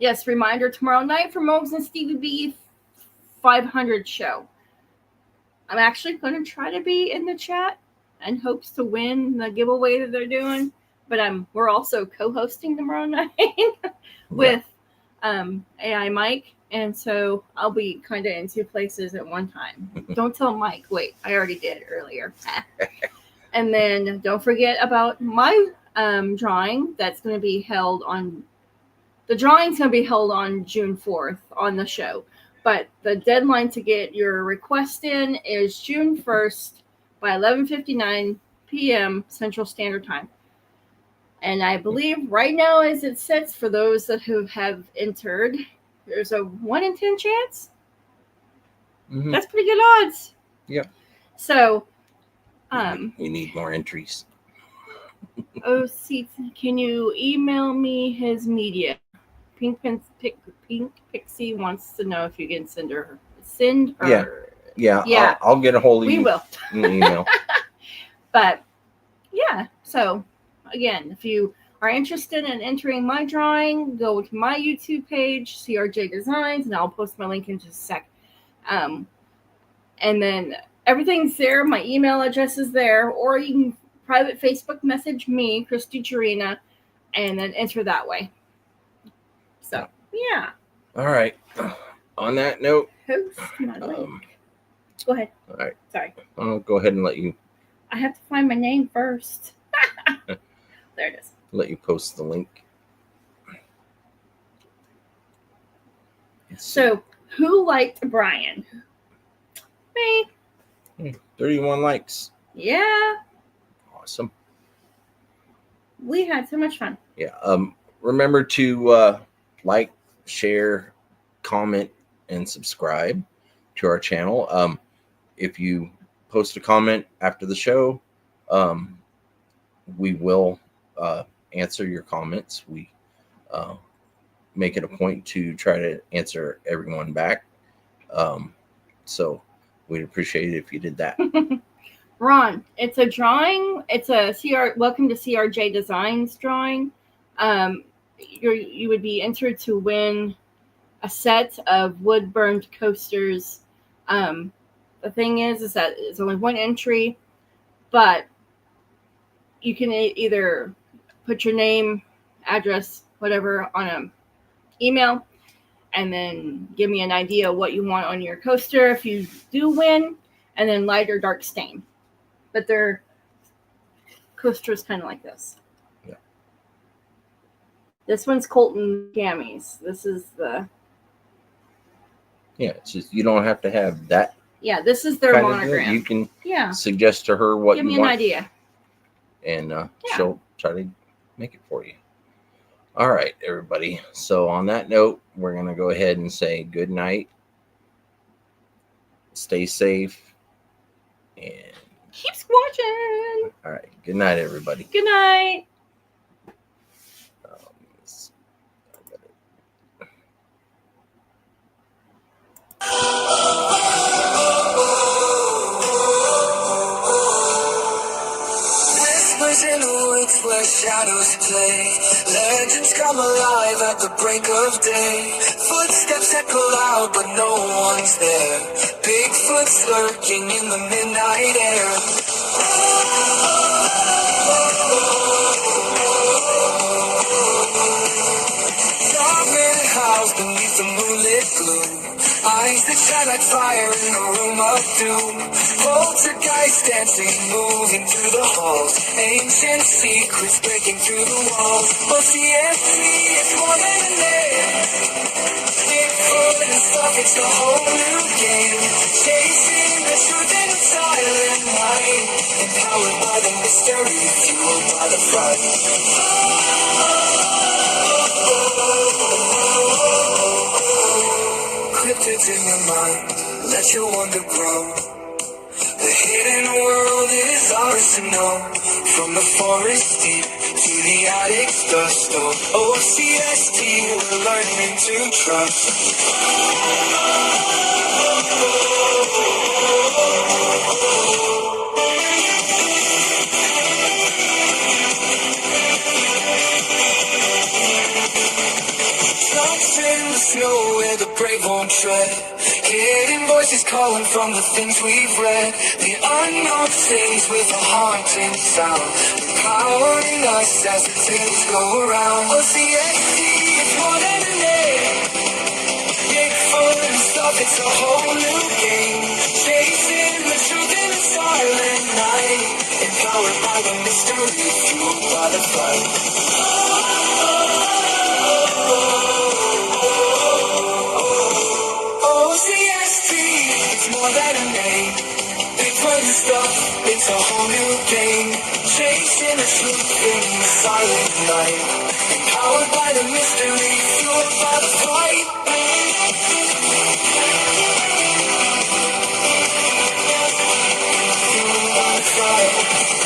Yes, reminder tomorrow night for Mogs and Stevie B 500 show. I'm actually going to try to be in the chat and hopes to win the giveaway that they're doing. But we're also co-hosting tomorrow night with AI Mike. And so I'll be kind of in two places at one time. Don't tell Mike. Wait, I already did earlier. And then don't forget about my drawing that's going to be held on. The drawing's going to be held on June 4th on the show. But the deadline to get your request in is June 1st by 11:59 p.m. Central Standard Time. And I believe right now, as it sets for those that have entered, there's a 1 in 10 chance. Mm-hmm. That's pretty good odds. Yep. So, we need more entries. O.C.S.T, can you email me his media? Pink Pixie wants to know if you can send her. Yeah. I'll get a hold of you. We will. In the email. But yeah, so again, if you are interested in entering my drawing, go to my YouTube page, CRJ Designs, and I'll post my link in just a sec. And then everything's there. My email address is there, or you can private Facebook message me, Christy Jarina, and then enter that way. So yeah. All right. On that note, Post my link. Go ahead. All right. Sorry. I'll go ahead and let you I have to find my name first. There it is. let you post the link. So, who liked Brian? Me. 31 likes. Yeah. Awesome. We had so much fun. Yeah. Remember to like, share, comment, and subscribe to our channel. If you post a comment after the show, we will answer your comments. We make it a point to try to answer everyone back. So we'd appreciate it if you did that. Ron, it's a drawing. It's a welcome to CRJ Designs drawing. You would be entered to win a set of wood burned coasters. The thing is that it's only one entry, but you can either put your name, address, whatever on an email, and then give me an idea of what you want on your coaster if you do win, and then light or dark stain. But their coaster is kind of like this. Yeah. This one's Colton Gammy's. This is the... Yeah, it's just you don't have to have that. Yeah, this is their monogram. You can suggest to her what you want. Give me an idea. And she'll try to make it for you. All right, everybody. So on that note, we're going to go ahead and say good night. Stay safe. And keep squatching. All right. Good night, everybody. Good night. Whispers in the woods where shadows play. Legends come alive at the break of day. Footsteps echo loud, but no one's there. Bigfoot's lurking in the midnight air. Dark house beneath the moonlit gloom. Eyes that shine like fire in a room of doom. Poltergeist dancing, moving through the halls. Ancient secrets breaking through the walls. O.C.S.T is more than a name. Bigfoot and stuff it's a whole new game. Chasing the truth in a silent night. Empowered by the mystery, fueled by the fright. Cryptids in your mind, let your wonder grow. The hidden world is ours to know. From the forest deep to the attic's dust storm. O.C.S.T, we're learning to trust. Tracks in the snow where the brave won't tread. Hidden voices calling from the things we've read. The unknown sings with a haunting sound, empowering us as the tales go around. O.C.S.T, it's more than a name. BIGFOOT and stuff, it's a whole new game. Chasing the truth in a silent night. Empowered by the mystery, fueled by the fight. O.C.S.T, it's more than a name. Bigfoot and stuff, it's a whole new game. Chasing the truth in the silent night. Empowered by the mystery, fueled by the fight. Fueled by the fight.